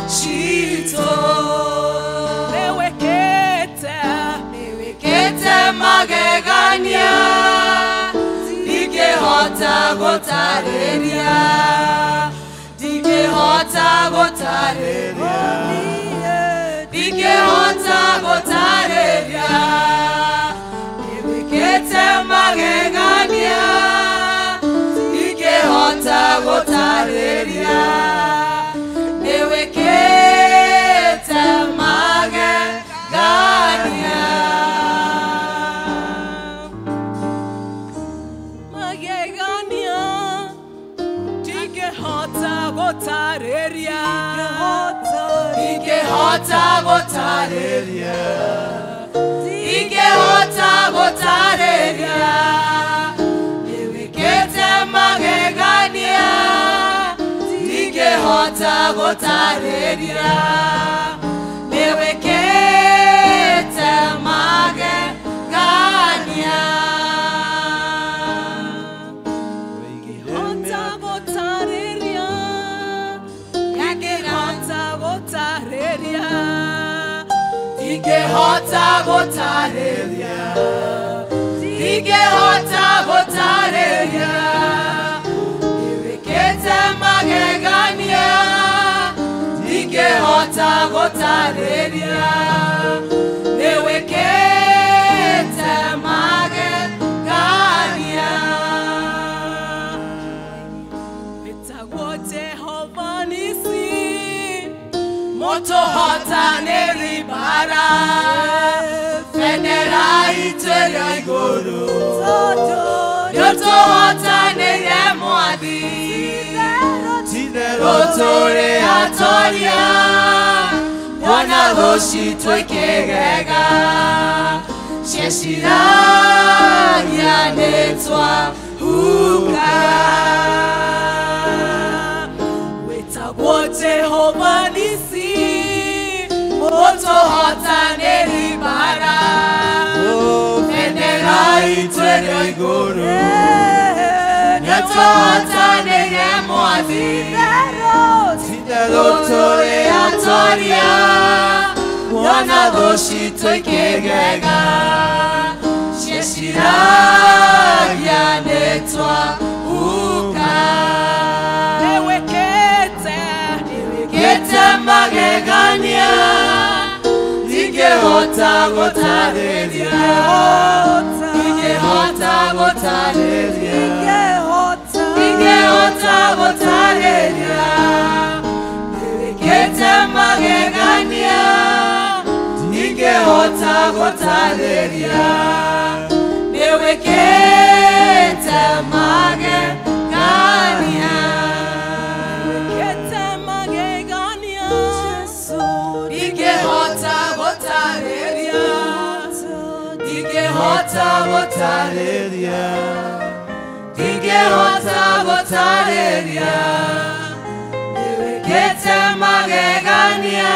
chito newekete magegania Dikehota gotareria Dikehota gotareria Dikehota gotareria Newekete magegania Dikehota gotareria Newekete magegania Magegania Dikehota gotareria Dikehota gotareria Dikehota gotareria Newekete magegania Dikehota gotareria Newekete magegania Dikehota gotareria Dikehota gotareria Dikehota gotareria Dikehota gotareria Newekete magegania Dikehota gotareria Newekete magegania Itagote hovanisi Moto hota neribara Fenera itera igoro Yoto hota neremuadi Tidero atoria Wana hoshi twekegega Sheshira ya netwa huka Wetagote hovanisi Moto hota neribara Fenera itera igoro Yoto hota neremuadi Tidero atoria Wana hoshi twekegega Sheshira ya netwa huka Newekete magegania Dikehota gotareria Dikehota gotareria Dikehota gotareria Newekete magegania Dikehota gotareria Newekete magegania Newekete magegania Dikehota gotareria Dikehota gotareria Dikehota gotareria Newekete magegania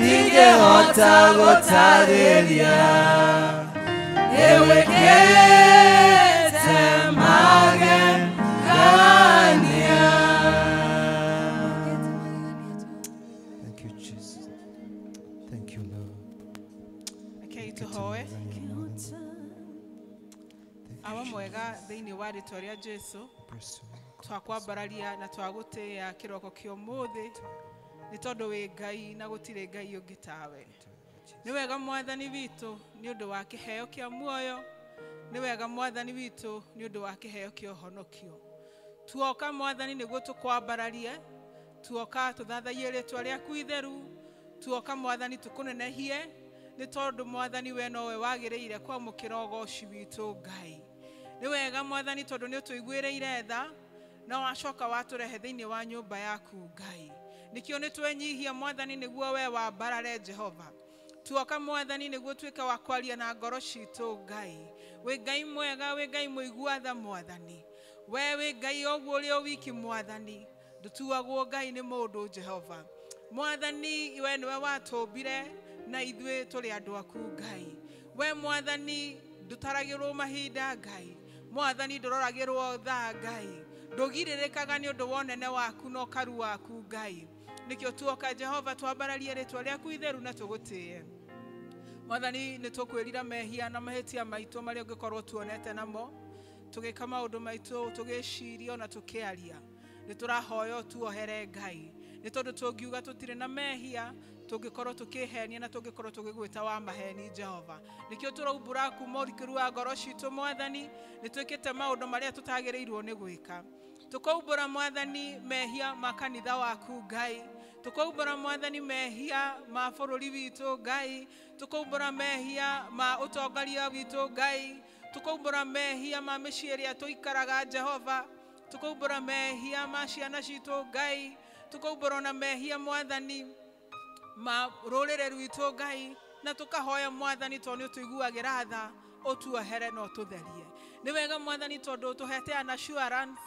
Dikehota gotareria Newekete magegania Thank you, Jesus. Thank you, Lord. Okay, tuhoe Awa mwega thĩinĩ wa rĩtwa rĩa Jesu Bless you. twakwambararia na twagũtĩĩa kĩroko kĩa ũmũthĩ nĩ tondũ wĩ Ngai na gũtirĩ Ngai ũngĩ tawe. Nĩ wega Mwathani witũ nĩ ũndũ wa kĩheo kĩa muoyo, nĩ wega Mwathani witũ nĩ ũndũ wa kĩheo kĩa ũhonokio. Tuoka Mwathani nĩguo tũkwambararie, tuoka tũthathaiye rĩtwa rĩaku itheru, tuoka Mwathani tũkũnenehie nĩ tondũ Mwathani we nowe wagĩrĩire kwamũkĩra ũgooci witũ Ngai. Nĩ wega Mwathani tondũ nĩ ũtũiguĩrĩire tha na wacoka watũrehe thĩinĩ wa nyũmba yaku Ngai. Nikĩo nĩ twenyihia Mwathani nĩguo we wambarare Jehova. Tuoka Mwathani nĩguo tuĩke wa kwaria na ngoro citũ Ngai. Wĩ Ngai mwega, wĩ Ngai mũigua tha Mwathani. We wĩ Ngai oguo ũrĩ o wiki Mwathani. Ndutuagwo Ngai nĩ mũndũ Jehova. Mwathani we nĩwe watũmbire na ithuĩ tũrĩ andũ aku Ngai. We Mwathani ndutaragĩrwo mahinda Ngai. Mwathani ndũroragĩrwo tha Ngai. Ndũgirĩrĩkaga nĩ ũndũ wa ũnene waku na ũkaru waku Ngai. nikio tuoka Jehova twambararie ritwa rĩaku itheru na tũgũtĩe. Mwathani nĩ tũkwĩrira mehia na mahĩtia maitũ marĩa ũngĩkorwo tuonete namo tũgĩka maũndũ maitũ tũgĩciria na tũkĩaria. Nĩ tũrahoya tuohere Ngai nĩ tondũ tũngiuga tũtirĩ na mehia tũngĩkorwo tũkĩhenia na tũngĩkorwo tũgĩgwĩta wa maheni Jehova. Nikio tũraumbũra kuma ũrikĩru wa ngoro citũ Mwathani nĩ twĩkĩte maũndũ marĩa tũtagĩrĩirwo nĩ gwĩka. Tũkaumbũra Mwathani mehia ma kanitha waku Ngai. Tũkaumbũra Mwathani mehia ma bũrũri witũ Ngai. Tũkaumbũra mehia ma ũtongoria witũ Ngai. Tũkaumbũra mehia ma mĩciĩ ĩrĩa tũikaraga Jehova. Tũkaumbũra mehia ma ciana citũ Ngai. Tũkaumbũra na mehia Mwathani ma rũrĩrĩ rwitũ Ngai na tũkahoya Mwathani tondũ tũiguagĩra tha ũtuohere na ũtũtherie. Nĩ wega Mwathani tondũ tũhete an assurance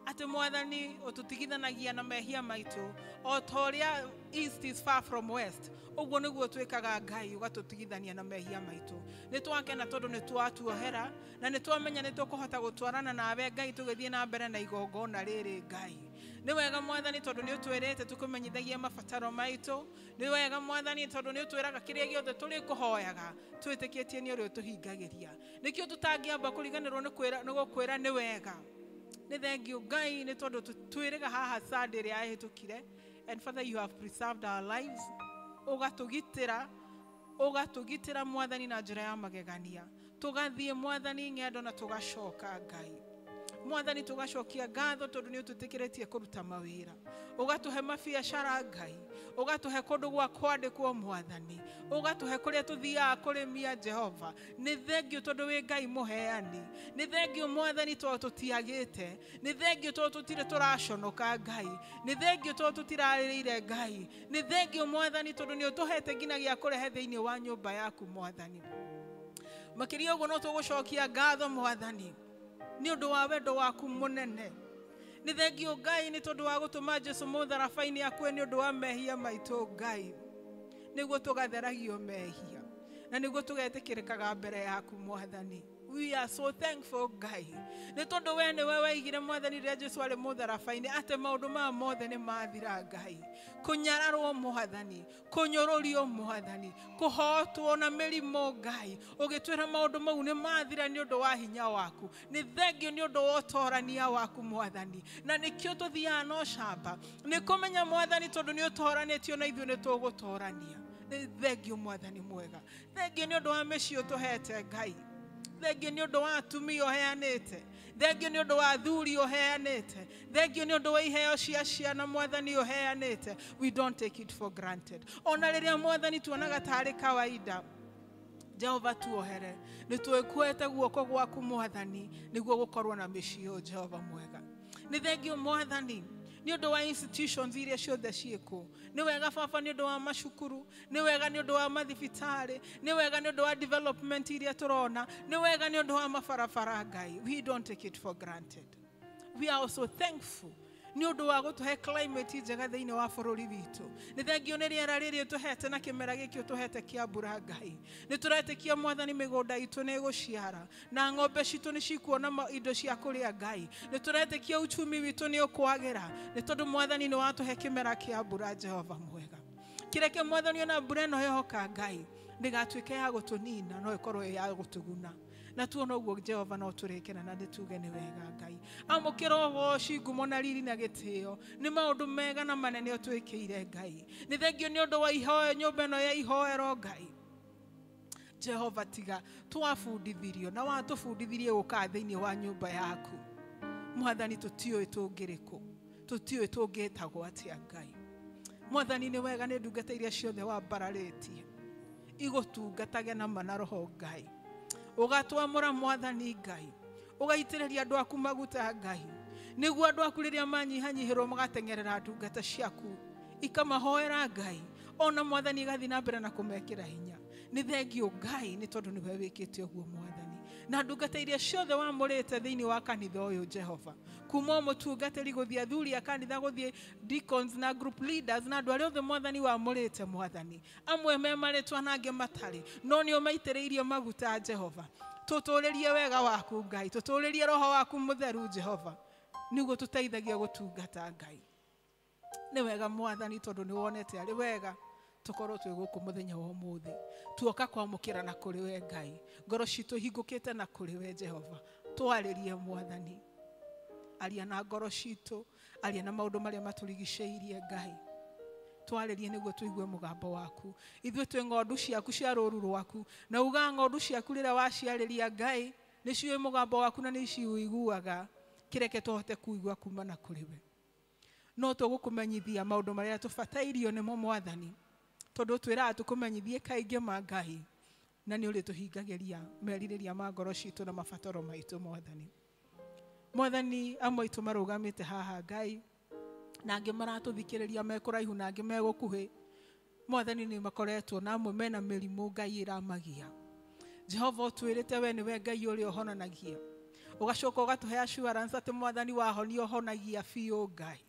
atĩ Mwathani ũtũtigithanagia na mehia maitũ o ta ũrĩa east is far from west. Ũguo nĩguo twĩkaga Ngai ũgatũtigithania na mehia maitũ. Nĩ twakena tondũ nĩ twatuohera na nĩ twamenya nĩ tũkũhota gũtwarana nawe Ngai tũgĩthiĩ na mbere na igongona rĩrĩ Ngai. Nĩ wega Mwathani tondũ nĩ ũtwĩrĩte tũkũmenyithagia mabataro maitũ. Nĩ wega Mwathani tondũ nĩ ũtwĩraga kĩrĩa gĩothe tũrĩkũhoyaga twĩtĩkĩtie nĩ ũrĩa ũtũhingagĩria. Nĩkĩo tũtangĩamba kũriganĩrwo nĩ gũkwĩra nĩ wega. Nĩ thengiũ Ngai nĩ tondũ twĩrĩga haha Sunday ĩrĩa yahĩtũkire. And Father, you have preserved our lives. Ũgatũgitĩra Mwathani na njĩra ya magegania. Tũgathiĩ Mwathani ng'endo na tũgacoka Ngai. Mwathani tũgacokia ngatho tondũ nĩ ũtũtĩkĩrĩtie kũruta mawĩra. Ũgatũhe mabiacara Ngai. Ũgatũhe kũndũ gwa kwandĩkwo Mwathani. Ũgatũhe kũrĩa tũthiaga kũrĩmia Jehova. Nĩ thengiũ tondũ wĩ Ngai mũheani. Nĩ thengiũ Mwathani tondũ tũtiagĩte. Nĩ thengiũ tondũ tũtirĩ tũraconoka Ngai. Nĩ thengiũ tondũ tũtirarĩrĩire Ngai. Nĩ thengiũ Mwathani tondũ nĩ ũtũhete nginya gĩa kũrehe thĩinĩ wa nyũmba yaku Mwathani. Makĩria ũguo no tũgũcokia ngatho Mwathani nĩ ũndũ wa wendo waku mũnene. Nĩ thengiũ Ngai nĩ tondũ wa gũtũma Jesũ mũtharabai-inĩ akue nĩ ũndũ wa mehia maitũ Ngai. Nĩguo tũgatheragio mehia na nĩguo tũgetĩkĩrĩkaga mbere yaku Mwathani. We are so thankful Ngai. Nĩ tondũ we nĩwe waigire Mwathani rĩrĩa Jesũ arĩ mũtharabai-inĩ atĩ maũndũ maya mothe nĩ mathira Ngai. Kũnyararwo Mwathani, kũnyũrũrio Mwathani, kũhotwo na mĩrimũ Ngai. Ũgĩtwĩra maũndũ mau nĩ mathira nĩ ũndũ wa hinya waku. Nĩ thengiũ nĩ ũndũ wa ũtorania waku Mwathani. Na nĩkĩo tũthiaga na ũcamba. Nĩ kũmenya Mwathani tondũ nĩ ũtoranĩtio na ithuĩ nĩ tũgũtorania. Nĩ thengiũ Mwathani mwega. Thengiũ nĩ ũndũ wa mĩciĩ ũtũhete Ngai. Thengiũ nĩ ũndũ wa atumia ũheanĩte. Thengiũ nĩ ũndũ wa athuri ũheanĩte. Thengiũ nĩ ũndũ wa iheo cia ciana Mwathani ũheanĩte. We don't take it for granted. Ona rĩrĩa Mwathani tuonaga tarĩ kawaida, Jehova tuohere. Nĩ twĩkuĩte guoko gwaku Mwathani nĩguo gũkorwo na mĩciĩ Jehova mwega. Nĩ thengiũ Mwathani nĩ ũndũ wa institutions iria ciothe ciĩkuo. Nĩ wega Baba nĩ ũndũ wa macukuru, nĩ wega nĩ ũndũ wa mathibitarĩ, nĩ wega nĩ ũndũ wa development iria tũrona, nĩ wega nĩ ũndũ wa mabarabara Ngai. We don't take it for granted. We are also thankful nĩ ũndũ wa gũtũhe climate njega thĩinĩ wa bũrũri witũ. Nĩ thengiũ nĩ rĩera rĩrĩ ũtũhete na kĩmera gĩkĩ ũtũhete kĩa mbura Ngai. Nĩ tũretĩkia Mwathani mĩgũnda itũ nĩ ĩgũciara na ng'ombe citũ nĩ cikuona indo cia kũrĩa Ngai. Nĩ tũretĩkia uchumi witũ nĩ ũkwagĩra nĩ tondũ Mwathani nĩ watũhe kĩmera kĩa mbura Jehova mwega. Kĩreke Mwathani ona mbura ĩno ĩhoka Ngai ndĩgatuĩke ya gũtũnina no ĩkorwo ya gũtũguna. Na tuona ũguo Jehova no tũrĩkena na ndĩtuge nĩ wega Ngai. Amũkĩra ũgooci ngumo na riri na gĩtĩo. Nĩ maũndũ mega na manene ũtwĩkĩire Ngai. Nĩ thengiũ nĩ ũndũ wa ihoyo nyũmba ĩno ya ihoero Ngai. Jehova tiga twabundithirio na watũbundithirie gũka thĩinĩ wa nyũmba yaku. Mwathani tũtiũĩ tũngĩrĩkũ. Tũtiũĩ tũngĩtagwo atĩa Ngai. Mwathani nĩ wega nĩ ndungata iria ciothe wambararĩtie. Igũtungatage na mana roho Ngai. Ũgatwamũra Mwathani Ngai. Ũgaitĩrĩria andũ aku maguta Ngai. Nĩguo andũ aku rĩrĩa manyihanyihĩrwo magateng'erera ndungata ciaku. Ikamahoera Ngai. Ona Mwathani igathiĩ na mbere na kũmekĩra hinya. Nĩ thengiũ Ngai nĩ tondũ nĩwe wĩkĩte ũguo Mwathani. Na ndungata iria ciothe wamũrĩte thĩinĩ wa kanitha ũyũ Jehova. Kuma mũtungatĩri gũthiĩ athuri a kanitha gũthiĩ deacons na group leaders na andũ arĩa othe Mwathani wamũrĩte Mwathani. Amwe me marĩtwa na angĩ matarĩ. No nĩ ũmaitĩrĩirie maguta Jehova. Tũtũũrĩrie wega waku Ngai. Tũtũũrĩrie roho waku mũtheru Jehova. Nĩguo tũteithagia gũtungata Ngai. nĩ wega Mwathani tondũ nĩ wonete arĩ wega tukorwo twĩ gũkũ mũthenya wa ũmũthĩ tuoka kwamũkĩra na kũrĩ we Ngai ngoro citũ hingũkĩte na kũrĩ we Jehova twarĩrie Mwathani aria na ngoro citũ aria na maũndũ marĩa matũrigicĩirie Ngai twarĩrie nĩguo tũigue mũgambo waku ithuĩ twĩ ng'ondu ciaku cia rũũru rwaku na uga ng'ondu ciaku rĩrĩa waciarĩria Ngai nĩ ciũĩ mũgambo waku na nĩ ciũiguaga kĩreke tũhote kuigua kuma na kũrĩ we no tũgũkũmenyithia maũndũ marĩa tũbatairio nĩmo Mwathani tondũ twĩraga tũkũmenyithie kaingĩ ma Ngai na nĩ ũrĩ tũhingagĩria merirĩria ma ngoro citũ na mabataro maitũ Mwathani Mwathani amwe aitũ marũgamĩte haha Ngai na angĩ maratũthikĩrĩria me kũraihu na angĩ me gũkuhĩ Mwathani nĩ makoretwo na amwe mena mĩrimũ Ngai ĩramagia Jehova ũtwĩrĩte we nĩwe Ngai ũrĩa ũhonanagia ũgacoka ũgatũhe assurance atĩ Mwathani wahonio ũhonagia biũ Ngai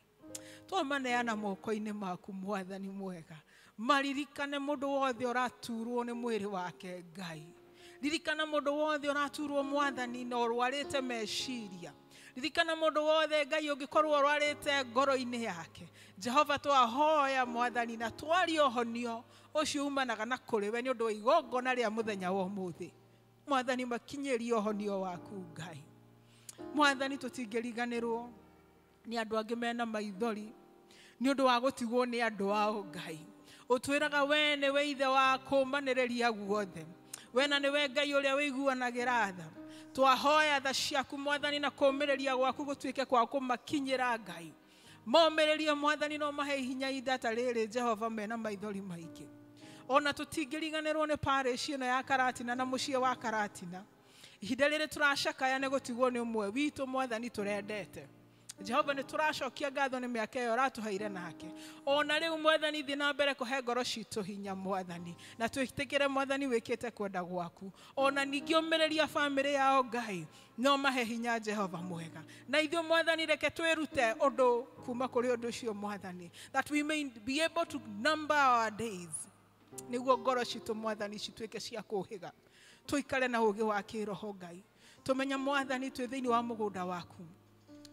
twamaneana moko-inĩ maku Mwathani mwega maririkane mũndũ wothe ũraturwo nĩ mwĩrĩ wake Ngai ririkana mũndũ wothe ũraturwo Mwathani na ũrwarĩte meciria ririkana mũndũ wothe Ngai ũngĩkorwo ũrwarĩte ngoro-inĩ yake Jehova twahoya Mwathani na twaria ũhonio ũcio umanaga na kũrĩ we nĩ ũndũ wa igongona rĩa mũthenya wa ũmũthĩ Mwathani makinyĩrie ũhonio waku Ngai Mwathani tũtingĩriganĩrwo nĩ andũ angĩ mena maithori nĩ ũndũ wa gũtigwo nĩ andũ ao Ngai ũtwĩraga we nĩwe ithe wa kũmanĩrĩria guothe we na nĩwe Ngai ũrĩa wĩiguanagĩra tha twahoya tha ciaku Mwathani na kũũmĩrĩria gwaku gũtuĩke kwa kũmakinyĩra Ngai maũmĩrĩrie Mwathani no mahe hinya idata rĩrĩ Jehova mena maithori maingĩ ona tũtingĩriganĩrwo nĩ parish ĩno ya Karatina na mũciĩ wa Karatina ihinda rĩrĩ tũracakaya nĩ gũtigwo nĩ ũmwe witũ Mwathani tũrendete Jehova nĩ tũracokia ngatho nĩ mĩaka ĩyo ũratũheire nake ona rĩu Mwathani thiĩ na mbere kũhe ngoro citũ hinya Mwathani na twĩtĩkĩre Mwathani wĩkĩte kwenda gwaku ona ningĩ ũmĩrĩria bamĩrĩ yao Ngai no mahe hinya Jehova mwega na ithuĩ Mwathani reke twĩrute ũndũ kuma kũrĩ ũndũ ũcio Mwathani that we may be able to number our days nĩguo ngoro citũ Mwathani cituĩke cia kũhĩga tũikare na ũũgĩ wa kĩroho Ngai tũmenya Mwathani twĩ thĩinĩ wa mũgũnda waku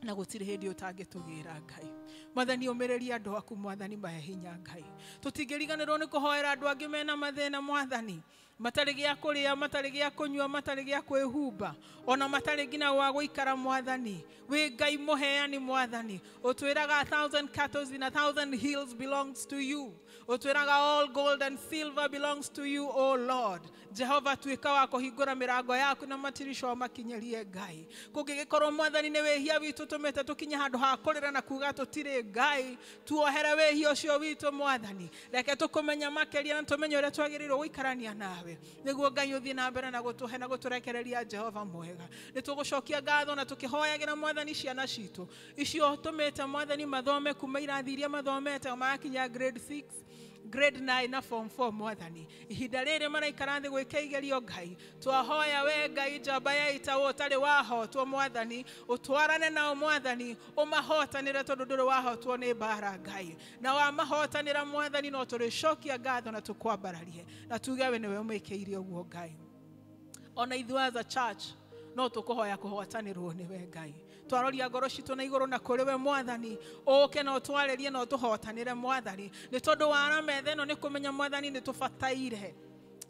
na gũtirĩ hĩndĩ ũtangĩtũgĩra Ngai Mwathani ũmĩrĩria andũ aku Mwathani mahe hinya Ngai tũtingĩriganĩrwo nĩ kũhoera andũ angĩ mena mathĩna Mwathani matarĩ gĩa kũrĩa matarĩ gĩa kũnyua matarĩ gĩa kwĩhumba ona matarĩ nginya wa gũikara Mwathani wĩ Ngai mũheani Mwathani ũtwĩraga 1,000 cattle in 1,000 hills belongs to you ũtwĩraga all gold and silver belongs to you O Lord Jehova tuĩka wa kũhingũra mĩrango yaku na matirisho makinyĩrie Ngai kũngĩgĩkorwo Mwathani nĩ wĩhia witũ tũmĩte tũkinye handũ ha kũrĩra na kuga tũtirĩ Ngai tuohere wĩhia ũcio witũ Mwathani reke tũkũmenya makĩria na tũmenye ũrĩa twagĩrĩirwo gũikarania nawe nĩguo Ngai ũthiĩ na mbere na gũtũhe na gũtũrekereria Jehova mwega nĩ tũgũcokia ngatho na tũkĩhoyagĩra Mwathani ciana citũ icio tũmĩte Mwathani mathome kuma irathi iria mathomete magakinya grade 6 grade 9 na form 4 Mwathani ihinda rĩrĩ maraikara thĩ gwĩka igerio Ngai twahoya we Ngai njamba ya ita ũtarĩ wahotwo Mwathani ũtwarane nao Mwathani ũmahotanĩre tondũ ndũrĩ wahotwo nĩ mbara Ngai na wamahotanĩra Mwathani no tũrĩcokia ngatho na tũkwambararie na tuge we nĩwe ũmĩkĩire ũguo Ngai ona ithuĩ as a church no tũkũhoya kũhotanĩrwo nĩwe Ngai twaroria ngoro citũ na igũrũ na kũrĩ we Mwathani ũke na ũtwarĩrie na ũtũhotanĩre Mwathani nĩ tondũ wa arama ĩno nĩ kũmenya Mwathani nĩ tũbataire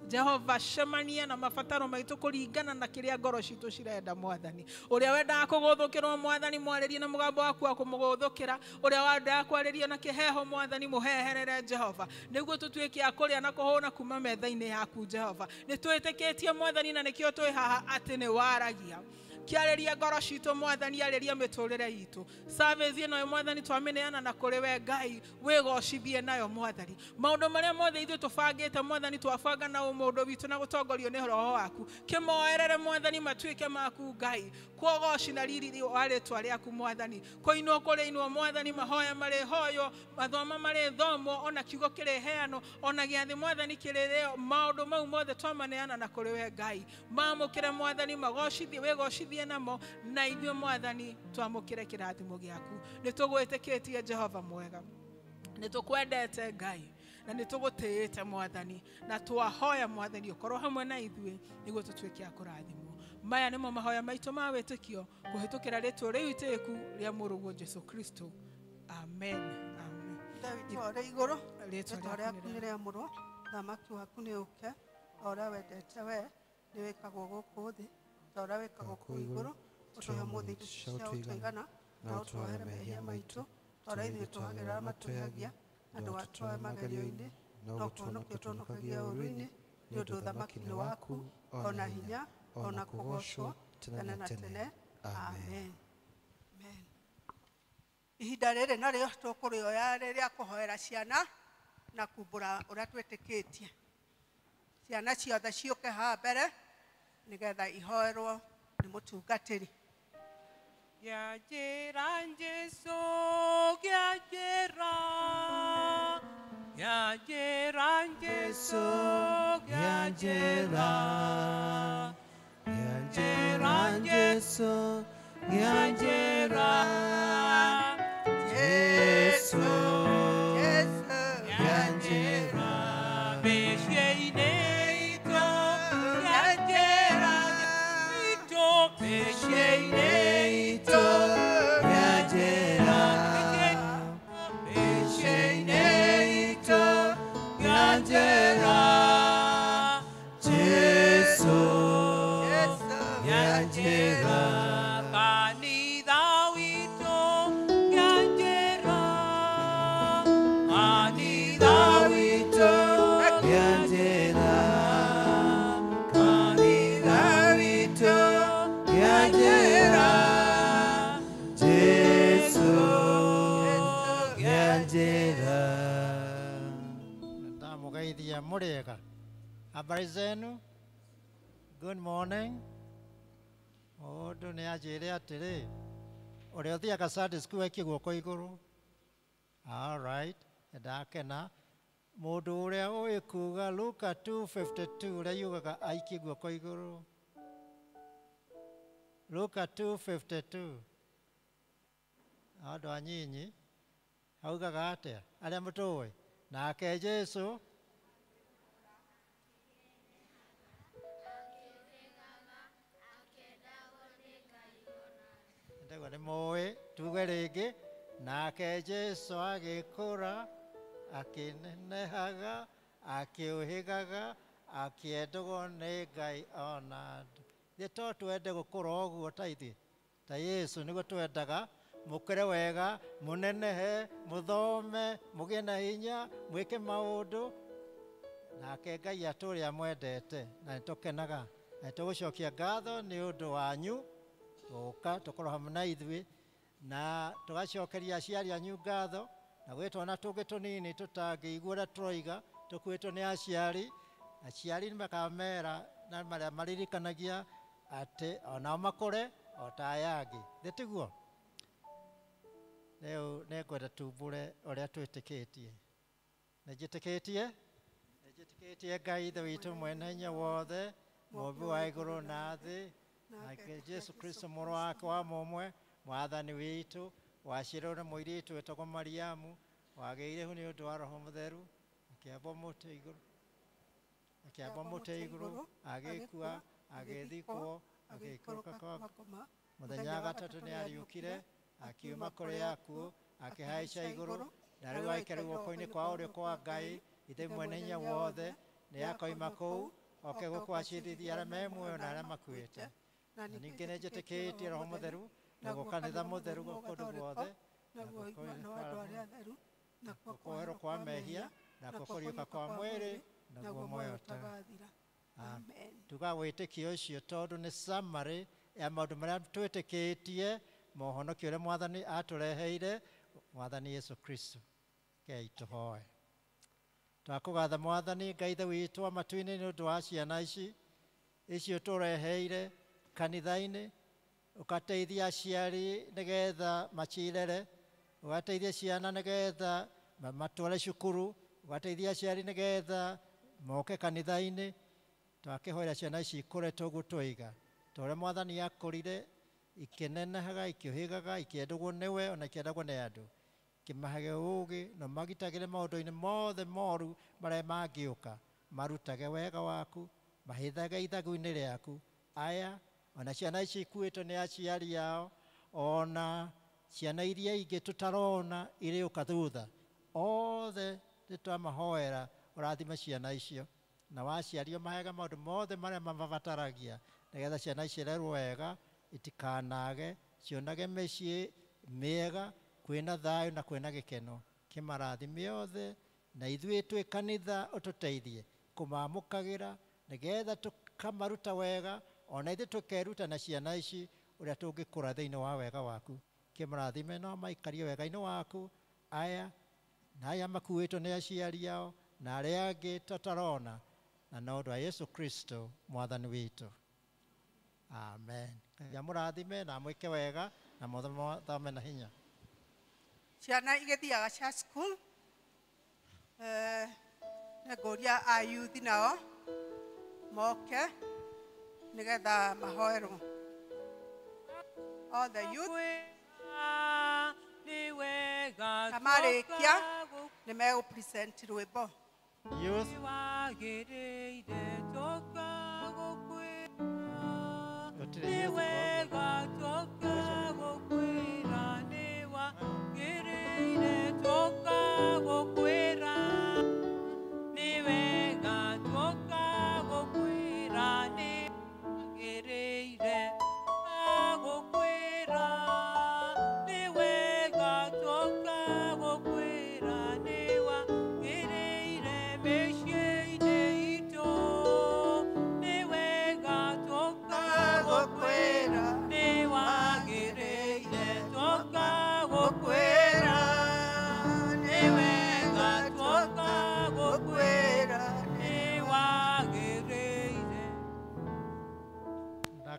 Jehova cemania na mabataro maitũ kũringana na kĩrĩa ngoro citũ cirenda Mwathani ũrĩa wendaga kũgũthũkĩrwo Mwathani mwarĩrie na mũgambo waku wa kũmũgũthũkĩra ũrĩa wendaga kwarĩria na kĩheho Mwathani mũheherere Jehova nĩguo tũtuĩke a kũrĩa na kũhũna kuma metha-inĩ yaku Jehova nĩ twĩtĩkĩtie Mwathani na nĩkĩo twĩ haha atĩ nĩ waragia kiarĩria ngoro citũ Mwathani arĩria mĩtũrĩre itũ service ĩno Mwathani twamĩneana na kũrĩ we Ngai wĩgocithie nayo Mwathani maũndũ marĩa mothe ithuĩ tũbangĩte Mwathani twabanga na ũmũndũ witũ na gũtongorio nĩ roho waku kĩmoerere Mwathani matuĩke maku Ngai kuogoci na riri wa rĩtwa rĩaku Mwathani kũinwo kũrĩinwo Mwathani mahoya marĩ hoyo mathoma marĩ thomo ona kiugo kĩrĩ heano ona gĩathĩ Mwathani kĩrĩ maũndũ mau mothe twamaneana na kũrĩ we Ngai mamũkĩre Mwathani magocithie wĩgocithie namo na ithuĩ Mwathani twamũkĩre kĩrathimo gĩaku nĩ tũgwĩtĩkĩtie Jehova mwega nĩ tũkwendete Ngai na nĩ tũgũtĩĩte Mwathani na twahoya Mwathani ũkorwo hamwe na ithuĩ nĩguo tũtuĩke a kũrathimwo maya nĩmo mahoya maitũ ma wĩtĩkio kũhĩtũkĩra rĩtwa rĩu itĩku rĩa mũrũguo Jesũ Kristo amen amen ithe witũ ũrĩ igũrũ Rĩĩtwa rĩtwa rĩaku rĩaku nĩ nĩ rĩamũrwo thamaki waku nĩ ũke o ũrĩa wendete we nĩ wĩkagwo gũkũ thĩ ta ũrĩa wĩkagwo kũu igũrũ ũtũhe ũmũthĩ indo cia gũtũigana na ũtwohere mehia maitũ ta ũrĩa ithuĩ twagĩrĩra matwĩhagia na ndũgatware magerio-inĩ no kũhonokia ũtũhonokagia ũũru-inĩ nĩ ũndũ ũthamaki nĩ waku ona hinya ona kũgocwo tene na tene amen. Amen. Ihinda rĩrĩ narĩo tũkũrĩoya rĩrĩa kũhoera ciana na kumbũra ũrĩa twĩtĩkĩtie. Ciana ciothe ciũke haha mbere nĩgetha ihoerwo nĩ mũtungatĩri. Gĩanjĩra Jesũ, gĩanjĩra, gĩanjĩra Jesũ, gĩanjĩra, gĩanjĩra Jesũ, gĩanjĩra, Jesũ, gĩanjĩra, mĩciĩ-inĩ itũ, gĩanjĩra itũ, mĩciĩ-inĩ itũ, gĩanjĩra, mĩciĩ-inĩ itũ, gĩanjĩra, Jesũ, gĩanjĩra, kanitha witũ, gĩanjĩra, kanitha witũ, gĩanjĩra, kanitha witũ, gĩanjĩra, Jesũ, gĩanjĩra. Ndamugeithia mũrĩega. Habari zenu? Good morning. Mũndũ nĩ anjĩre atĩrĩ, ũrĩa ũthiaga Sunday school aikie guoko igũrũ. All right, ndakena. Mũndũ ũrĩa ũĩ kuga Luka 2:52 ũrĩa yugaga aikie guoko igũrũ. Luka 2:52. Andũ anyinyi augaga atĩa arĩa mũtũĩ nake Jesũ ndegwa nĩ mũĩ tuge rĩngĩ nake Jesũ agĩkũra akĩnenehaga akĩũhĩgaga akĩendagwo nĩ Ngai ona andũ. Ithuĩ to twende gũkũra ũguo ta ithuĩ ta Yesu nĩguo twendaga mũkũre wega mũnenehe mũthome mũgĩe na hinya mwĩke maũndũ nake Ngai atũre amwendete na nĩtũkenaga na nĩtũgũcokia ngatho nĩ ũndũ wanyu gũka tũkorwo hamwe na ithuĩ na tũgacokeria aciari anyu ngatho na gwĩ twana tũngĩ tũnini tũtangĩigua ũrĩa tũroiga tũkuĩtwo nĩ aciari. Aciari nĩmakamera na marĩa maririkanagia atĩ onao makũre o ta aya angĩ. Thĩtiguo rĩu nĩngwenda tumbũre ũrĩa twĩtĩkĩtie. Nĩnjĩtĩkĩtie Ngai ithe witũ mwene hinya wothe mũmbi wa igũrũ na thĩ nake Jesu Kristo mũrũ wake wa mũmwe mwathani witũ waciarĩrwo nĩ mũirĩtu wĩtagwo Mariamu wagĩire hu nĩ ũndũ wa Roho Mũtheru akĩamba mũtĩ igũrũ agĩkua agĩthikwo agĩikũrũka kwa mũthenya gatatũ nĩ ariũkire akiuma kũrĩ akuũ akĩhaica igũrũ na rĩu aikarĩ guoko-inĩ kwa ũrĩo kwa Ngai ithe mwene hinya wothe nĩ akoima kũu oke gũkwacĩrithia arĩa me muoyo na arĩa makuĩte. Na ningĩ nĩnjĩtĩkĩtie Roho Mũtheru naguo kanitha mũtheru kũndũ guothe kũoherwo kwa mehia nakuo kũriũka kwa mwĩrĩ naguo muoyo tene. Tuga wĩtĩkio ũcio tondũ nĩ summary ya maũndũ marĩa twĩtĩkĩtie mohonokio ũrĩa mwathani atũreheire mwathani Yesu Kristo. Kei tũhoe. Twakũgatha mwathani Ngai ithe witũ wa matu-inĩ nĩ ũndũ wa ciana icio tũreheire kanitha-inĩ ũgateithia aciari nĩgetha macirere ũgateithia ciana nĩgetha matware cukuru ũgateithia aciari nĩgetha moke kanitha-inĩ twakĩhoera ciana ici ikũre tũgũtũiga ta ũrĩa mwathani akũrire ikĩnenehaga ikĩũhĩgaga ikĩendagwo nĩwe ona ikĩendagwo nĩ andũ kĩmahage ũũgĩ na magitagĩre maũndũ-inĩ mothe moru marĩa mangĩũka marutage wega waku mahĩthage ithagu-inĩ rĩaku aya ona ciana ici ikuĩtwo nĩ aciari ao ona ciana iria ingĩ tũtarona irĩũka thutha othe nĩ twamahoera ũrathime ciana icio na waciario mahega maũndũ mothe marĩa mamabataragia nĩgetha ciana icirerwo wega itikanage cionage mĩciĩ mĩega kwĩna thayũ na kwĩna gĩkeno kĩmarathime othe na ithuĩ twĩ kanitha ũtũteithie kũmamũkagĩra nĩgetha tũkamaruta wega ona ithuĩ tũkeruta na ciana ici ũrĩa tũngĩkũra thĩinĩ wa wega waku kĩmarathime no maikarie wega-inĩ waku aya na aya makuĩtwo nĩ aciari ao na arĩa angĩ tũtarona na no ũndũ wa Yesu Kristo mwathani witũ amen. Ngai amũrathime na amwĩke wega na mũthome na hinya. Ciana igĩthiaga cia school nĩngũria a youth nao moke nĩgetha mahoerwo. All the youth tamarĩkia nĩ megũ-present rwĩmbo. Youth, gũtirĩ youth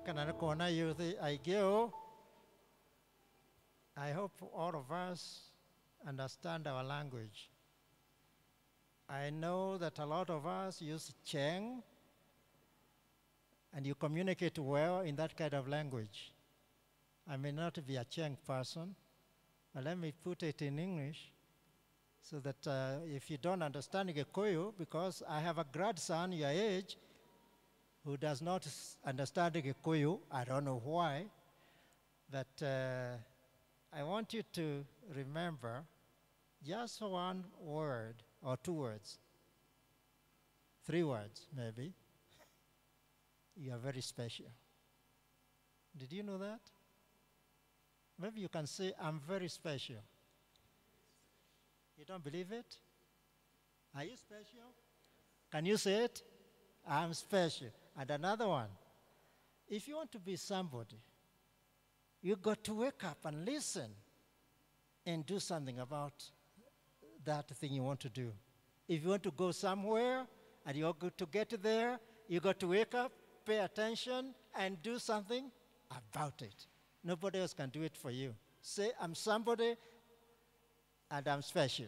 kana nĩ kuona youth aingĩ ũũ. I hope all of us understand our language. I know that a lot of us use Cheng, and you communicate well in that kind of language. I may not be a Cheng person, but let me put it in English so that if you don't understand Gikuyu, because I have a grandson your age who does not understand Gikuyu, I don't know why, but I want you to remember just one word or two words, 3 words maybe. You are very special. Did you know that? Maybe you can say, I'm very special. You don't believe it? Are you special? Can you say it? I'm special. And another one, if you want to be somebody, you got to wake up and listen and do something about that thing you want to do. If you want to go somewhere and you're going to get there, you got to wake up, pay attention, and do something about it. Nobody else can do it for you. Say, I'm somebody and I'm special.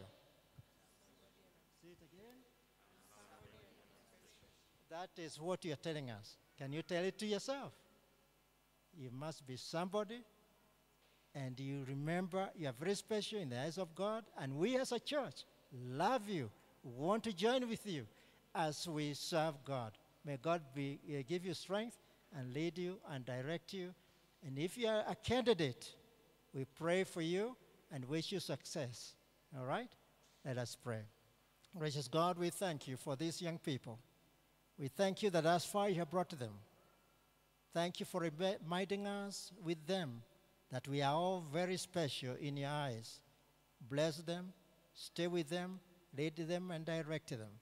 Say it again. That is what you're telling us. Can you tell it to yourself? You must be somebody, and you remember you are very special in the eyes of God, and we as a church love you, want to join with you as we serve God. May God give you strength and lead you and direct you. And if you are a candidate, we pray for you and wish you success. All right? Let us pray. Gracious God, we thank you for these young people. We thank you that as far you have brought them. Thank you for reminding us with them that we are all very special in your eyes. Bless them, stay with them, lead them and direct them.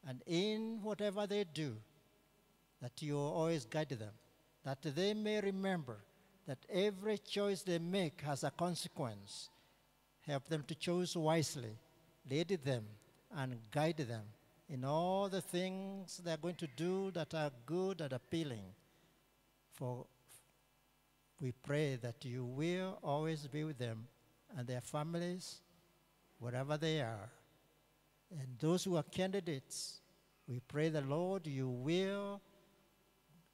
And in whatever they do, that you always guide them, that they may remember that every choice they make has a consequence. Help them to choose wisely, lead them and guide them in all the things they're going to do that are good and appealing. For we pray that you will always be with them and their families, wherever they are. And those who are candidates, we pray the Lord, you will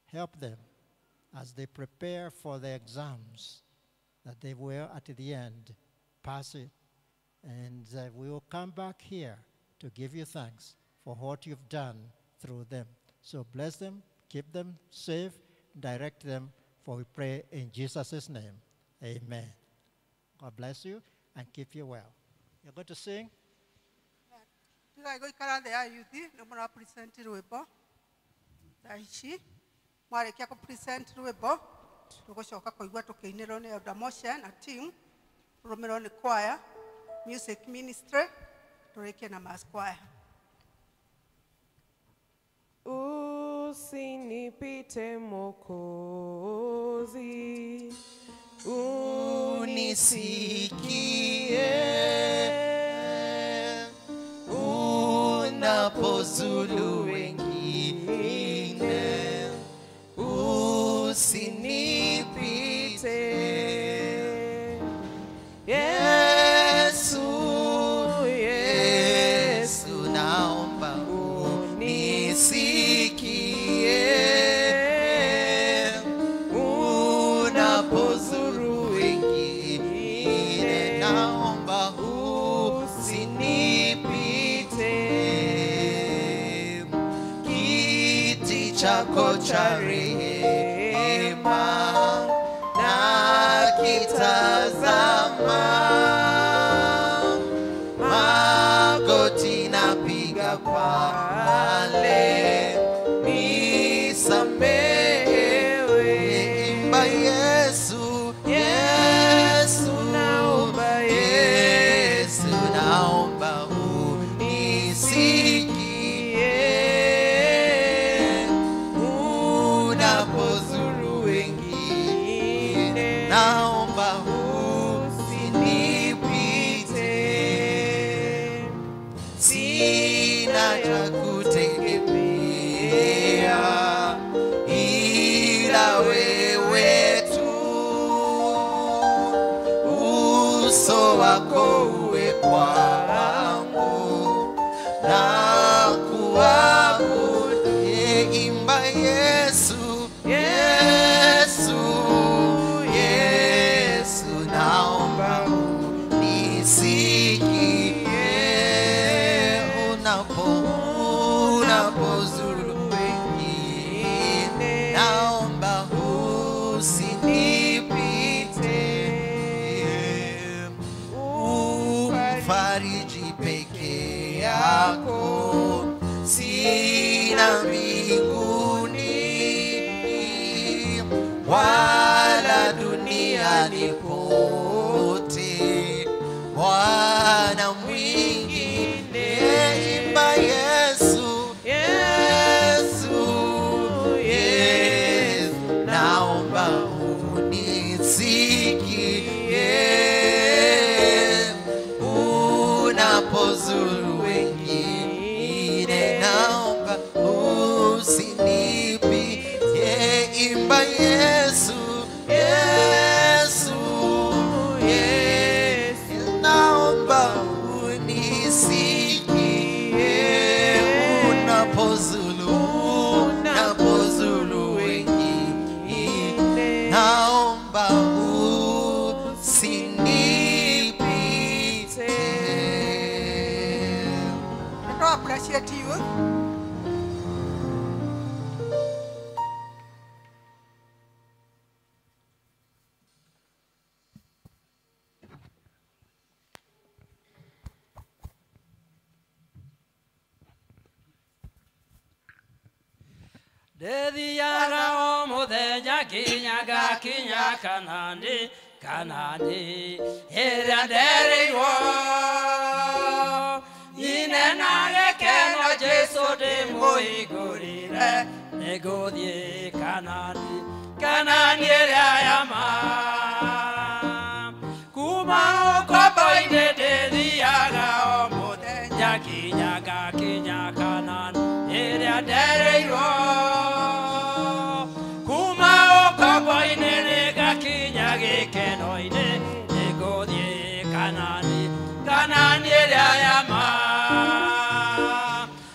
help them as they prepare for the exams, that they will at the end pass it. And we will come back here to give you thanks for what you've done through them. So bless them, keep them safe, direct them, for we pray in Jesus' name. Amen. God bless you and keep you well. You're going to sing? tigai goikara thĩ ya yuthi nĩ mũra present rwĩmbo thaa ici mwarĩkia kũ present rwĩmbo tũgũcoka kũigua tũkĩinĩrwo nĩ Elder Moshe na team tũrũmĩrwo nĩ choir music ministry tũrĩkie na mass choir. Usinipite Mwokozi, Unisikie unapozulu wengine, usinipite Yesu, Yesu, naomba unisikie unapozuru wengine, naomba usinipite. Kiti chako cha rehema na kitazama, magoti napiga pale, nisamehewe. Imba Yesu, Yesu, naomba Yesu, naomba unisikie unapozuru wengine, naomba usinipite. Sina cha kutegemea ila wewe tu, uso wako uwe kwangu na kuabudu. Imba Yesu, Yesu, Yesu, naomba unisikie unapozuru wengine, naomba usinipite. Ufariji peke yako sina mbinguni wala duniani pote, Bwana mwingine. Imba Yesu, Yesu, Yesu, naomba unisikie unapozuru wengine, naomba usinipite. Imba Yesu, Yesu, Yesu, naomba unisikie unapozulu wengine, naomba usinipite. I don't appreciate you. Dedhiaga o muthenya kinyaga kinya Kanani, Kanani ĩrĩa ndereirwo. Nyine na gĩkeno Jesũ ndĩmũhingũrĩre, nĩngũthiĩ Kanani, Kanani ĩrĩa ya ma. Kuma ũkombo-inĩ ndĩthiaga o mũthenya kinyaga kinya Kanani ĩrĩa ndereirwo. Kuma ũkombo-inĩ nĩngakinya gĩkeno-inĩ, nĩngũthiĩ Kanani, Kanani ĩrĩa ya ma.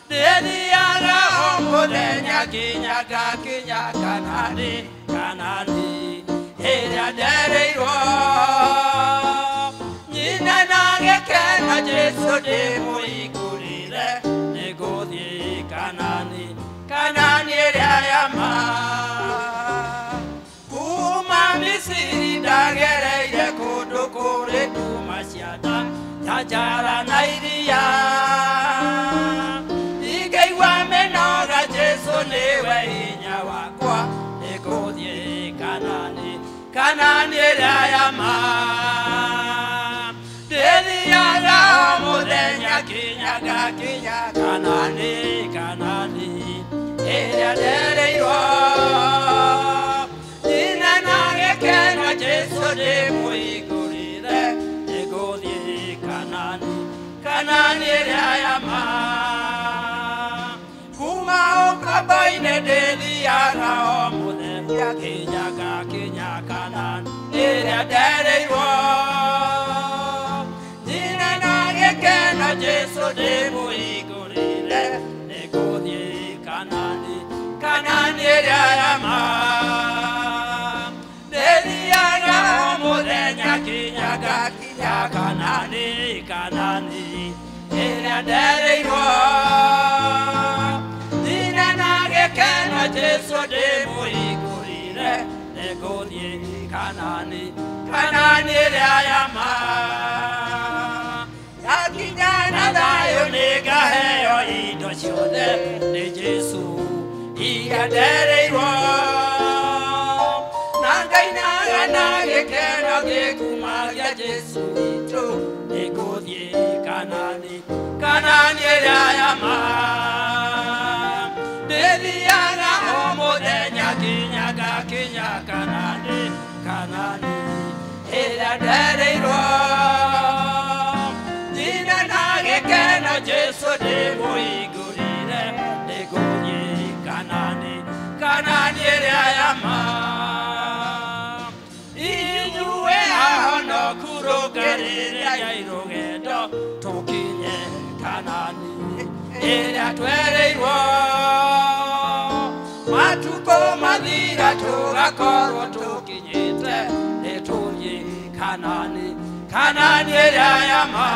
Ndĩthiaga o mũthenya kinyaga kinya Kanani, Kanani ĩrĩa ndereirwo. Nyine na gĩkeno Jesũ ndĩmũhingũrĩre, nĩngũthiĩ Kanani, Kanani ĩrĩa ya ma. Kuma Misiri ndagereire kũndũ kũrĩ nduma cia nda, ta njara na iria. Kanani Rayama Dediaga Mudenya Kinyaga Kinya Kanani Kanani Eria Dereiro Dinanage Kena Jesu de Muigurire Negodi Kanani Kanani Rayama Kuma Okabaine Dediaga Mudenya Kinyaga Kinya Kanani Eria Dereiro Jesu de Muigurire Negodi Kanani Kanani Rayama Dediaga Mudenya Kinyaga Kinya Kanani Kanani Eria Dereiro Dinanage Kena Jesu de Muigurire Negodi Kanani Kanani Rayama Dayo nega heyo ido shode ne Jesu iga dereiro Nangai naga nage kena ge kumagia Jesu ito ne godie Kanani Kanani Rayama Dediaga homo denya kinyaga kinya Kanani Kanani Eria dereiro Jesu de Muigurire Negodi Kanani Kanani Rayama Inyue ahono kurogarire Yairogedo Tokinye Kanani Eria Twereiro Matuko Madira Tugakoro Tokinyete Netoye Kanani Kanani Rayama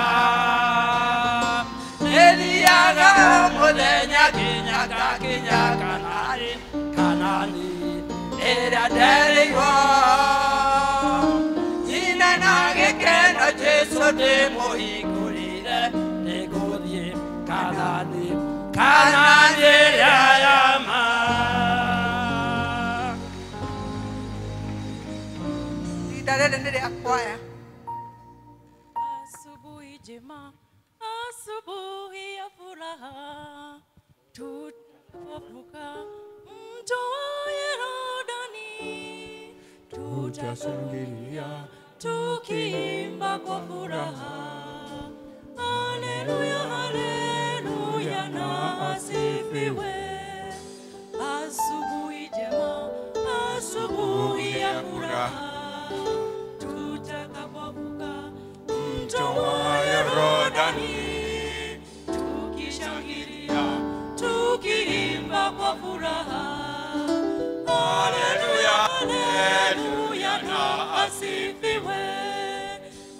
Dediaga Mudenya Kinyaga Kinya Kanani Kanani Eria Dereiro Dinanage Kena Jesu de Muigurire Negodi Kanani Kanani Rayama Idare akwaya Asubuhi jema Asubuhi ya furaha tutavuka mto Yordani, tutashangilia tukiimba kwa furaha. Haleluya, haleluya na asifiwe. Asubuhi jema, asubuhi ya furaha tutakapovuka mto Yordani, tukishangilia tukiimba kwa furaha. Haleluya, haleluya na asifiwe.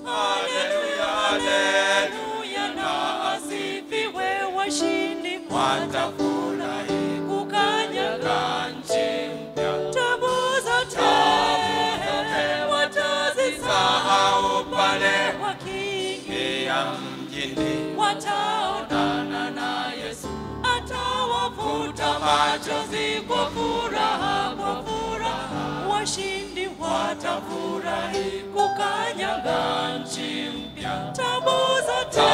Haleluya, haleluya na asifiwe. Washindi watafurahi kukanyaga nchi mpya. Tabu zote watazisahau pale wakiingia mjini, wataonana na Yesu, atawafuta machozi kwa furaha, kwa furaha. Washindi watafurahi kukanyaga nchi mpya. Tabu zote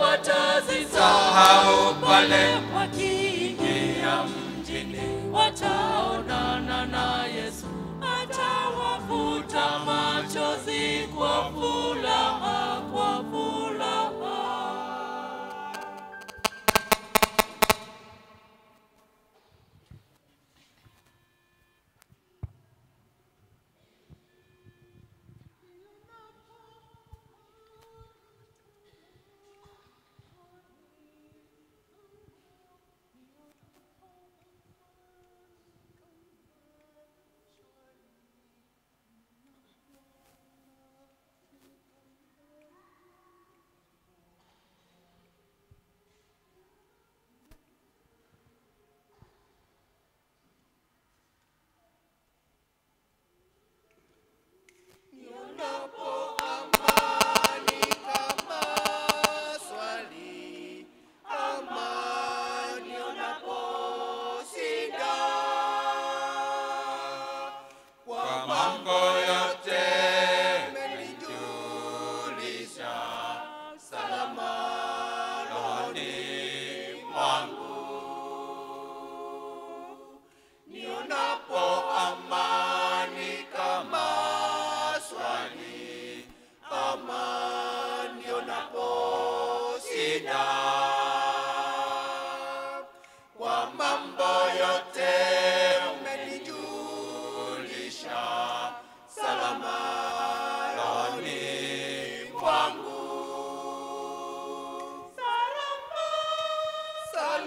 watazisahau pale wakiingia mjini, wataonana na Yesu, atawafuta machozi kwa furaha, kwa furaha.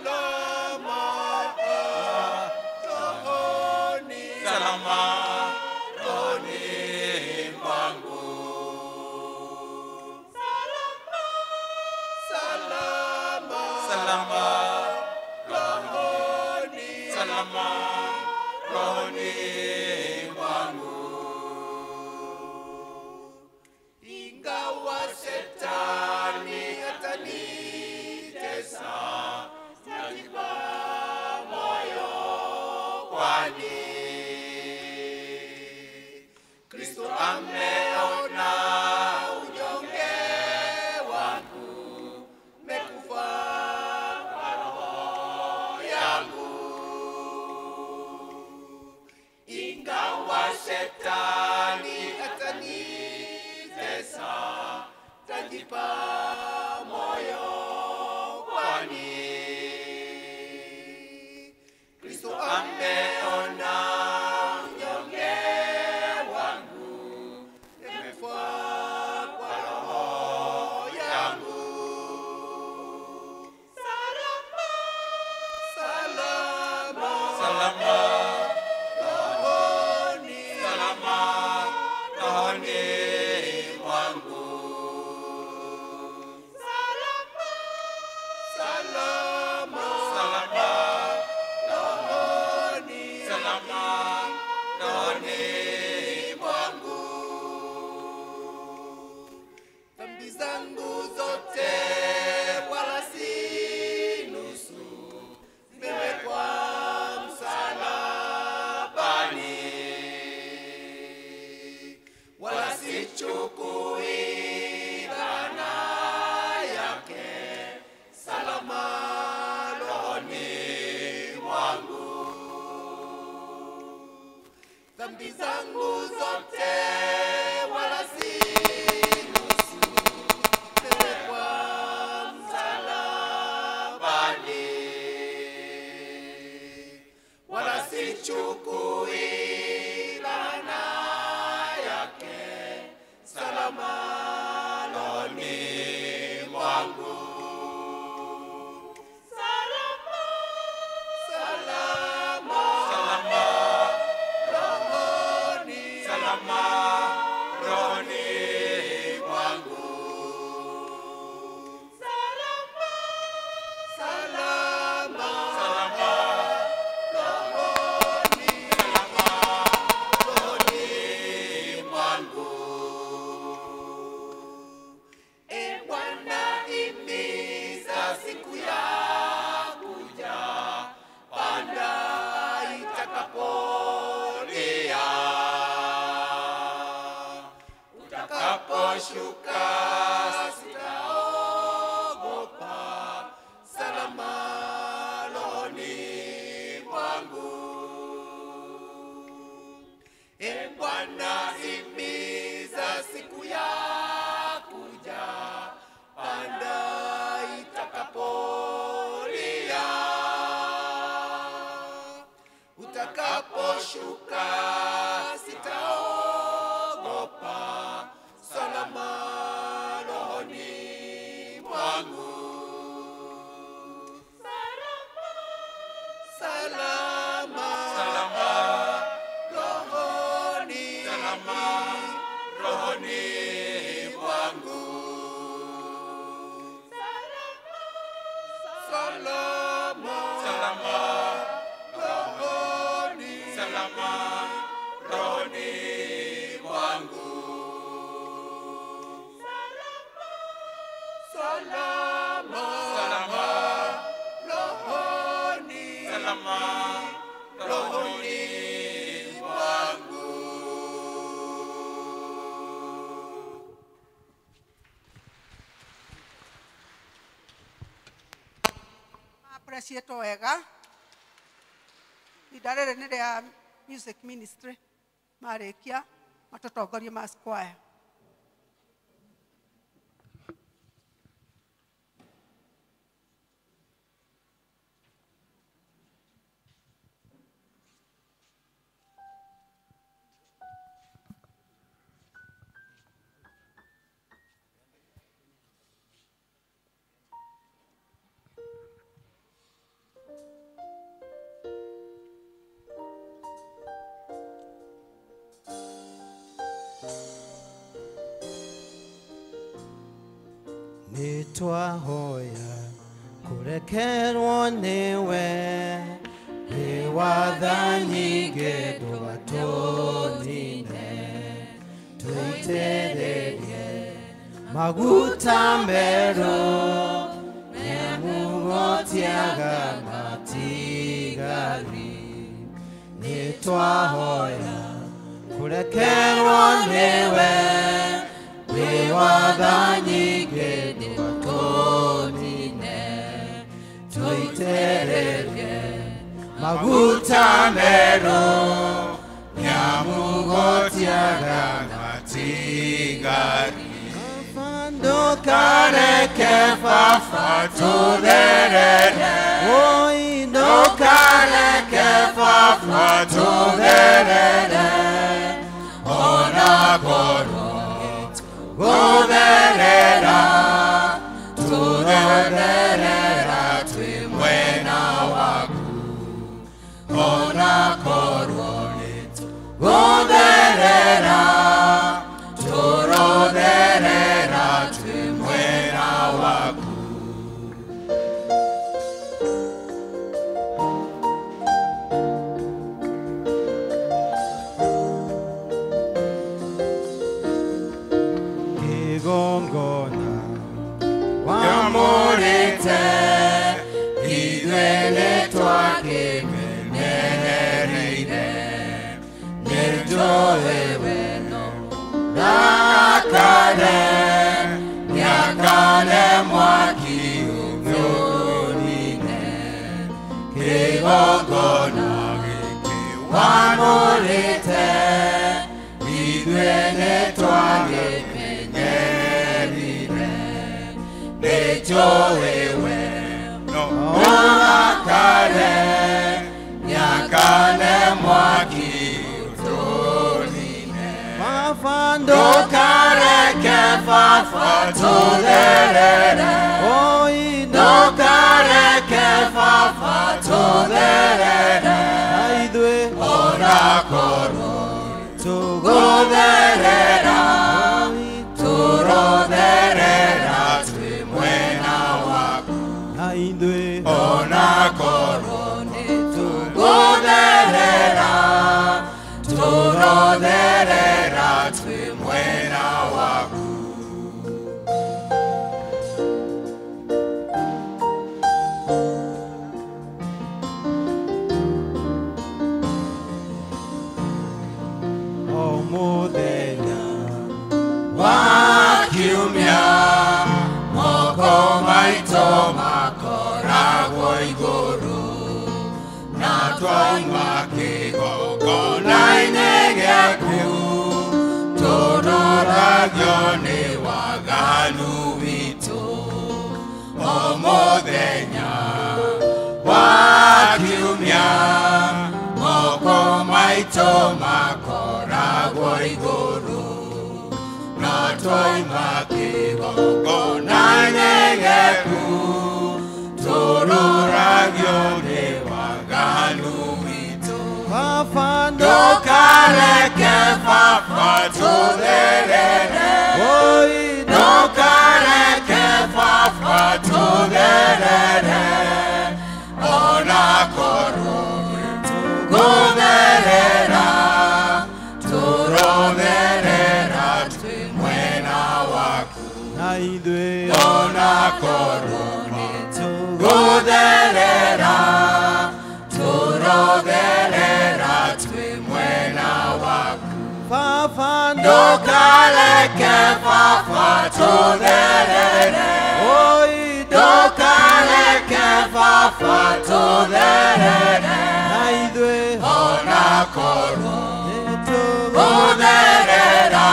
salama rohoni, salama rohoni mwangu, salama salama rohoni, salama rohoni mwangu, ingawa shetani atanitesa, najipa moyo, kwani Kristo ameona unyonge wangu, mekufa kwa roho yangu, ingawa shetani atanitesa, tajipa moyo, kwani Kristo ameona unyonge wangu, nimekufa kwa roho yangu, salama salama salama rohoni, salama rohoni mwangu, salama salama salama rohoni, salama rohoni mwangu, dhambi zangu zote wala si nusu, zimewekwa msalabani, wala sichukui laana yake, salama rohoni mwangu, dhambi zangu zote wala si nusu, zimewekwa msalabani, wala sichukui laana yake, salama rohoni mwangu, salama salama salama rohoni, salama rohoni mwangu, salama salama salama rohoni, salama rohoni mwangu. E Bwana, imiza siku ya kuja, panda itakapolia, utakaposhuka sitaogopa, salama rohoni mwangu. E Bwana, imiza siku ya kuja, panda itakapolia, utakaposhuka sitaogopa, salama rohoni mwangu, salama salama salama rohoni, salama rohoni mwangu, salama salama salama rohoni, salama rohoni mwangu, salama salama salama rohoni, salama rohoni mwangu. Appreciate wega ihinda rĩrĩ nĩ rĩa music ministry, marĩkia matũtongorie ma square. nitwahoya kurekerwo niwe watha nyingĩ ndũgatũnine twĩitĩrĩrie maguta merũ nĩamũgotiaga matigari nĩtwahoya kurekerwo niwe watha nyingĩ ndũgatũnine twĩitĩrĩrie maguta merũ nĩamũgotiaga matigari ndukareke baba tũtherere ndukareke baba tũtherere ona korwo gũtherera tũtherera twĩ mwena waku ona korwo gũtherera tũrotherera twĩ mwena waku kĩgongona wamũrĩte ithuĩ nĩtwakĩmenereire nĩnjũĩ wendo Nakane, nyakane mwaki umyonine kigongona gĩkĩ wamũrĩte ithuĩ nĩtwagĩmenyerire nĩnjũĩ wendo nakane nyakane mwaki ndukareke baba tũtherere ndukareke baba tũtherere ithuĩ ona korwo tũgũtherera tũrotherera twĩ mwena waku ithuĩ ona korwo tũgũtherera tũrotherera twĩ mwena waku o mũthenya wa kiumia moko maitũ makoragwo igũrũ na twauma kĩgongona-inĩ gĩaku tũroragio nĩ waganu witũ o mũthenya wa kiumia moko maitũ makoragwo igũrũ na twauma kĩgongona-inĩ gĩaku tũroragio nĩ waganu witũ baba ndukareke baba tũtherere ndukareke baba tũtherere ona korwo tũgũtherera tũrotherera twĩ mwena waku na ithuĩ ona korwo tũgũtherera tũrotherera twĩ mwena waku baba ndukareke baba tũtherere ndukareke baba tũtherere na ithuĩ ona korwo tũgũtherera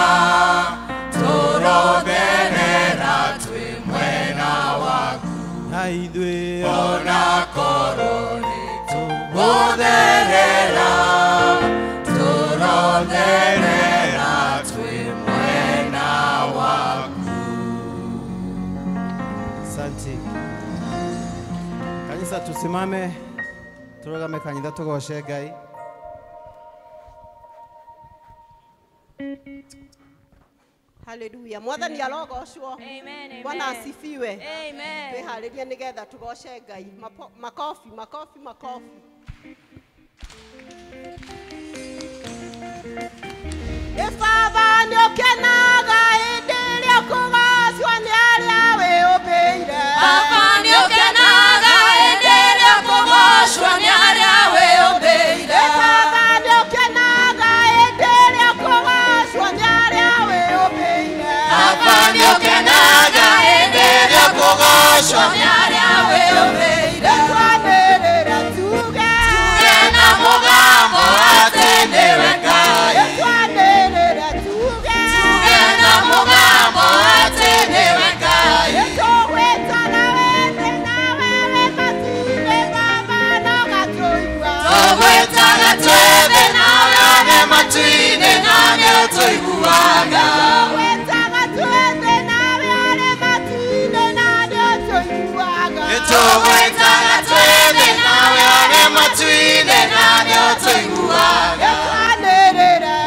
tũrotherera twĩ mwena waku na ithuĩ ona korwo tũgũtherera tũrotherera twĩ mwena waku. Asante. Kanisa tusimame turogame kanitha tugoce Ngai. Haleluya. Mwathani arogocwo. Amen. Bwana asifiwe. Amen. Twiharirie nigetha tugoce Ngai. Makofi, makofi, makofi. Baba nĩ ũkenaga hĩndĩ ĩrĩa kũgocwo nĩ arĩa wĩũmbĩire. Baba nĩ ũkenaga hĩndĩ ĩrĩa kũgocwo nĩ arĩa wĩũmbĩire. Baba nĩ ũkenaga hĩndĩ ĩrĩa kũgocwo nĩ arĩa wĩũmbĩire. Baba nĩ ũkenaga hĩndĩ ĩrĩa kũgocwo nĩ arĩa wĩũmbĩire. Twanĩrĩre tuge na mũgambo atĩ nĩwe Ngai. Twanĩrĩre tuge na mũgambo atĩ nĩwe Ngai. Tũgwĩtana wethe na wewe matu-inĩ Baba no gatũigua. Tũgwĩtana twethe nawe one matu-inĩ na nĩ ũtũiguaga. Tũgwĩtana twethe nawe one matu-inĩ na nĩ ũtũiguaga. Tũgwĩtana twethe nawe one matu-inĩ na nĩ ũtũiguaga. Twanĩrĩre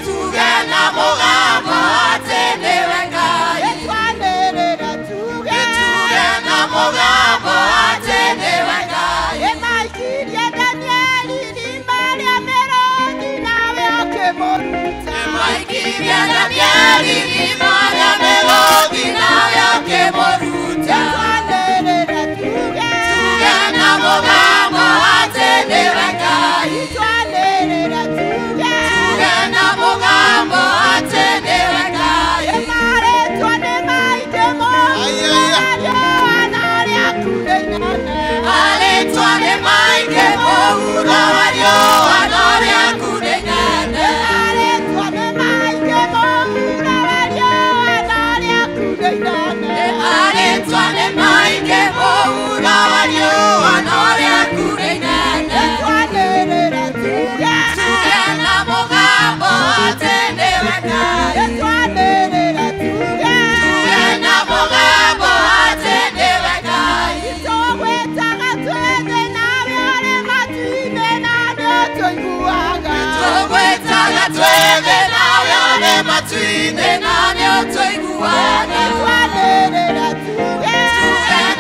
tuge na mũgambo atĩ nĩwe Ngai. Twanĩrĩre tuge na mũgambo atĩ nĩwe Ngai. Maikirie Danieli irima rĩa mĩrũthi nawe ũkĩmũruta. Maikirie Danieli irima rĩa mĩrũthi nawe ũkĩmũruta. Twanĩrĩre tuge na mũgambo atĩ nĩwe Ngai. Twanĩrĩre tuge na mũgambo atĩ nĩwe Ngai. Marĩtwa nĩ maingĩ mũno na arĩa kundeithania. Marĩtwa nĩ maingĩ mũno wariũa na ũrĩa kundeithania. Marĩtwa nĩ maingĩ mũno wariũa na arĩa kundeithania. Marĩtwa nĩ maingĩ mũno wariũa na ũrĩa kundeithania. Twanĩrĩre tuge na mũgambo atĩ nĩwe Ngai. Twanĩrĩre tuge na mũgambo atĩ nĩwe Ngai. tũgwĩtaga twethe nawe ũrĩ matu-inĩ na nĩ ũtũiguaga. Tũgwĩtaga twethe nawe ũrĩ matu-inĩ na nĩ ũtũiguaga. Twanĩrĩre tuge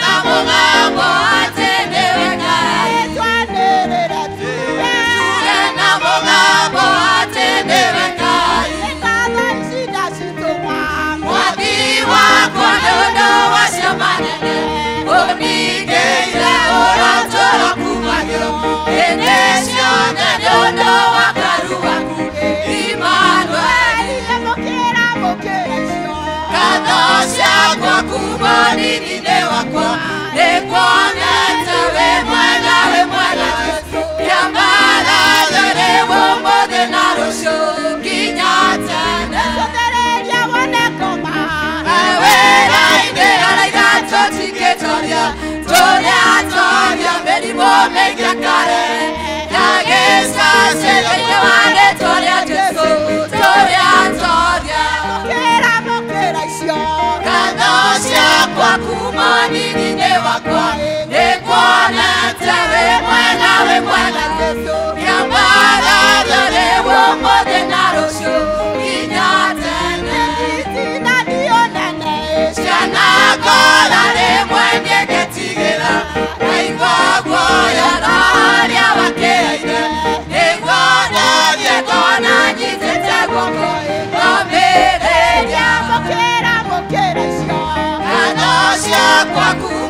na mũgambo atĩ nĩwe Ngai. Twanĩrĩre tuge na mũgambo atĩ nĩwe Ngai. Ngatho ici ndacitũma Mwathi wakwa nĩ ũndũ wacio manene, ũningĩire ũrotũũro kumagio hĩndĩ ciothe nĩ ũndũ wa karu gaku Immanueli. mũkĩra icio Ngatho ciakwa kuma nini-inĩ wakwa nĩkuonete wĩ mwega wĩ mwega Jesũ. Kĩambaratho rĩu ũmũthĩ na rũciũ nginya tene. Tũthereria wonekoma Wĩra-inĩ araiga tũtingĩtoria, tũrĩatoria mĩrimũ mĩingĩ kare. Na gĩcacĩ-inĩ wa rĩĩtwa rĩa Jesũ tũrĩatoria. mũkĩra icio Ngatho ciakwa kuma nini-inĩ wakwa nĩkuonete wĩ mwega wĩ mwega Jesũ. Kĩambaratho rĩu ũmũthĩ na rũciũ nginya tene. itina ndionene Ciana ngora rĩmwe ngĩgĩtigĩra, ngaigua guoya na arĩa bakĩire. Nĩguo ndathiĩ ngona nyitĩte guoko ngomĩrĩria. mũkĩra icio Ngatho ciakwa kuma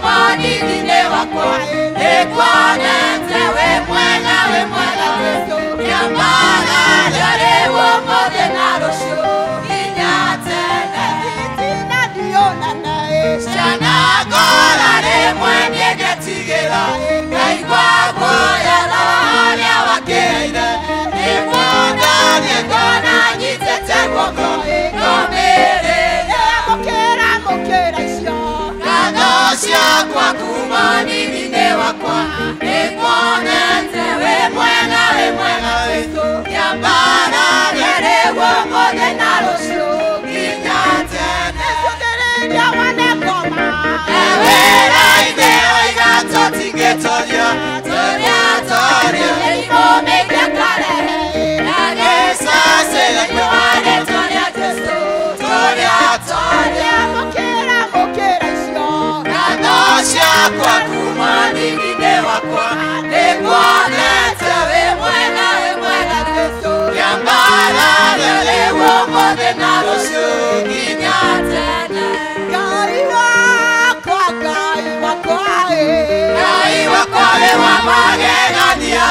magegania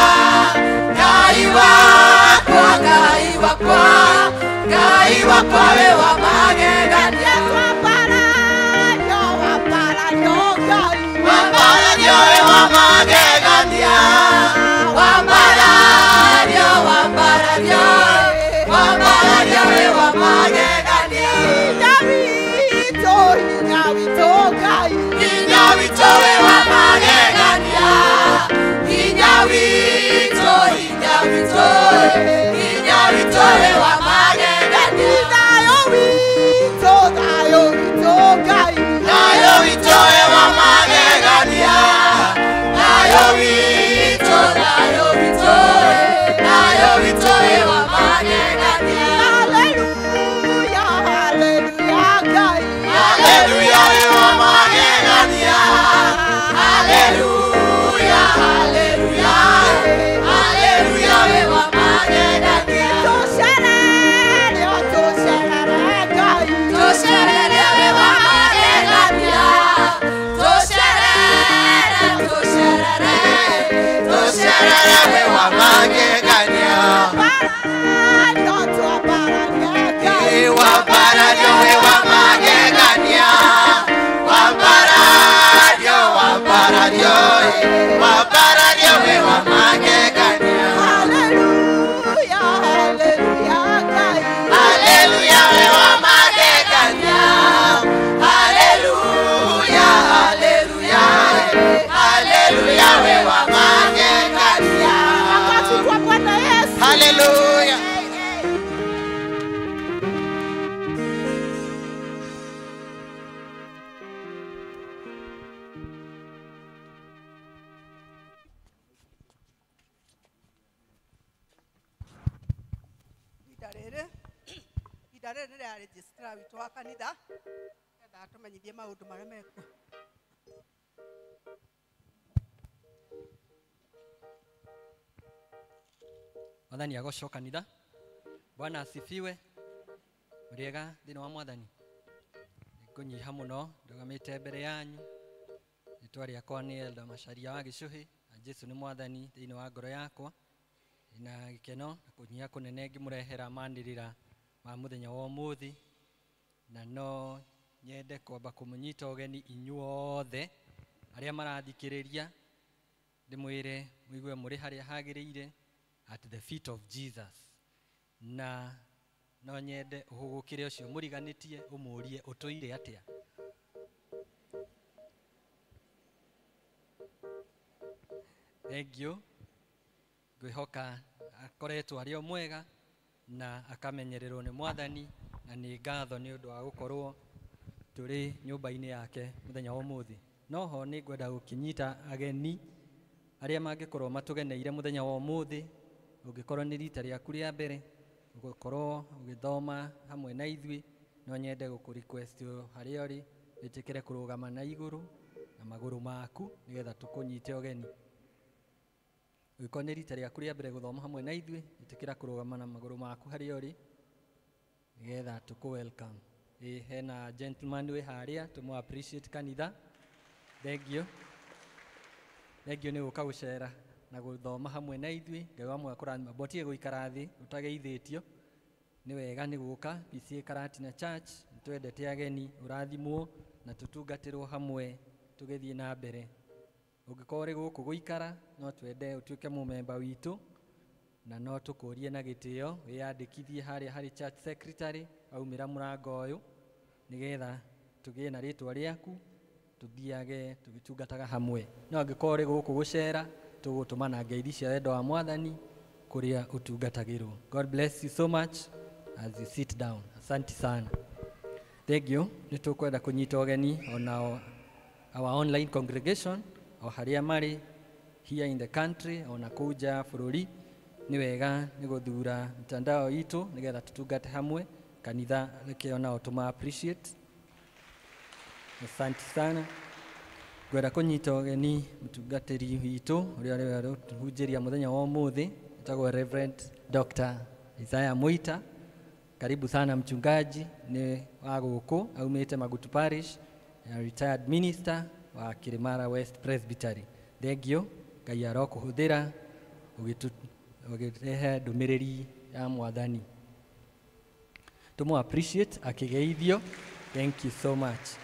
Ngai wakwa we wa magegania Wambarario we wa magegania Wambarario we wa magegania Inyawito we wa magegania Inyawito we wa magegania Inyawito we wa magegania Inyawito we wa magegania Hallelujah we wa magegania Hallelujah we wa magegania Tosherere we wa magegania Tosherere we wa magegania Wambarario we wa magegania Wambarario we wa magegania Hallelujah we wa magegania Hallelujah we wa magegania Hallelujah Idarere nĩ ya registrar witũ wa kanitha nĩgetha atũmenyithie maũndũ marĩa mekuo. Mwathani agocwo kanitha. Bwana asifiwe. Muriega thĩinĩ wa Mwathani. Nĩngũnyiha mũno ndugamĩte mbere yanyu. Rĩĩtwa rĩakwa nĩ Elda Macharia wa Gĩcũhĩ. Jesu nĩ Mwathani thĩinĩ wa ngoro yakwa. Ina gĩkeno na kũnyiha kũnene ngĩmũrehera maanĩrĩra ma mũthenya wa ũmũthĩ. Na no nyende kwamba kũmũnyita ũgeni inyuothe arĩa marathikĩrĩria ndĩmwĩre mũigue mũrĩ harĩa hagĩrĩire at the feet of Jesus. Na no nyende ũhũgũkĩre ũcio mũriganĩtie ũmũrie ũtũire atĩa. Thank you. Ngwĩhoka akoretwo arĩ o mwega na akamenyererwo nĩ Mwathani na nĩ ngatho nĩ ũndũ wa gũkorwo tũrĩ nyũmba-inĩ yake mũthenya wa ũmũthĩ. Noho nĩ ngwenda gũkĩnyita ageni arĩa mangĩkorwo matũgeneire mũthenya wa ũmũthĩ. Ũngĩkorwo nĩ rita rĩaku rĩa mbere ũgũkorwo ũgĩthoma hamwe na ithuĩ, no nyende gũkũ-request harĩa ũrĩ wĩtĩkĩre kũrũgama na igũrũ na magũrũ maku nĩgetha tũkũnyite ũgeni. Ũngĩkorwo nĩ rita rĩaku rĩa mbere gũthoma hamwe na ithuĩ, wĩtĩkĩra kũrũgama na magũrũ maku harĩa ũrĩ nĩgetha tũkũ-welcome. Hena gentleman wĩ harĩa, tũmũ appreciate kanitha. Thank you. Thank you nĩ gũka gũcera na gũthoma hamwe na ithuĩ. Ngai wa mwaka kũrathima. Mbotige gũikara thĩ ũtageithĩtio. Nĩ wega nĩ gũka PCA Karatina Church. Nĩtwendete ageni, ũrathimwo na tũtungatĩrwo hamwe tũgĩthiĩ na mbere. Ũngĩkorwo ũrĩ gũkũ gũikara, no twende ũtuĩke mũmemba witũ na no tũkũrie na gĩtĩo wĩyandĩkithie harĩa harĩ church secretary aumĩra mũrango ũyũ nĩgetha tũgĩe na rĩtwa rĩaku tuthiage tũgĩtungataga hamwe. No angĩkorwo ũrĩ gũkũ gũcera, tũgũtũma na ngeithi cia wendo wa Mwathani kũrĩa ũtungatagĩrwo. God bless you so much as you sit down. Asante sana. Thank you. Nĩtũkwenda kũnyita ũgeni on our online congregation o harĩa marĩ here in the country ona kuja bũrũri. Nĩ wega nĩ gũthura mtandao itũ nĩgetha tũtungate hamwe. Kanitha reke onao tũma appreciate. Asante sana. Ngwenda kũnyita ũgeni mũtungatĩri witũ ũrĩa rĩu tũhunjĩria mũthenya wa ũmũthĩ, etagwo Reverend Dr. Isaiah Muita. Karibu sana mchungaji, ni wa gũkũ aumĩte Magutu Parish, retired minister wa Kirimara West Presbytery. Thank you. Ngai arokuhuthira ugirehe ndumiriri ya mwathani. Tumu appreciate akigeithio. Thank you so much.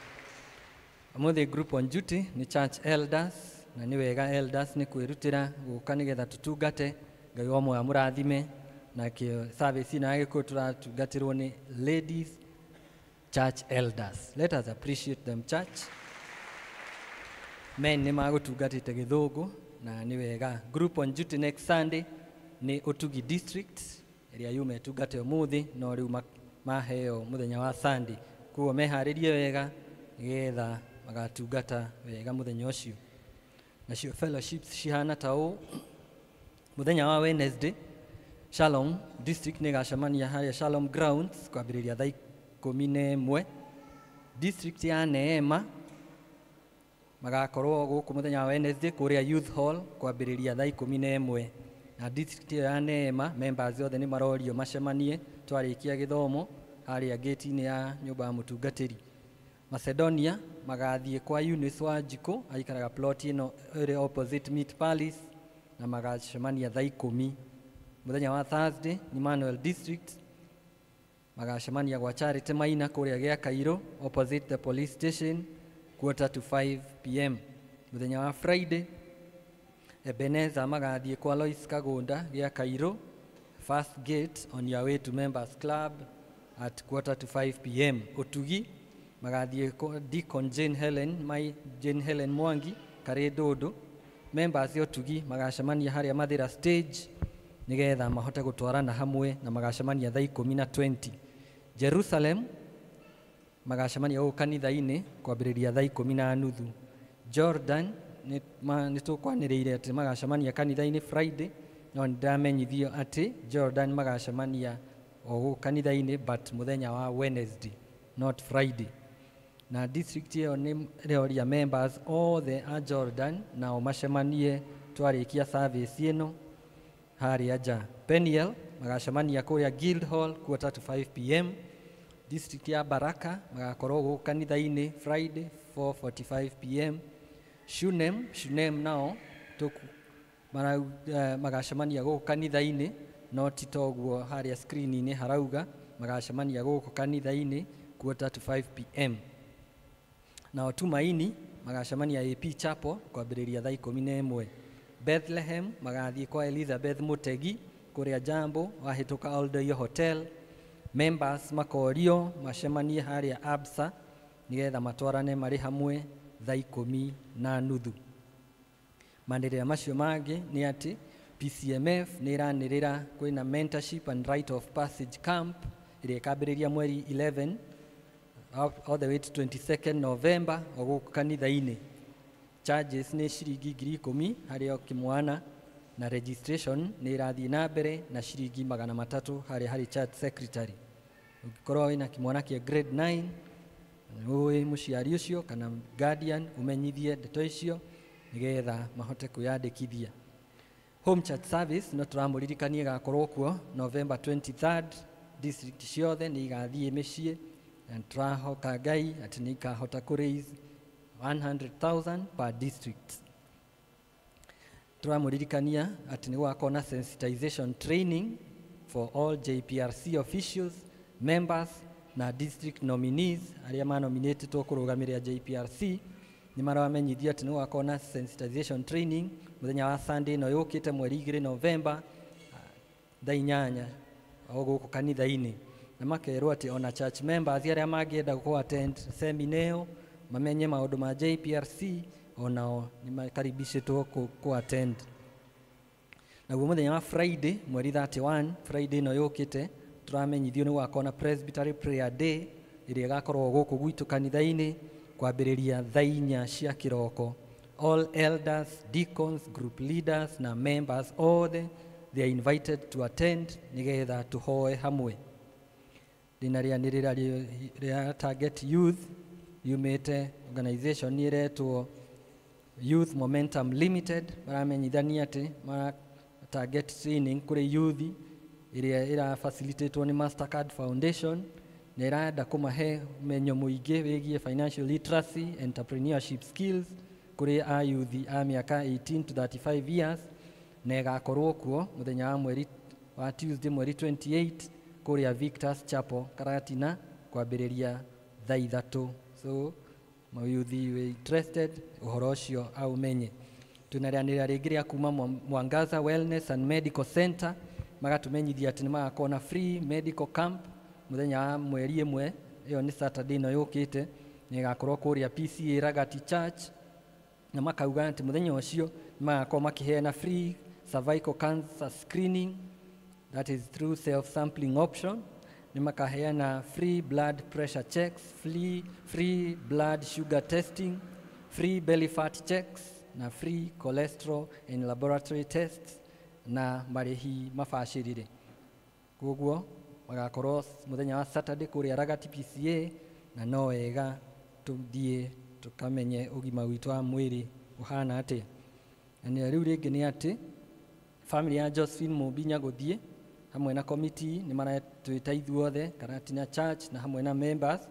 Amothe group on duty ni church elders na ni wega elders ni kwirutira guka nigetha tutungate Ngai wa moya murathime na ki service na agiko turatungatirwo ni ladies church elders. Let us appreciate them church. Men ni magutungatite Githungu na ni wega. Group on duty next Sunday ni Utugi district area yume tungate umuthi no riu maheo muthenya wa Sunday. Kuo meharirie wega nigetha magatungata wega muthenya ucio. Nacio fellowships cihana ta ũ muthenya wa Wednesday Shalom district ni gacemania haria Shalom grounds kwambĩrĩria thaa 11. District ya Neema magakorwo gũkũ muthenya wa Wednesday kũrĩa youth hall kwambĩrĩria thaa 11. Na district ya Neema members othe ni marorio macemanie twarĩkia gĩthomo haria gate-inĩ ya nyũmba ya mũtungatĩri. Macedonia magathie kwa Eunice Wanjiko aikaraga plot ino ire opposite Meat Palace na magacemania thaa 10. Muthenya wa Thursday ni Manuel district magacemania gwa Charity Maina kuria gya Kairo opposite the police station 4:45 p.m. Muthenya wa Friday Ebenezer magathie kwa Lois Kagunda gya Kairo first gate on your way to members club at 4:45 p.m. Utugi magathie Deacon Jane Helen Mwangi kare Dodo members yo Utugi magacemania haria Mathira stage nigetha mahote gutwarana hamwe na magacemania thaa 10:20. Jerusalem magacemania gũkũ kanitha-inĩ kwambĩrĩria thaa 10:30. Jordan ni tukwanĩrĩire atĩ magacemania kanitha-inĩ Friday no ndamenyithio atĩ Jordan magacemania o gũkũ kanitha-inĩ but muthenya wa Wednesday not Friday. Na district yo ni reoria members all the Jordan na macemanie twarĩkia service ĩno haria nja. Peniel magacemania kũrĩa Guildhall 4:45 p.m. District ya Baraka magakorwo gũkũ kanitha-inĩ Friday 4:45 p.m. Shunem nao magacemania gũkũ kanitha-inĩ no titoguo haria screen-inĩ harauga magacemania gũkũ kanitha-inĩ 4:45 p.m. Nao Tumaini magacemania AP Chapel kwambĩrĩria thaa 11. Bethlehem magathie kwa Elizabeth Mutegi kuria Jambo wahituka Aldoyo Hotel. Members makorio macemanie haria Absa nigetha matwarane mari hamwe thaa 10:30. Mandirira macio mangi ni ati PCMF ni iranirira kwina mentorship and rite of passage camp iria ikambĩrĩria mweri 11 all the way to 22nd November gũkũ kanitha-inĩ. Charges ni shiringi 10,000 harĩ o kimwana na registration ni irathie na mbere na shiringi 300 harĩ church secretary. Ukikorwo wina kimwana kia grade 9 uwe muciari ucio kana guardian umenyithie ndeto icio nigetha mahote kuyandikithia. Home church service no turamuririkanie gakorwo kuo November 23rd. District ciothe ni igathie mĩciĩ na turahoka Ngai atĩ ni ikahota kũraise 100,000 per district. Turamuririkania atĩ ni gwakorwo na sensitization training for all JPRC officials, members na district nominees aria manominatetwo kũrũgamĩrĩra JPRC ni marawamenyithia atĩ ni gwakorwo na sensitization training muthenya wa Sunday no yũkĩte mweri 2 November thaa 8 o gũkũ kanitha-inĩ. Na makerwo atĩ ona church members aria mangĩenda gũ attend seminar mamenye maũndũ ma JPRC onao ni makaribishitwo ku attend. Naguo muthenya wa Friday mweri 31 Friday no yũkĩte turamenyithio ni gwakorwo na Presbytery Prayer Day iria igakorwo gũkũ gwitũ kanitha-inĩ kwambĩrĩria thaa 4 cia kĩroko. All elders, deacons, group leaders na members all they are invited to attend nigetha tuhoe hamwe. Dinarianirira ria target youth yumete organization ni iretwo Youth Momentum Limited maramenyithania ati mara target training kuri youth iria ira facilitatwo ni Mastercard Foundation na irenda kumahe menyo muingi wigie financial literacy, entrepreneurship skills kuri a youth a miaka 18 to 35 years na igakorwo kuo muthenya wa mweri wa Tuesday mweri 28 kuria Victor's Chapel Karatina kwambiriria thaa 3. So youth we interested uhoro ucio au menye tunarianira ringi ria kuma Mwangaza Wellness and Medical Center magatumenyithia ati ni magakona free medical camp muthenya wa mweri 1 iyo ni Saturday no yukite ni gakorwo kuria PCA Ragati Church na makauga ati muthenya ucio magakorwo makiheana free cervical cancer screening, that is through self-sampling option. Ni makaheana free blood pressure checks, free blood sugar testing, free belly fat checks, na free cholesterol and laboratory tests, na marihi mafashirire. Koguo magakorwo muthenya wa Saturday kuria Ragati PCA na no wega tuthie tukamenye ugima witu wa mwiri uhana atia. Na riu ringi ni ati family ya Josephine Mubinya guthie hamwe na committee ni maratwita ithuothe Karatina Church na hamwe na members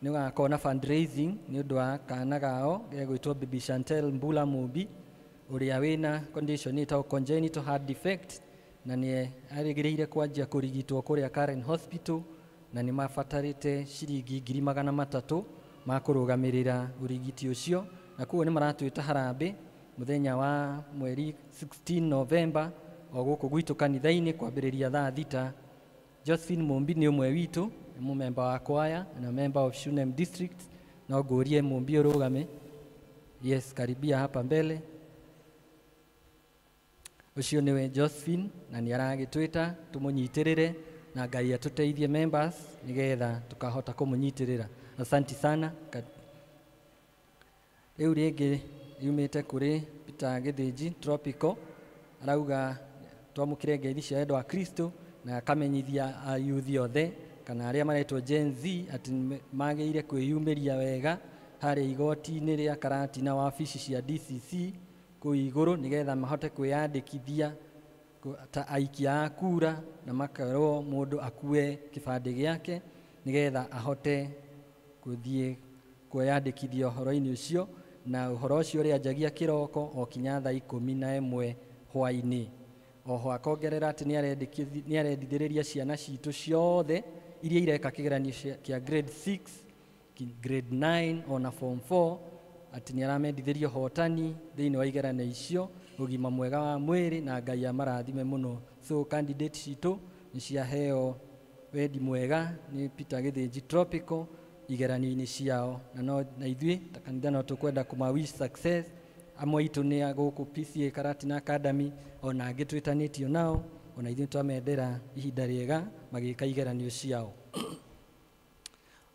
ni gakona fundraising ni undu wa kana gao gegwitwo Bibi Chantel Mbula Mubi uria wina condition ita congenital heart defect na ni arigireire kwanjia kurigitwo kuria Karen Hospital na ni mafatarite shiringi 300,000 makurugamirira urigiti ucio na kuo ni maratwita harambe muthenya wa mweri 16 November oguko gwitu kanitha-ini kwambiriria thaa 3. Josephine Mumbi ni umwe witu, ni member wa kwaya na member of Shunem District na ngurie Mumbi urugame. Yes, karibia hapa mbele. Ucio niwe Josephine na ni aragitwita tumunyitirire na Ngai atuteithie members nigetha tukahota kumunyitirira. Asante sana. Riu ringi yumite kuri Peter Githiji Tropical arauga twamukire ngeithi cia endo wa Kristo na akamenyithia ayuthi othe kana aria maretwo Gen Z ati magĩire kwĩyumĩria wega harĩ igoti-inĩ rĩa Karatina wa wabici cia DCC kũu igũrũ nigetha mahote kwĩyandĩkithia ta aikia a kura na makarwo mũndũ akue kĩbandĩ gĩake nigetha ahote gũthiĩ kwĩyandĩkithia ũhoro-inĩ ũcio na ũhoro ũcio ũrĩa njagia kĩroko o kinya thaa 11 hwaĩ-inĩ. Oho akongerera ati ni arendithĩrĩria ciana citũ ciothe iria ireka kĩgeranio kĩa grade 6 grade 9 ona form 4 ati ni aramendithĩria hotani thĩinĩ wa igeranio icio ũgima mwega wa mwĩrĩ na Ngai amarathime mũno. So candidate citũ ni ciaheo wendi mwega ni Peter Githiji Tropical igeranio-inĩ ciao na ithuĩ ta kanitha no tũkwenda kũmawish success. Amwe itu ni aguku PCA Karatina Academy ona angĩ twĩtanĩtio nao ona ithuĩ twamendera ihinda rĩega magĩka igeranio ciao.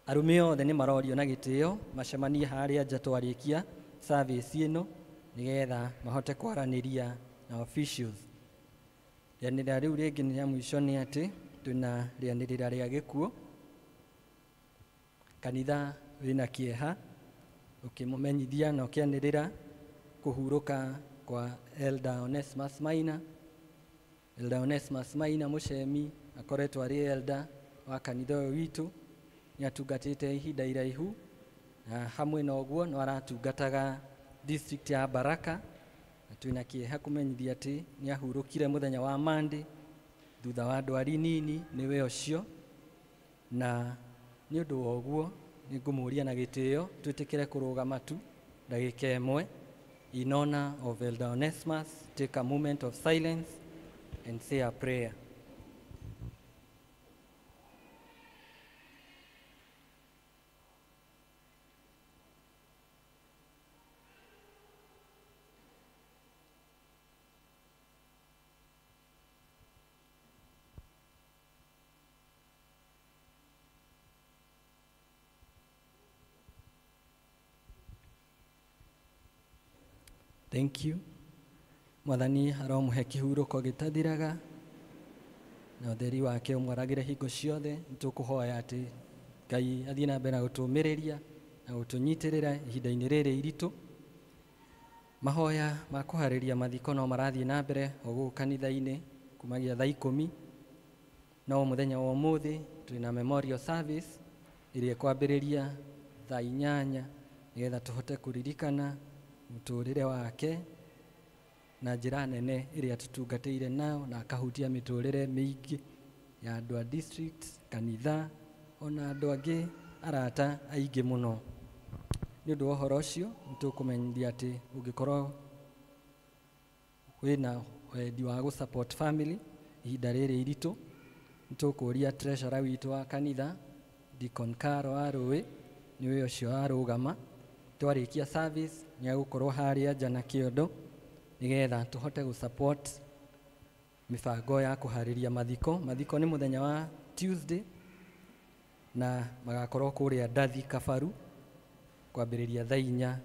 Arume othe ni marorio na gĩtĩo macemanie harĩa nja twarĩkia service ĩno nigetha mahote kwaranĩria na officials. Rĩanĩrĩra rĩu rĩngĩ nĩ rĩa mũico nĩ atĩ twĩna rĩanĩrĩra rĩa gĩkuũ. Kanitha wĩna kĩeha ũkĩmũmenyithia na ũkĩanĩrĩra kuhuruka kwa Elder Onesmus Maina. Elder Onesmus Maina Muchemi akoretwo ari elder wa kanitha ũyũ witũ ni atungatĩte ihinda iraihu na hamwe na ũguo no aratungataga district ya Baraka na twĩna kĩeha kũmenyithia atĩ ni ahurũkire mũthenya wa Monday thutha wa ndwari nini niwe ũcio na ni ũndũ wa ũguo ni ngũmũria na gĩtĩo twĩtĩkĩre kũrũgama tu ndagĩka ĩmwe. In honor of Elder Onesmus, take a moment of silence and say a prayer. Thank you. Mwathani aromuhe kĩhurũko gĩtathiraga na ũtheri wake ũmwaragĩre hingo ciothe. Nĩtũkũhoya atĩ Ngai athiĩ na mbere na gũtũũmĩrĩria na gũtũnyitĩrĩra ihinda-inĩ rĩrĩ iritũ. Mahoya ma kũharĩria mathiko no marathiĩ na mbere o gũkũ kanitha-inĩ kumagia thaa 10 no mũthenya wa ũmũthĩ twĩna memorial service ĩrĩa kwambĩrĩria thaa 8 nigetha tũhote kũririkana mũtũrĩre wake na njĩra nene ĩrĩa tũtungatĩire nao, na akahutia mĩtũrĩre mĩingĩ ya andũ a district, kanitha, ona andũ angĩ arata aingĩ mũno. Nĩ ũndũ wa ũhoro ũcio nĩtũkũmenyithia atĩ ũngĩkorwo wĩna wendi wa gũ-support family ihinda rĩrĩ iritũ, nĩtũkũria treasurer witũ wa kanitha Deacon Karo Arũĩ, nĩwe ũcio arũgama. Twarĩkia service nĩagũkorwo harĩa nja na kĩondo nĩgetha tũhote gũ-support mĩbango ya kũharĩria mathiko. Mathiko nĩ mũthenya wa Tuesday na magakorwo kũrĩa Ndathi Kabaru kwambĩrĩria thaa 4.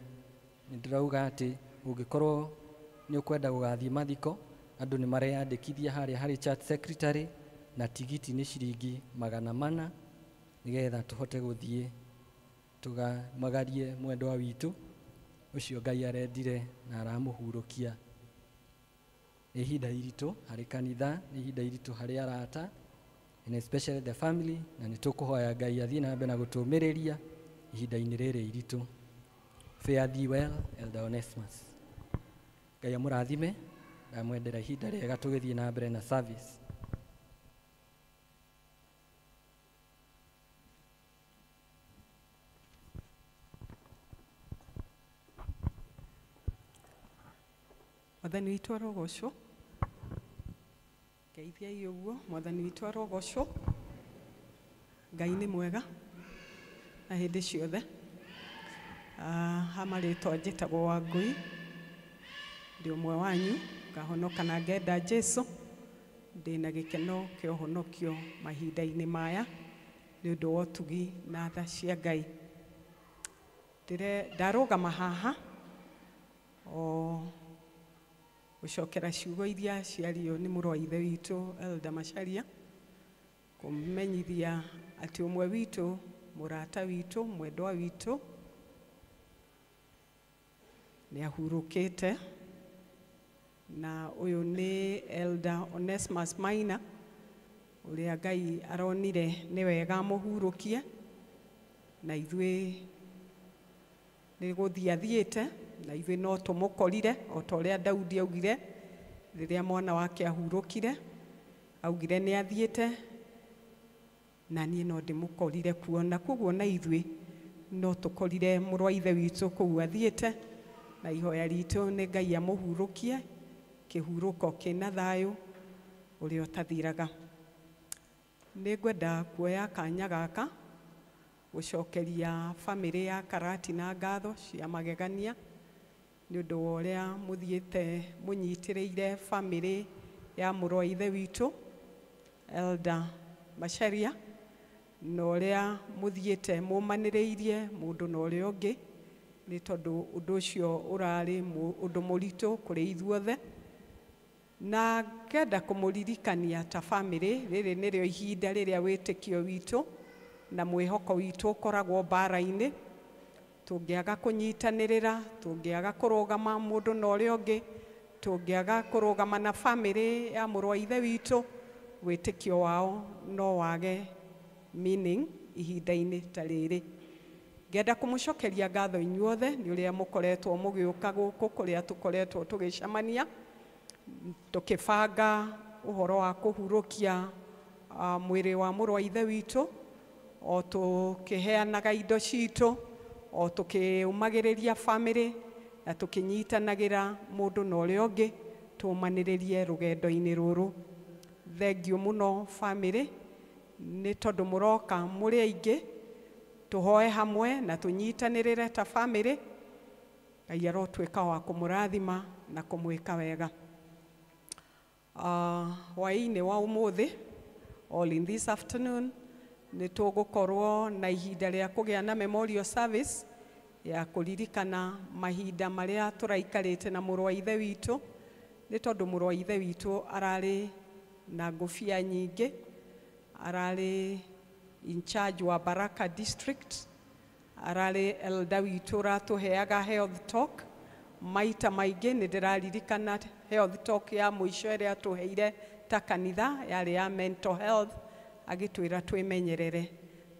Nĩndĩrauga atĩ ũngĩkorwo nĩ ũkwenda gũgathiĩ mathiko, andũ nĩ mareyandĩkithia harĩa harĩ church secretary, na tigiti nĩ ciringi 400 nĩgetha tũhote gũthiĩ tũgamagarie mwendwa witũ ũcio Ngai arendire na aramũhurũkia. Nĩ ihinda iritũ harĩ kanitha, nĩ ihinda iritũ harĩ arata, and especially the family, na nĩtũkũhoya Ngai athiĩ na mbere na gũtũmĩrĩria ihinda-inĩ rĩrĩ iritũ. Fare thee well, Elder Onesmus. Ngai amũrathime na amwendera ihinda rĩega tũgĩthiĩ na mbere na service. Mwathani witũ arogocwo. Ngeithiai ũguo. Mwathani witũ arogocwo. Ngai nĩ mwega na hĩndĩ ciothe. Hamarĩtwa njĩtagwo Wangũi, ndĩ ũmwe wanyu, ngahonoka na ngenda Jesũ. Ndĩna gĩkeno kĩa ũhonokio mahinda-inĩ maya nĩ ũndũ wa ũtugi na tha cia Ngai. Ndarũgama haha gũcokera ciugo iria ciario nĩ mũrũ wa ithe witũ Elder Macharia, kũmenyithia atĩ ũmwe witũ, mũrata witũ, mwendwa witũ nĩ ahurũkĩte, na ũyũ nĩ Elder Onesmus Maina, ũrĩa Ngai aronire nĩ wega amũhurũkie, na ithuĩ nĩ gũthiĩ athiĩte, na ithuĩ no tũmũkorire o ta ũrĩa Daudi augire rĩrĩa mwana wake ahurũkire, augire nĩ athiĩte na niĩ no ndĩmũkorire kuona. Koguo na ithuĩ no tũkorire mũrũ wa ithe witũ kũu athiĩte, na ihoya ritũ nĩ Ngai amũhurũkie kĩhurũko kĩna thayũ ũrĩa ũtathiraga. Nĩ ngwenda kuoya kanya gaka gũcokeria bamĩrĩ ya Karati na ngatho cia magegania nĩ ũndũ wa ũrĩa mũthiĩte mũnyitĩrĩire bamĩrĩ ya mũrũ wa ithe witũ Elder Macharia, na ũrĩa mũthiĩte mũmanĩrĩirie mũndũ na ũrĩa ũngĩ, nĩ tondũ ũndũ ũcio ũrarĩ ũndũ mũritũ kũrĩ ithuothe. Na ngenda kũmũririkania ta bamĩrĩ, rĩrĩ nĩrĩo ihinda rĩrĩa wĩtĩkio witũ na mwĩhoko witũ ũkoragwo mbara-inĩ. Tũngĩaga kũnyitanĩrĩra, tũngĩaga kũrũgama mũndũ na ũrĩa ũngĩ, tũngĩaga kũrũgama na bamĩrĩ ya mũrũ wa ithe witũ, wĩtĩkio wao no wage meaning ihinda-inĩ ta rĩrĩ. Ngenda kũmũcokeria ngatho inyuothe nĩ ũrĩa mũkoretwo mũgĩũka gũkũ kũrĩa tũkoretwo tũgĩcemania tũkĩbanga ũhoro wa kũhurũkia mwĩrĩ wa mũrũ wa ithe witũ, o tũkĩheanaga indo citũ, o tũkĩumagĩrĩria bamĩrĩ, na tũkĩnyitanagĩra mũndũ na ũrĩa ũngĩ tũmanĩrĩrie rũgendo-inĩ rũrũ. Thengiũ mũno bamĩrĩ nĩ tondũ mũroka mũrĩ aingĩ, tũhoe hamwe na tũnyitanĩrĩre ta bamĩrĩ. Ngai arotwĩka wa kũmũrathima na kũmwĩka wega. Hwaĩ-inĩ wa ũmũthĩ, all in this afternoon, nĩ tũgũkorwo na ihinda rĩa kũgĩa na memorial service ya kũririkana mahinda marĩa tũraikarĩte na mũrũ wa ithe witũ, nĩ tondũ mũrũ wa ithe witũ ararĩ na ngũbia nyingĩ, ararĩ in charge wa Baraka district, ararĩ elder witũ ratũheaga health talk. Maita maingĩ nĩ ndĩraririkana health talk ya mũico ĩrĩa tũheire ta kanitha yarĩ ya mental health, agĩtwĩra twĩmenyerere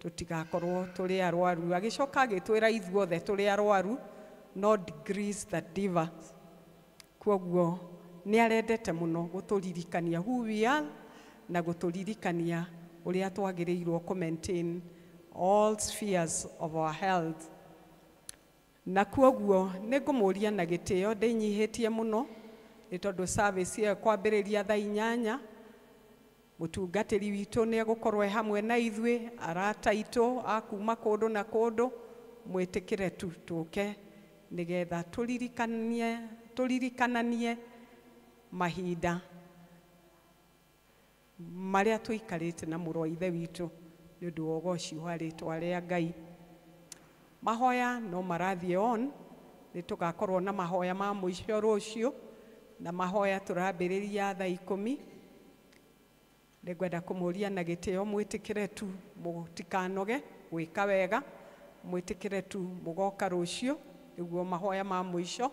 tũtigakorwo tũrĩ arwaru, agĩcoka agĩtwĩra ithuothe tũrĩ arwaru no degrees that differ. Kwoguo nĩ arendete mũno gũtũririkania who we are na gũtũririkania ũrĩa twagĩrĩirwo kũ maintain all spheres of our health. Na kwoguo nĩ ngũmũria na gĩtĩo ndĩnyihĩtie mũno nĩ tondũ service ĩyo kwambĩrĩria thaa 8. Mũtungatĩri witũ nĩ egũkorwo hamwe na ithuĩ, arata aitũ a kuma kũndũ na kũndũ, mwĩtĩkĩre tu tũke nĩgetha tũririkananie mahinda marĩa tũikarĩte na mũrũ wa ithe witũ nĩ ũndũ wa ũgoci wa rĩĩtwa rĩa Ngai. Mahoya no marathiĩ on, nĩ tũgakorwo na mahoya ma mũico rũciũ na mahoya tũrambĩrĩria thaa 10. Nĩngwenda kũmũria na gĩtĩo mwĩtĩkĩre tu mũtikanoge gwĩka wega, mwĩtĩkĩre tu mũgoka rũciũ nĩguo mahoya ma mũico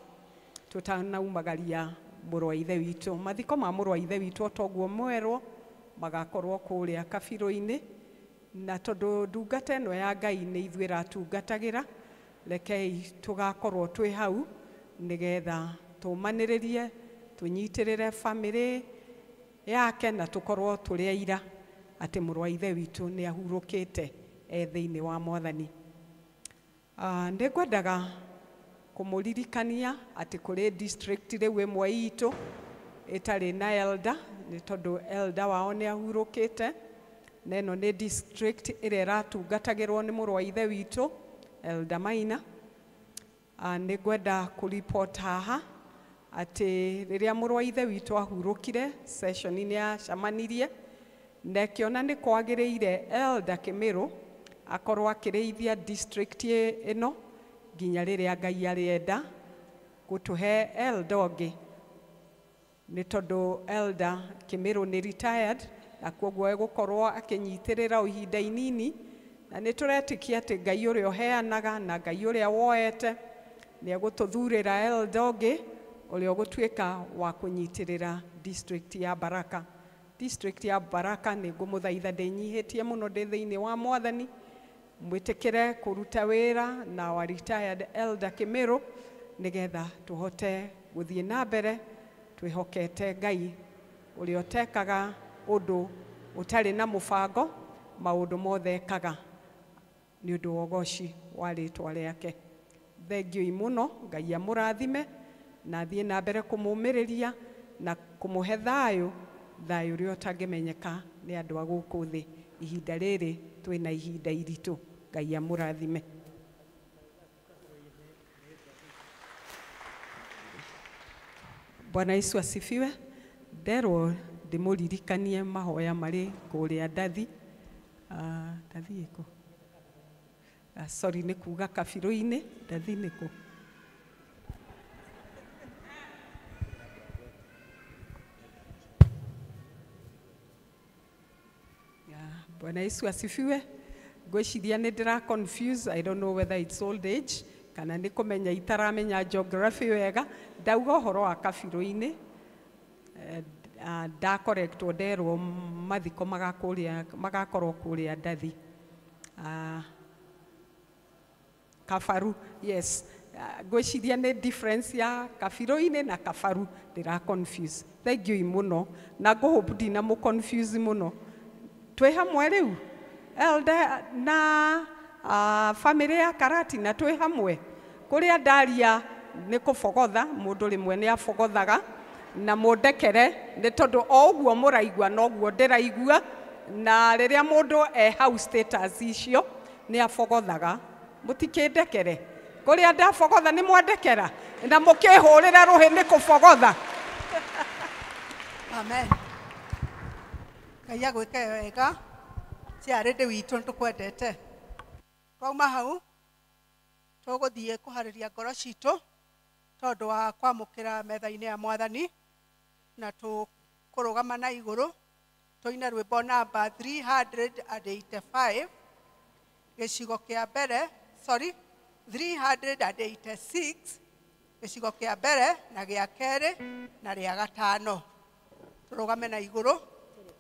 tũtanaumagaria mũrũ wa ithe witũ. Mathiko ma mũrũ wa ithe witũ otoguo mwerwo magakorwo kũrĩa kabirũ-inĩ, na tondũ ndungata ĩno ya Ngai nĩ ithuĩ ratungatagĩra, rekei tũgakorwo twĩ hau nĩgetha tũmanĩrĩrie, tũnyitĩrĩre famĩlĩ yake na tũkorwo tũrĩ aira atĩ mũrũ wa ithe witũ nĩ ahurũkĩte thĩinĩ wa Mwathani. Nĩ ngwendaga kũmũririkania atĩ kũrĩ district rĩu ĩmwe itũ ĩtarĩ na elder, nĩ tondũ elder wao nĩ ahurũkĩte, na ĩno nĩ district ĩrĩa ĩratungatagĩrwo nĩ mũrũ wa ithe witũ Elder Maina. Nĩ ngwenda kũreport haha atĩ rĩrĩa mũrũ wa ithe witũ ahurũkire session-inĩ yacamanirie, na ĩkĩona nĩ kwagĩrĩire Elder Kĩmĩrũ akorwo akĩrĩithia district ĩno nginya rĩrĩa Ngai arĩenda gũtũhe elder ũngĩ, nĩ tondũ Elder Kĩmĩrũ nĩ retired na kwoguo egũkorwo akĩnyitĩrĩra o ihinda inini, na nĩ tũretĩkia atĩ Ngai ũrĩa ũheanaga na Ngai ũrĩa woete nĩ egũtũthurĩra elder ũngĩ ũrĩa ũgũtuĩka wa kũnyitĩrĩra district ya Baraka. District ya Baraka nĩ ngũmũthaitha ndĩnyihĩtie mũno ndĩ thĩinĩ wa Mwathani, mwĩtĩkĩre kũruta wĩra na wa retired Elder Kĩmĩrũ nĩgetha tũhote gũthiĩ na mbere twĩhokete Ngai ũrĩa ũtekaga ũndũ ũtarĩ na mũbango, maũndũ mothe ekaga nĩ ũndũ wa ũgoci wa rĩĩtwa rĩake. Thengiũi mũno, Ngai amũrathime na thiĩ na mbere kũmũmĩrĩria na kũmũhe thayũ, thayũ ũrĩa ũtangĩmenyeka nĩ andũ a gũkũ thĩ. Ihinda rĩrĩ twĩna ihinda iritũ. Ngai amũrathime. Bwana Yesu asifiwe. Nderwo ndĩmũririkanie mahoya marĩ kũrĩa ndathi. Ndathi ĩkũ? Sorry, nĩ kuga kabirũ-inĩ. Ndathi nĩkũ? Bwana Yesu asifiwe. Ngwĩciria nĩ ndĩra confuse, I don't know whether it's old age kana nĩ kũmenya itaramenya geography wega. Ndauga ũhoro wa kabirũ-inĩ, ndakorektwo nderwo mathiko magakorwo kũrĩa ndathi. Kabaru, yes. Ngwĩciria nĩ difference ya kabirũ-inĩ na kabaru, ndĩra confuse. Thank you mũno na ngũhope ndina mũ confuse mũno. Twĩ hamwe rĩu elder na family ya Karati, na twĩ hamwe kũrĩa ndaria nĩ kũbogotha, mũndũ rĩmwe nĩ abogothaga, na mũndekere nĩ tondũ o ũguo mũraigua noguo ndĩraigua, na rĩrĩa mũndũ hau status icio nĩ abogothaga, mũtikĩndekere. Kũrĩa ndabogotha nĩ mwandekera na mũkĩhũrĩra rũhĩ nĩ kũbogotha. Amen. Ngai agwĩke wega, ciarĩ ndĩ witũ nĩtũkwendete. Twauma hau tũgũthiĩ kũharĩria ngoro citũ tondũ wa kwamũkĩra metha-inĩ ya Mwathani, na tũkũrũgama na igũrũ tũine rwĩmbo namba 385 gĩcigo kĩa mbere, 386 gĩcigo kĩa mbere na gĩa kerĩ na rĩa gatano. Tũrũgame na igũrũ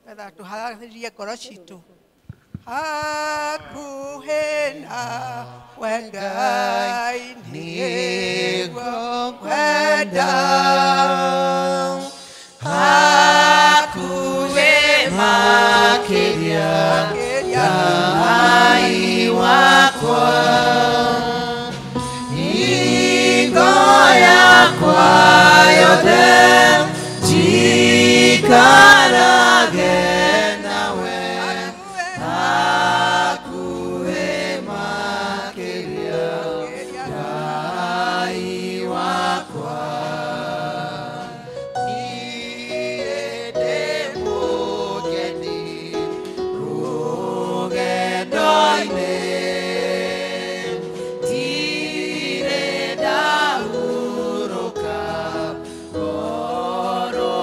nĩgetha tũharĩrie ngoro citũ. hakuhĩ nawe Ngai nĩguo kwenda hakuhĩ makĩria Ngai wakwa hingo yakwa yothe njikarage nawe hakuhĩ makĩria Ngai wakwa niĩ ndĩ mũgeni rũgendo-inĩ ndirĩ ndahurũka ngoro-inĩ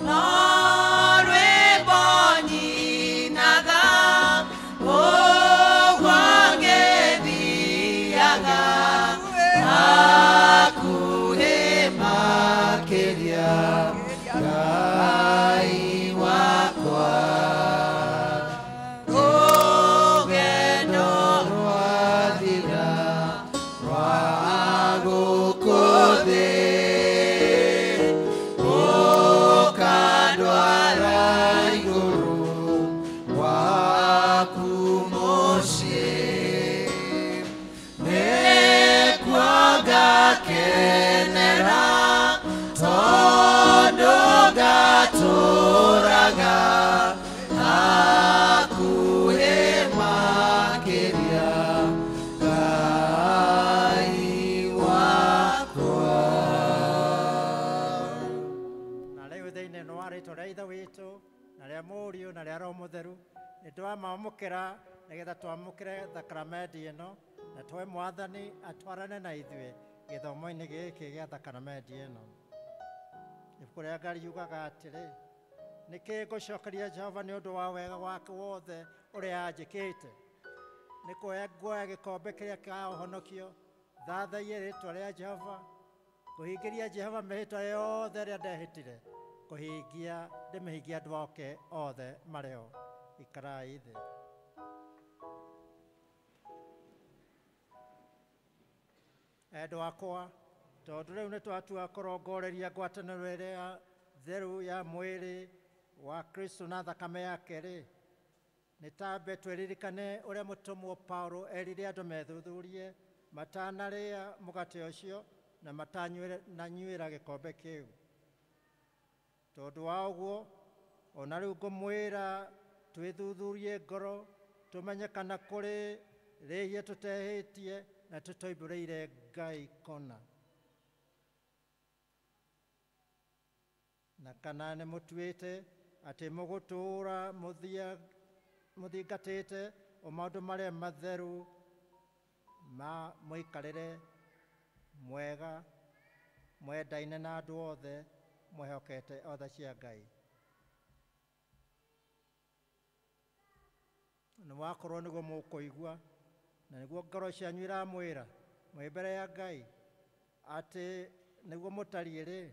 no rwĩmbo nyinaga ũguo ngĩthiaga hakuhĩ makĩria Ngai wakwa rũgendo rwathira rwa gũkũ thĩ ũkandwara igũrũ waku mũciĩ nĩkuo ngakenera tondũ ngatũũraga hakuhĩ makĩria Ngai wakwa. Na rĩu thĩinĩ wa rĩĩtwa rĩa Ithe witũ na rĩa Mũriũ na rĩa Roho Mũtheru nĩ twamamũkĩra nĩgetha twamũkĩre thakramenti ĩno na twe Mwathani atwarane na ithuĩ gĩthomo-inĩ gĩkĩ gĩa thakramenti ĩno. Ibuku rĩa Ngai yugaga atĩrĩ, nĩkĩ ngũcokeria Jehova nĩ ũndũ wa wega wake wothe ũrĩa anjĩkĩte. Nĩ nguoya gĩkombe kĩrĩa kĩa ũhonokio thathaie rĩĩtwa rĩa Jehova, kũhingĩria Jehova mĩhĩtwa yothe ĩrĩa ndehĩtire, ndĩmĩhingia andũ oke othe marĩ ho. Ikarai thĩ. Endwa akwa, tondũ rĩu nĩ twatua kũrongoreria ngwatanĩro ĩrĩa theru ya mwĩrĩ wa Kristo na thakame yake-rĩ, nĩ tambe twĩririkane ũrĩa mũtũmwo Paulo erire andũ methuthurie matanarĩa mũgate ũcio na matanyuĩra gĩkombe kĩu. Tondũ wa ũguo, ona rĩu ngũmwĩra twĩthuthurie ngoro tũmenye kana kũrĩ rĩhia tũtehĩtie na tũtoimbũrĩire Ngai kona. Na kana nĩ mũtuĩte atĩ mũgũtũũra mũthingatĩte o maũndũ marĩa matheru ma mũikarĩre mwega mwendaine na andũ othe mwĩhokete othe cia Ngai. Nĩ wakorwo nĩguo mũkũigua na nĩguo ngoro cianyu iramwĩra mwĩ mbere ya Ngai atĩ nĩguo mũtariĩ-rĩ,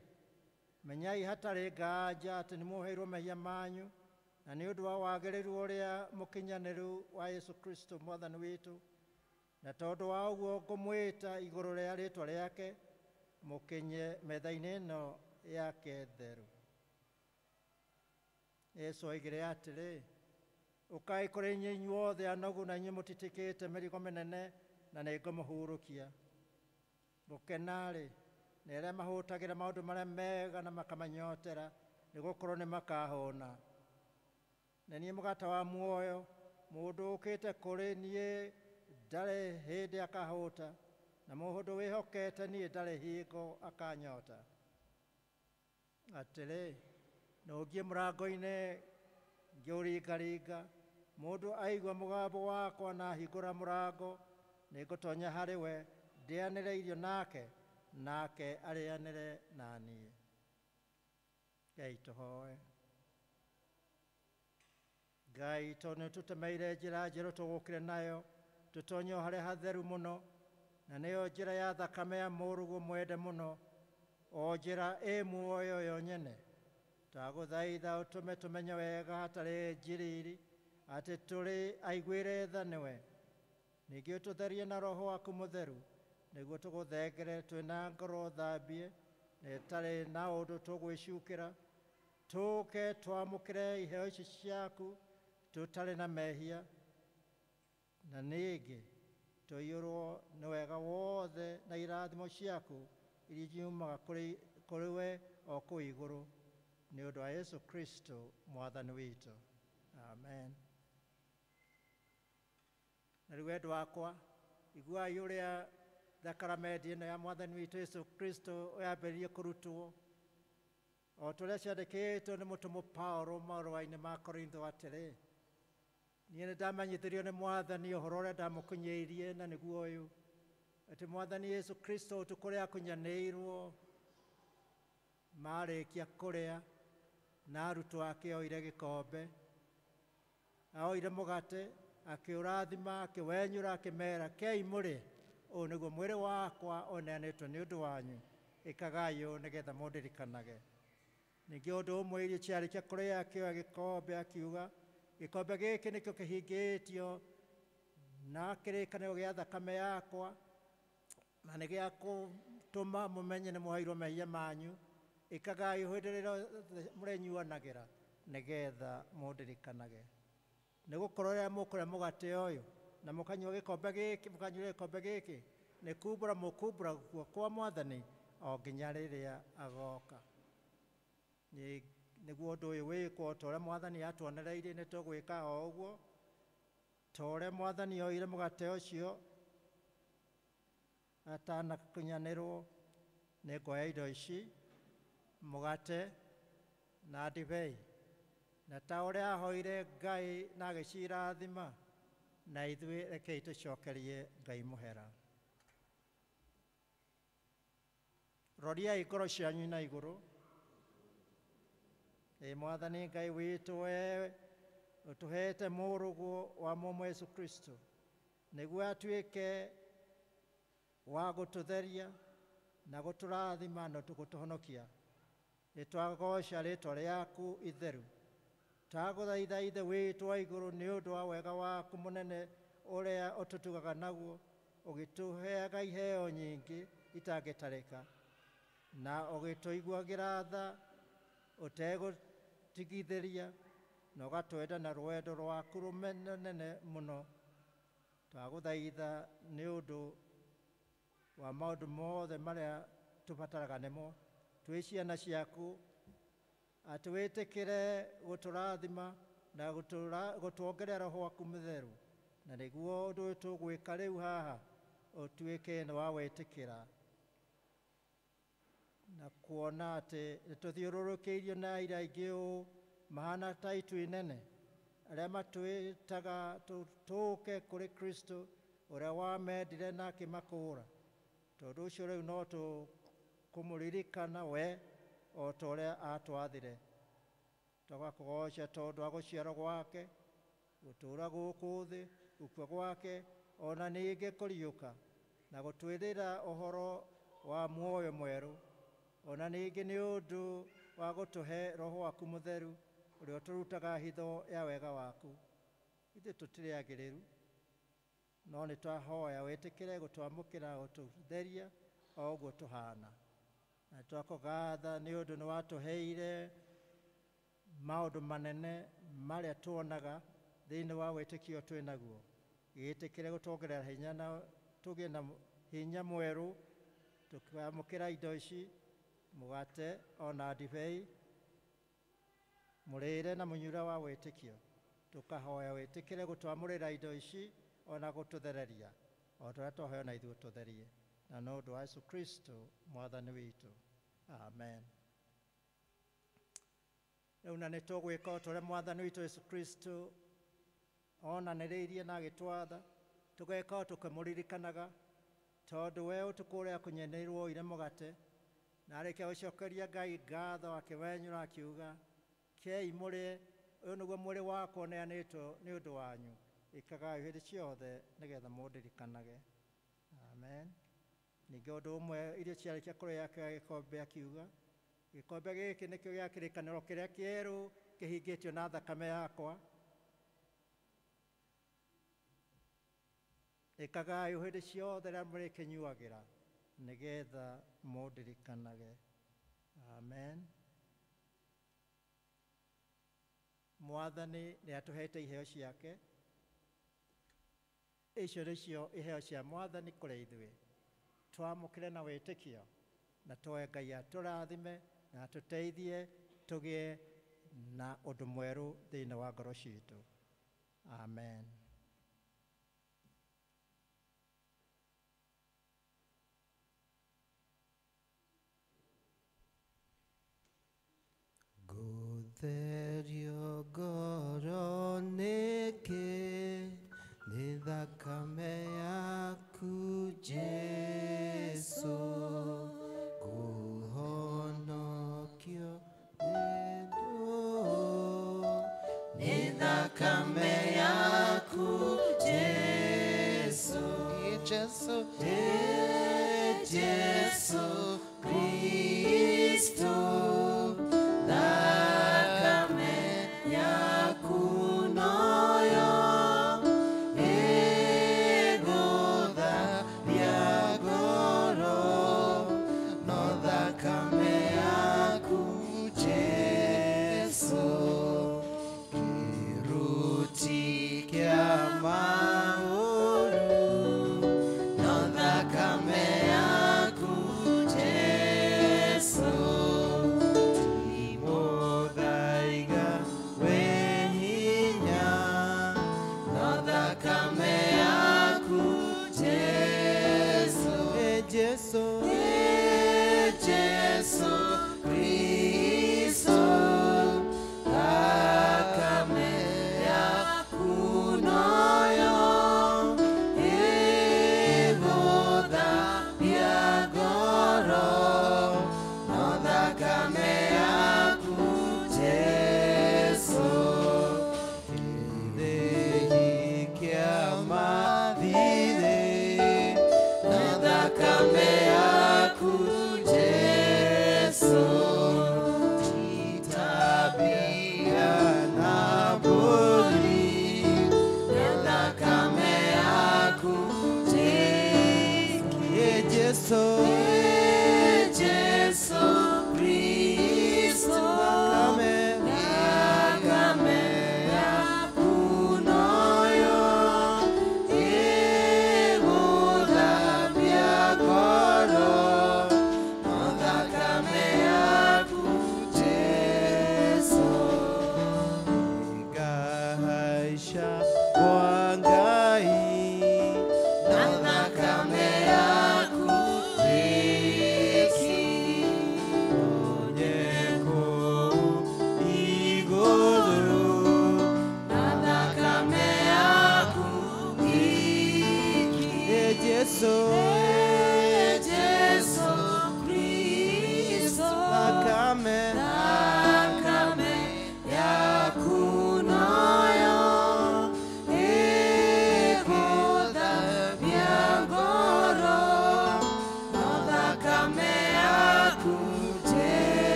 menyai hatarĩ nganja atĩ nĩ mũheirwo mehia manyu na nĩ ũndũ wa wagĩrĩru ũrĩa mũkinyanĩru wa Yesu Kristo Mwathani witũ, na tondũ wa ũguo ngũmwĩta igũrũ rĩa rĩĩtwa rĩake mũkinye metha-inĩ ĩno yake theru. Yesu oigire atĩrĩ, ũkai kũrĩ inyuĩ inyuothe anogu na inyuĩ mũtitĩkĩte mĩrigo mĩnene na nĩ ngũmũhurũkia. Gũkena-rĩ, nĩ arĩa mahũtagĩra maũndũ marĩa mega na makamanyotera, nĩ gũkorwo nĩ makahũna. Nĩ niĩ mũgate wa muoyo, mũndũ ũkĩte kũrĩ niĩ ndarĩ hĩndĩ akahũta, na mũndũ wĩhokete niĩ ndarĩ hingo akanyota. Atĩrĩ, nũngiĩ mũrango-inĩ ngĩũringaringa, mũndũ aigua mũgambo wakwa na ahingũra mũrango, nĩ ngũtonya harĩ we ndĩanĩre irio nake, nake arĩanĩre na niĩ. Ngai tũhoe. Ngai, tondũ nĩ tũtemeire njĩra njerũ tũgũkĩre nayo, tũtonye o harĩa hatheru mũno, na nĩyo njĩra ya thakame ya mũrũguo mwende mũno, o njĩra ĩ muoyo yo nyene. Twagũthaitha ũtũme tũmenye wega hatarĩ njiriri atĩ tũrĩ aiguĩre tha nĩwe. Ningĩ ũtũtherie na Roho waku Mũtheru nĩguo tũgũthengere twĩna ngoro thambie na ĩtarĩ na ũndũ tũgwĩcukĩra, tũke twamũkĩre iheo ici ciaku tũtarĩ na mehia, na ningĩ tũiyũrwo nĩ wega wothe na irathimo ciaku iria ciumaga kũrĩ we o kũu igũrũ, nĩ ũndũ wa Yesu Kristo mwathani witũ. Amen. Na rĩu endwa wakwa, iguai ũrĩa thakramenti ĩno ya mwathani witũ Yesu Kristo yambĩrĩirie kũrutwo, o tũrĩa ciandĩkĩtwo nĩ mũtũmwo Paulo marũa-inĩ ma Korintho atĩrĩ: niĩ nĩ ndamenyithĩrio nĩ mwathani ũhoro ũrĩa ndamũkinyĩirie, na nĩguo ũyũ, atĩ mwathani Yesu Kristo ũtukũ ũrĩa akunyanĩirwo marĩkia kũrĩa na arutwo ake oire gĩkombe, oire mũgate, akĩũrathima, akĩwenyũra, akĩmera, kei mũrĩe, ũyũ nĩguo mwĩrĩ wakwa ũneanĩtwo nĩ ũndũ wanyu, ĩkagai ũũ nĩgetha mũndirikanage. Ningĩ ũndũ ũmwe irio ciarĩkia kũrĩa, akĩoya gĩkombe akiuga, gĩkombe gĩkĩ nĩkĩo kĩhingĩtio na kĩrĩkanĩro gĩa thakame yakwa, na nĩ gĩa gũtũma mũmenye nĩ mũhairwo mehia manyu, ĩkagai hĩndĩ ĩrĩa mũrĩnyuanagĩra nĩgetha mũndirikanage. Nĩgũkorwo rĩrĩa mũkũrĩa mũgate ũyũ na mũkanyua gĩkombe gĩkĩ, mũkanyuĩra gĩkombe gĩkĩ, nĩ kumbũra mũkumbũra guo kwa mwathani o nginya rĩrĩa agoka. Nĩguo ũndũ ũyũ wĩkwo ta ũrĩa mwathani atuonereirie, nĩ tũgwĩka o ũguo. Ta ũrĩa mwathani oire mũgate ũcio atanakunyanĩrwo, nĩ ngoya indo ici, mũgate na ndibei, na ta ũrĩa ahoire Ngai na agĩcirathima, na ithuĩ rekei tũcokerie Ngai mũhera. Roriai ngoro cianyu na igũrũ. Mwathani Ngai witũ, we ũtũhete mũrũguo wa mũmwe Yesu Kristo, nĩguo atuĩke wa gũtũtheria na gũtũrathima na gũtũhonokia. Nĩtwagoca rĩĩtwa rĩaku itheru. Twagũthaitha Ithe witũ wa igũrũ, nĩ ũndũ wa wega waku mũnene ũrĩa ũtũtugaga naguo, ũgĩtũheaga iheo nyingĩ itangĩtarĩka, na ũgĩtũiguagĩra tha ũtegũtigithĩria, na ũgatwenda na rwendo rwaku rũnene mũno. Twagũthaitha nĩ ũndũ wa maũndũ mothe marĩa tũbataraga nĩmo, twĩ ciana ciaku, atĩ wĩtĩkĩre gũtũrathima na gũtuongerera Roho waku Mũtheru, na nĩguo ũndũ ũyũ tũgwĩka rĩu haha ũtuĩke nĩ wa wĩtĩkĩra, na kuona atĩ nĩtũthiũrũrũkĩirio na aira aingĩ ũũ mahana ta itu inene, arĩa matwĩtaga tũke kũrĩ Kristo ũrĩa wamendire na akĩmakũũra. Tondũ ũcio rĩu no tũkũmũririkana we o ta ũrĩa atwathire. Tũgakũgoca tondũ wa gũciarwo gwake, gũtũũra gũkũ thĩ, gũkua gwake, ona ningĩ kũriũka, na gũtwĩrĩra ũhoro wa muoyo mwerũ, ona ningĩ nĩ ũndũ wa gũtũhe Roho waku Mũtheru ũrĩa ũtũrutaga hitho ya wega waku. Ithuĩ tũtirĩ agĩrĩru, no nĩ twahoya wĩtĩkĩre gũtwamũkĩra, gũtũtheria o ũguo tũhana. Na twakũgatha nĩ ũndũ nĩ watũheire maũndũ manene marĩa tuonaga thĩinĩ wa wĩtĩkio twĩ naguo. Gĩtĩkĩre gũtuongerera hinya na tũgĩe na hinya mwerũ, tũkĩamũkĩra indo ici, mũgate ona ndibei, mũrĩre na mũnyuĩre wa wĩtĩkio. Tũkahoya wĩtĩkĩre gũtwamũrĩra indo ici ona gũtũthereria, o ta ũrĩa twaheo na ithuĩ tũtherie. Na nĩ ũndũ wa Yesu Kristo mwathani witũ. Amen. Rĩu na nĩ tũgwĩka o ta ũrĩa mwathani witũ Yesu Kristo onanĩrĩirie na agĩtwatha, tũgeka o tũkĩmũririkanaga, tondũ we ũtukũ ũrĩa akunyanĩirwo oire mũgate, na arĩkia gũcokeria Ngai ngatho akĩwenyũra akiuga, kei mũrĩe, ũyũ nĩguo mwĩrĩ wakwa ũneanĩtwo nĩ ũndũ wanyu, ĩkagai hĩndĩ ciothe nĩgetha mũndirikanage. Amen. Ningĩ ũndũ ũmwe irio ciarĩkia kũrĩa, akĩoya gĩkombe akiuga, Gikombe gĩkĩ nĩkĩo gĩa kĩrĩkanĩro kĩrĩa kĩerũ kĩhingĩtio na thakame yakwa. Ĩkagai hĩndĩ ciothe rĩrĩa mũrĩkĩnyuagĩra nĩgetha mũndirikanage. Amen. Mwathani nĩatũhete iheo ciake. Icio nĩcio iheo cia Mwathani kũrĩ ithuĩ. Twamũkĩre na wĩtĩkio na tũe Ngai atũrathime na atũteithie tũgĩe na ũndũ mwerũ thĩinĩ wa ngoro citũ. Amen. Gũtherio ngoro nĩkĩ nĩ thakame yaku Jesũ, kũhonokio nĩ thakame yaku Jesũ, Jesũ Kristo.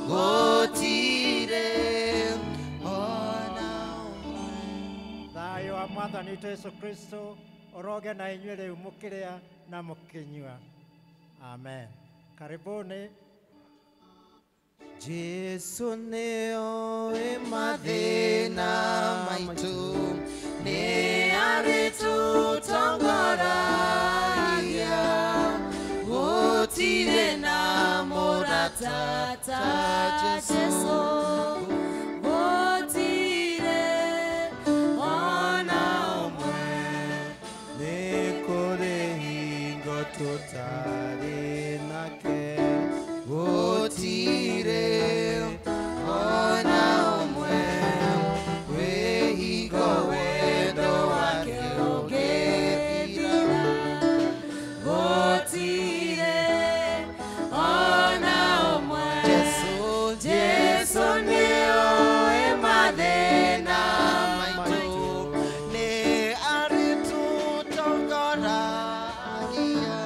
Gotire mwathani witũ Yesu Kristo oroge na inyuĩ rĩu mũkĩrĩa na mũkĩnyua. Amen. Karibuni. Jesu nĩ oĩ mathĩna maitũ, nĩ arĩtũtongoragia, gũtirĩ na mũrata ta Jesu, gũtirĩ ona ũmwe, nĩ kũrĩ hingo tũtarĩ nake, gũtirĩ ona ũmwe, wĩhingo wendo wake ũngĩthira, gũtirĩ ona ũmwe. Jesu nĩ oĩ mathĩna maitũ, nĩ arĩtũtongoragia,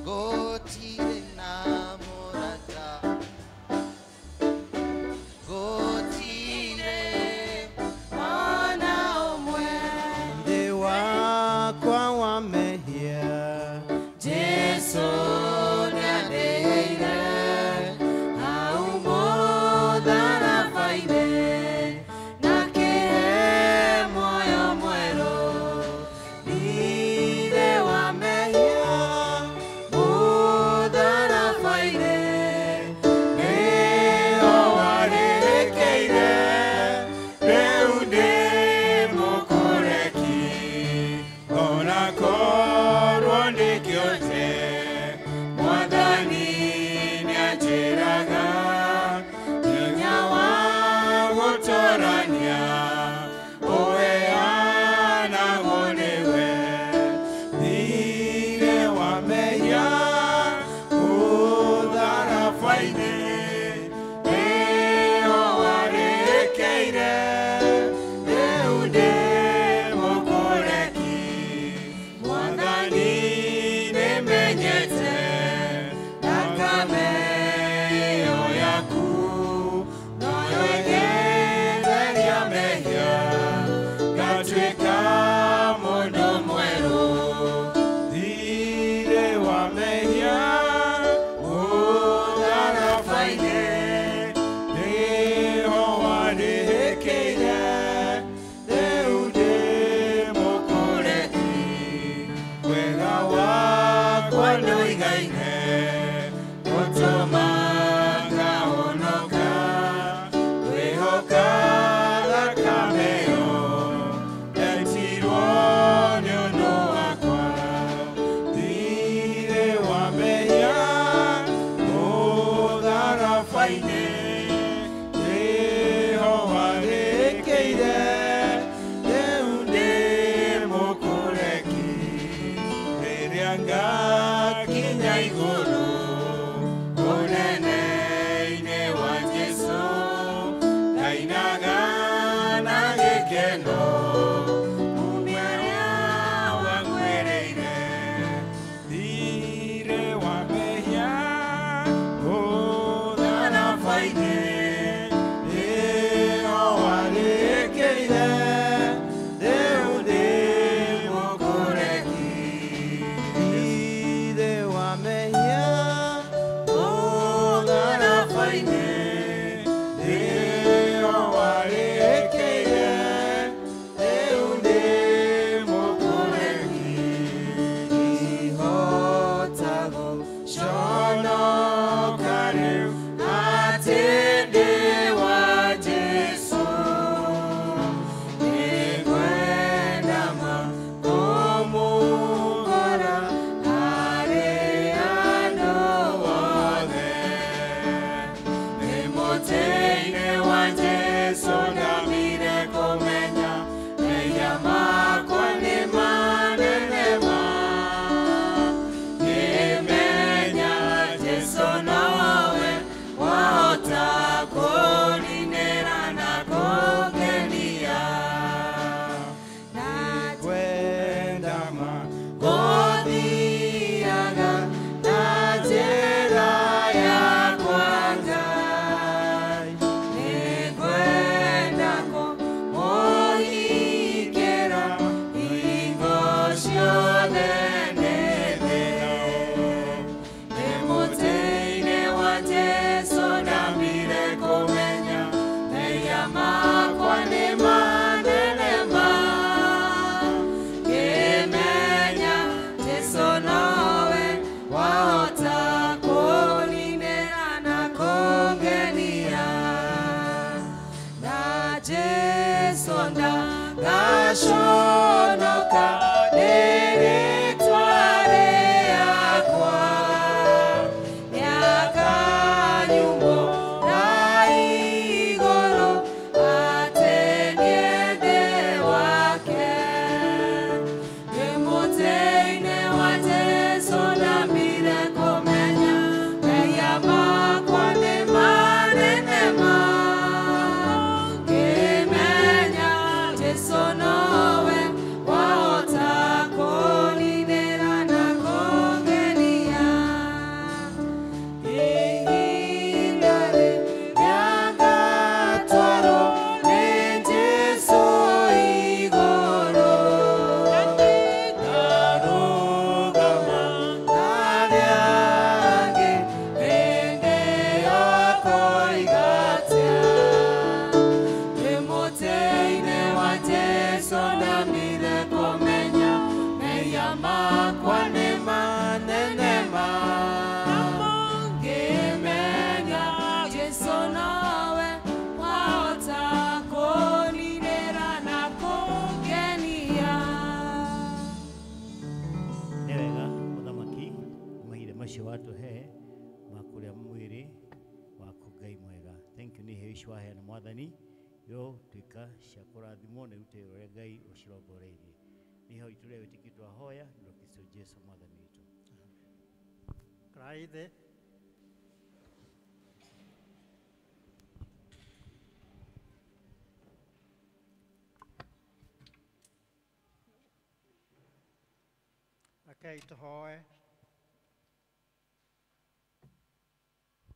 gũtirĩ na mũrata, gũtirĩ ona ũmwe. Thĩ wakwa wa mehia, Jesu nĩandĩhĩire hau mũtharaba-inĩ, na akĩhe muoyo mwerũ. Thirĩ wa mehia mũtharaba-inĩ, nĩho warĩrĩkĩire, rĩu ndĩ mũkũreki, ona korwo ndĩkĩote, Mwathani nĩanjĩraga, hinya wa gũtorania ũheanagwo nĩwe. Thirĩ wa mehia mũtharaba-inĩ, nĩho warĩrĩkĩire, rĩu ndĩ mũkũreki, Mwathani nĩmenyete, thakame ĩyo yaku noyo ĩngĩtheria mehia, ngatuĩka mũndũ mwerũ. Thirĩ wa mehia mũtharaba-inĩ, nĩho warĩrĩkĩire, rĩu ndĩ mũkũreki, wega wakwa ndũigaine, gũtũma ngahonoka, kwĩhoka thakame ĩyo yaitirwo nĩ ũndũ wakwa. Thirĩ wa mehia mũtharaba-inĩ, nĩho warĩrĩkĩire, rĩu ndĩ mũkũreki, rĩrĩa ngakinya igũrũ ũnene-inĩ wa Jesu, ngainaga na gĩkeno, mume ũrĩa wangwĩrĩire. Thirĩ wa mehia mũtharaba-inĩ, nĩho warĩrĩkĩire, rĩu ndĩ mũkũreki. Thirĩ wa mehia mũtharaba-inĩ, nĩho warĩrĩkĩire, gashonoka nĩrĩtware yakwa yakanyumo na igũrũ atĩ niende wake wĩmũtĩ-inĩ wa Jesũ ndambire kũmenya mehia makwa nĩ manene ma ngĩmenya Jesũ nowe wahota kũninĩra na kũngenia ihinda rĩrĩa ngatwarwo nĩ Jesũ igũrũ ngarũgama narĩa angĩ hĩndĩ ĩyo koigatia wĩmũtĩ-inĩ wa Jesũ ndambire kũmenya mehia makwa nĩ manene ma ngĩmenya Jesũ nowe wahota kũninĩra na kũngenia. nĩ wega mũthamaki mahinda macio watũhe ma kũrĩa mwĩrĩ waku Ngai mwega. Thank you nĩ iheo ici waheana Mwathani yo tuĩka cia kũrathimwo nĩ rutĩro rũrĩa Ngai ũcirongoreirie. Nĩ iheo itu rĩa wĩtĩkio twahoya nĩ rwa Kristo Jesũ Mwathani witũ. Kraithe Rekei tũhoe.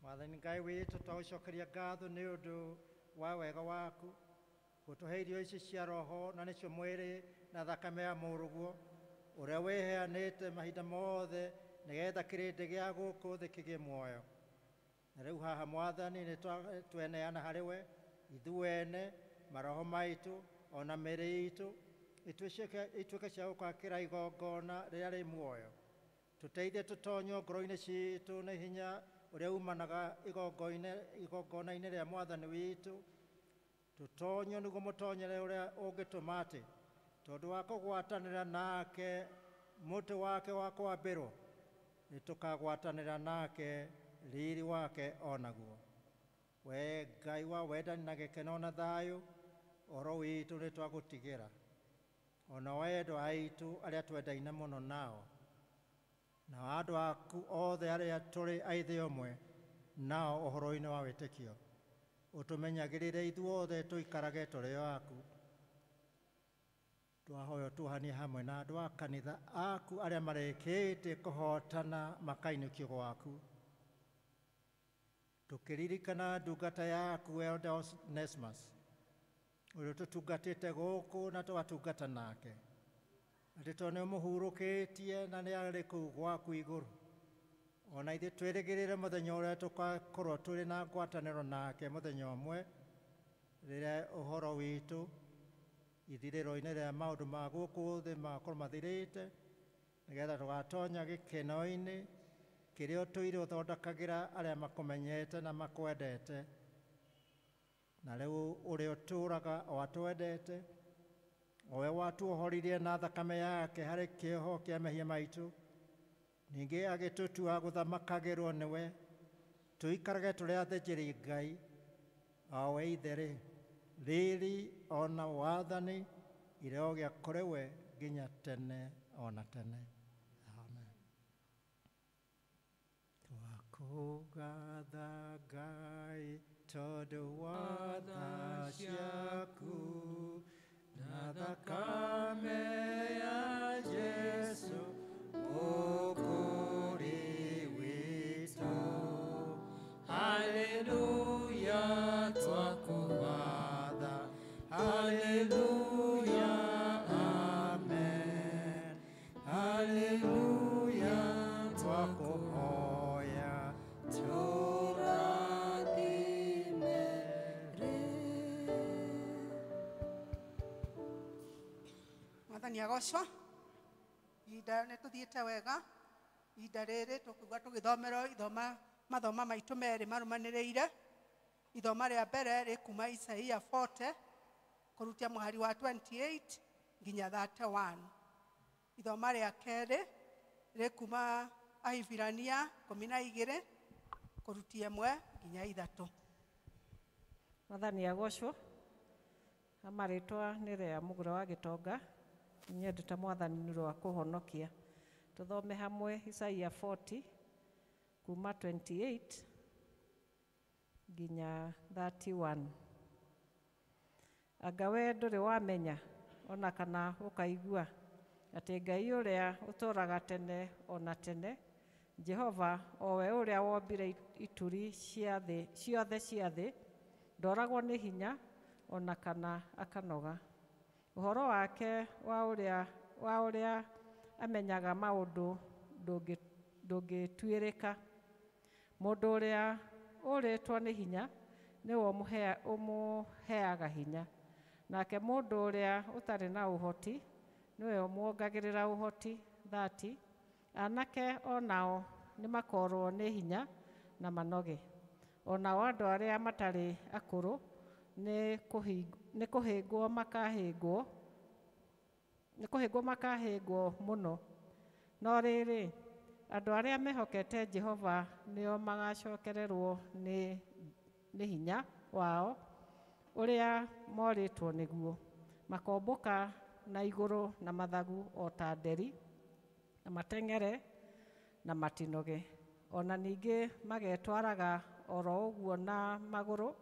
Mwathani Ngai witũ twagũcokeria ngatho nĩ ũndũ wa wega waku gũtũhe irio ici cia roho na nĩcio mwĩrĩ na thakame ya mũrũguo ũrĩa wĩheanĩte mahinda mothe nĩgetha kĩrĩndĩ gĩa gũkũ thĩ kĩgĩe muoyo. Na rĩu haha Mwathani nĩ tweneana harĩ we ithuene maroho maitũ ona mĩĩrĩ itũ ituĩke cia gũkwakĩra igongona rĩrĩa rĩ muoyo. Tũteithie tũtonyo ngoro-inĩ citũ na hinya ũrĩa umanaga igongona-inĩ rĩa Mwathani witũ. Tũtonyo nĩguo mũtonyere ũrĩa ũngĩtũma atĩ tondũ wa kũgwatanĩra nake mũtĩ wake wa kwambĩrwo nĩ tũkagwatanĩra nake riri wake onaguo. We Ngai wa wendani na gĩkeno na thayũ ũhoro witũ nĩ twagũtigĩra ona wendo aitũ arĩa twendaine mũno nao na andũ aku othe arĩa tũrĩ aithe ũmwe nao ũhoro-inĩ wa wĩtĩkio ũtũmenyagĩrĩre ithuothe tũikarage tũrĩ o aku. Twahoya tuohanie hamwe na andũ a kanitha aku arĩa marĩkĩtie kũhotana makainũkio gwaku, tũkĩririkana ndungata yaku Elder Onesmus ũrĩa tũtungatĩte gũkũ na tũgatungata nake atĩ tondũ nĩ ũmũhurũkĩtie na nĩ arĩ kũu gwaku igũrũ. Ona ithuĩ twĩrĩgĩrĩre mũthenya ũrĩa tũgakorwo tũrĩ na ngwatanĩro nake mũthenya ũmwe rĩrĩa ũhoro witũ ithirĩro-inĩ rĩa maũndũ ma gũkũ thĩ magakorwo mathirĩte nĩgetha tũgatonya gĩkeno-inĩ kĩrĩa ũtũire ũthondekagĩra arĩa makũmenyete na makwendete. Na rĩu ũrĩa ũtũũraga o atwendete o we watuohoririe na thakame yake harĩ kĩoho kĩa mehia maitũ, ningĩ agĩtũtua gũthamakagĩrwo nĩwe tũikarage tũrĩ athĩnjĩri Ngai o we itherĩ riri ona wathani irogĩa kũrĩ we nginya tene ona tene. Amen. Twakũgatha Ngai tondũ wa tha ciaku na thakame ya Jesũ mũkũri witũ. Haleluya twakũgatha, haleluya amen, haleluya twakũhoya tũrathime. Mwathani agocwo. Ihinda nĩ tũthiĩte wega. Ihinda rĩrĩ tũkiuga tũgĩthomerwo mathoma maitũ merĩ marũmanĩrĩire. Ithoma rĩa mbere rĩ kuma Isaia 40 kũrutia mũhari wa 28 nginya 31. Ithoma rĩa kerĩ rĩkuma Ahibirania 12 kũrutia 1 nginya 3. Mwathani agocwo. Amaritwa nĩ rĩa mũgũro wa Gĩtonga. Nyendete Mwathani nĩ ũndũ wa kũhonokia. Tuthome hamwe Isaia 40 kuma 28 nginya 31. Anga we ndũrĩ wamenya ona kana ũkaigua atĩ Ngai ũrĩa ũtũũraga tene ona tene, Jehova o we ũrĩa wombire ituri ciothe cia thĩ, ndoragwo nĩ hinya ona kana akanoga. Ũhoro wake wa ũrĩa amenyaga maũndũ ndũngĩtuĩrĩka. Mũndũ ũrĩa ũrĩtwo nĩ hinya nĩwe ũmũheaga hinya, nake mũndũ ũrĩa ũtarĩ na ũhoti nĩwe ũmuongagĩrĩra ũhoti. 30. Anake onao nĩ makorwo nĩ hinya na manoge, onao andũ arĩa matarĩ akũrũ nĩ kũhĩngwo makahĩngwo mũno. No rĩrĩ, andũ arĩa mehokete Jehova nĩo magacokererwo nĩ hinya wao ũrĩa morĩtwo nĩguo. Makombũka na igũrũ na mathagu o ta nderi, na mateng'ere na matinoge. Ona ningĩ magetwaraga oro ũguo na magũrũ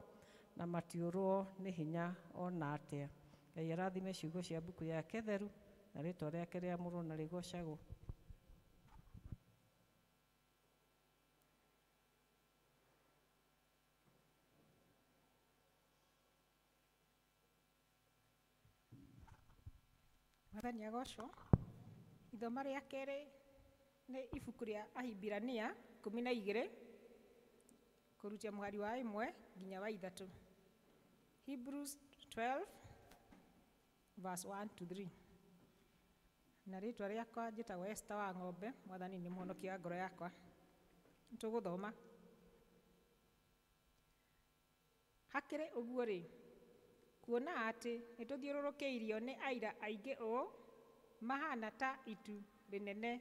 na matiũrwo nĩ hinya ona atĩa. Ngai arathime ciugo cia mbuku yake theru, na rĩtwa rĩake rĩamũrwo na rĩgocagwo. Mwathani agocwo. Ithoma rĩa kerĩ nĩ ibuku rĩa Ahibirania 12 kũrutia mũhari wa 1 nginya wa 3. Hebrews 12 verse 1 to 3. Na rĩtwa rĩakwa njĩtagwo Esther wa Ng'ombe. Mwathani nĩ mũhonokia wa ngoro yakwa. Tũgũthoma. Hakĩrĩ ũguo rĩ, kuona atĩ nĩtũthiũrũrũkĩirio nĩ aira aingĩ ũũ mahana ta itu rĩnene,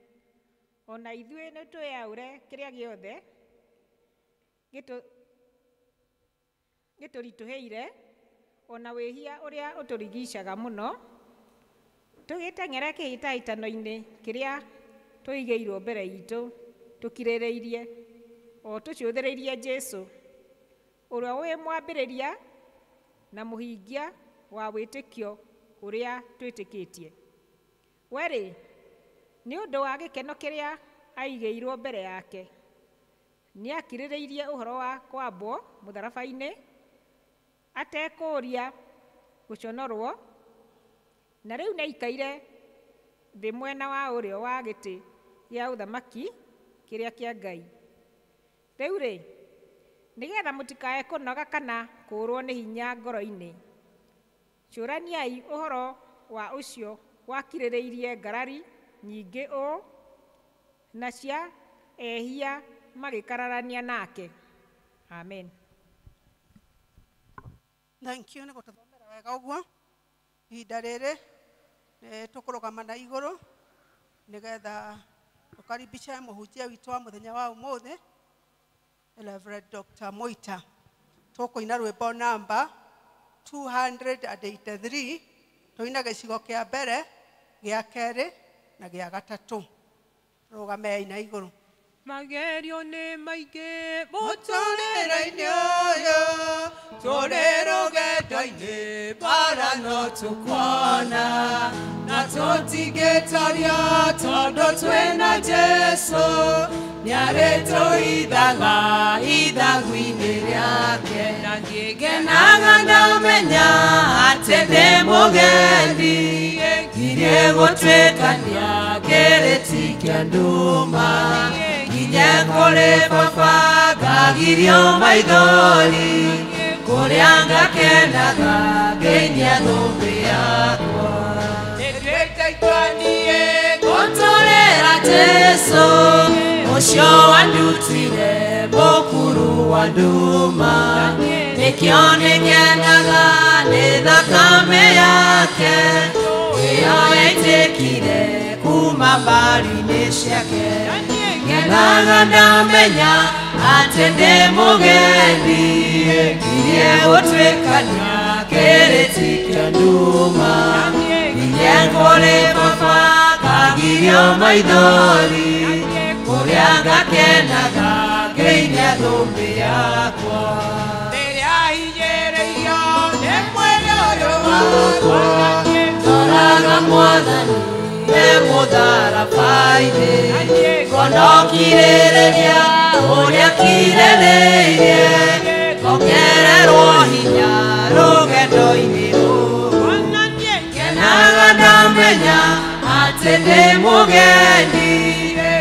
ona ithuĩ nĩtwĩaũre kĩrĩa gĩothe gĩtũritũhĩire, ona wĩhia ũrĩa ũtũrigicaga mũno, tũgĩteng'ere kĩhĩtahĩtano-inĩ kĩrĩa tũigĩirwo mbere itũ, tũkirĩrĩirie o tũcũthĩrĩirie Jesũ, ũrĩa wĩ mwambĩrĩria na mũhingia wa wĩtĩkio ũrĩa twĩtĩkĩtie. Werĩ, nĩ ũndũ wa gĩkeno kĩrĩa aigĩirwo mbere yake, nĩ akirĩrĩirie ũhoro wa kwambwo mũtharaba-inĩ, atekũũria gũconorwo, na rĩu nĩaikaire thĩ mwena wa ũrĩo wa gĩtĩ gĩa ũthamaki kĩrĩa kĩa Ngai. Rĩu rĩ, nĩgetha mũtikae kũnoga kana kũũrwo nĩ hinya ngoro-inĩ, cũraniai ũhoro wa ũcio wakirĩrĩirie ngarari nyingĩ ũũ na cia ehia magĩkararania nake. Amen. Thank you. Nĩ gũtũthomera wega ũguo. Ihinda rĩrĩ tũkũrũgama na igũrũ nĩgetha tũkaribishe mũhunjia witũ wa mũthenya wa ũmũthĩ, Reverend Dr. Moita. Tũkũina rwĩmbo namba 283, tũina gĩcigo kĩa mbere, gĩa kerĩ na gĩa gatatũ. Rũgamei na igũrũ. Magerio nĩ maingĩ mũtũrĩre-inĩ ũyũ, tũrĩ rũgendo-inĩ bara no tũkuona, na tũtingĩtorio tondũ twĩna Jesũ, nĩarĩtũhithaga ithagu-inĩ rĩake. Na ngĩgenaga ndamenya atĩ ndĩ mũgeni, ngirie gũtuĩkania kĩrĩti kĩa nduma, nginya kũrĩ baba ngagirio maithori, kũrĩa ngakenaga ngĩinia thũmbĩ yakwa. Nĩndĩtaitwanie gũtũrĩra Jesũ, ũcio wandutire mũkuru wa nduma, nĩkĩo nĩngenaga nĩ thakame yake ĩyo ĩitĩkire kuma mbari-inĩ ciake. Ngenaga ndamenya atĩ ndĩ mũgeni ngirie gũtuĩkania kĩrĩti kĩa nduma. Ngirie kũrĩ baba kagirio maithori kũrĩa ngakenaga ngĩinia thũmbĩ yakwa. Rĩrĩa hinyĩrĩirio nĩ mwĩrĩ ũyũ wakwa ndoraga Mwathani e mũtharaba-inĩ ngondokirĩrĩria ũrĩa kirĩrĩirie ngongererwo hinya rũgendo-inĩ rũrũ. Ngenaga ndamenya atĩ ndĩ mũgeni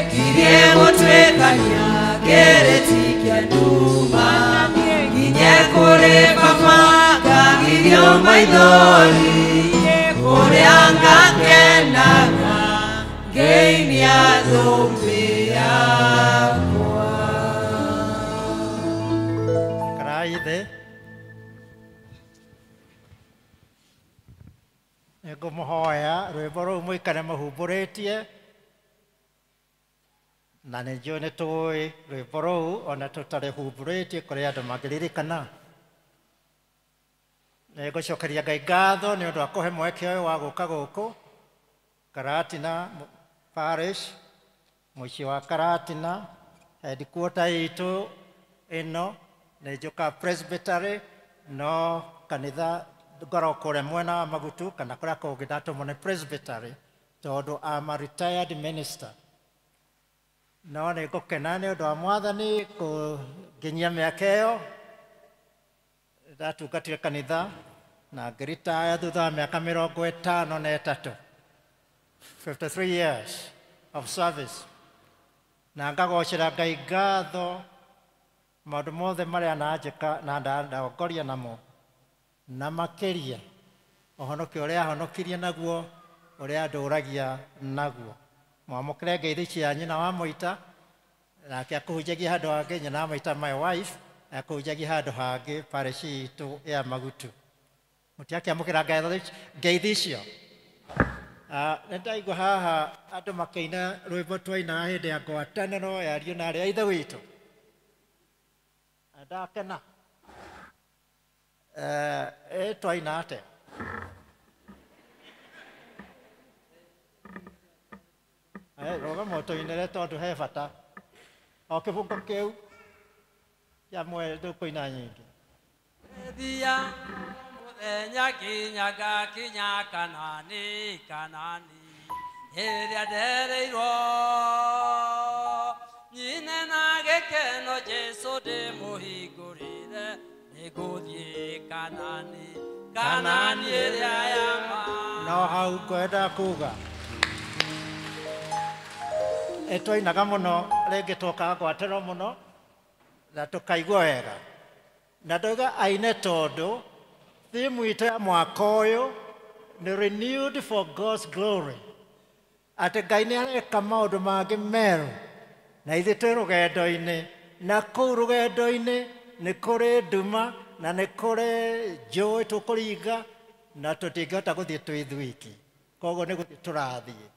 ngirie gũtuĩkania kĩrĩti kĩa nduma. Nginye kũrĩ baba ngagirio maithori kũrĩa ngakenaga ngĩinia thũmbĩ yakwa. Karai thĩ. Nĩngũmũhoya rwĩmbo rũu mũikare mũhumbũrĩtie, na nĩ njũĩ nĩ tũĩ rwĩmbo rũu ona tũtarĩhumbũrĩtie kũrĩ andũ mangĩririkana. Nĩngũcokeria Ngai ngatho nĩ ũndũ wa kũhe mweke ũyũ wa gũka gũkũ Karatina Parish, mũciĩ wa Karatina, headquarter itũ ĩno nĩ Njoka Presbytery, no kanitha ngoragwo kũrĩa mwena wa Magutu kana kũrĩa kũngĩ ndatũmwo nĩ Presbytery tondũ I'm a retired minister. No nĩ ngũkena nĩ ũndũ wa Mwathani kũnginyia mĩaka ĩyo ndatungatire kanitha na ngĩritaya thutha wa mĩaka 53, 53 years of service, na ngagocera Ngai ngatho maũndũ mothe marĩa ananjĩka na ndongoria namo, na makĩria ũhonokio ũrĩa ahonokirie naguo, ũrĩa ndũragia naguo. Mwamũkĩre ngeithi cia nyina wa Mũita, nake akũhunjagia handũ hangĩ, nyina wa Mũita my wife akũhunjagia handũ hangĩ parish itũ ya Magutu. Mũtiakĩamũkĩra ngeithi icio. Nĩ ndaigua haha andũ makĩina rwĩmbo twainaga hĩndĩ ya ngwatanĩro ya ariũ na aarĩ a Ithe witũ. Ndakena. Twaina atĩa? Rũgama tũinĩre tondũ he bata. O kĩbungo kĩu kĩa mweri tũkũina nyingĩ. Thia mũthenya kinyaga kinya Kanani, Kanani ĩrĩa ndereirwo nyine na gĩkeno Jesũ ndĩmũhingũrĩre nĩngũthiĩ Kanani, Kanani ĩrĩa ya ma. No hau ngwenda kuga twainaga mũno, rĩngĩ tũkaga ngwatanĩro mũno na tũkaigua wega, na ndoiga aine tondũ theme itũ ya mwaka ũyũ nĩ renewed for God's glory. Atĩ Ngai nĩ areka maũndũ mangĩ merũ na ithuĩ twĩ rũgendo-inĩ, na kũu rũgendo-inĩ nĩ kũrĩ nduma na nĩ kũrĩ njũĩ tũkũringa na tũtingĩhota gũthiĩ twĩ thwiki, koguo nĩ gũthiĩ tũrathiĩ.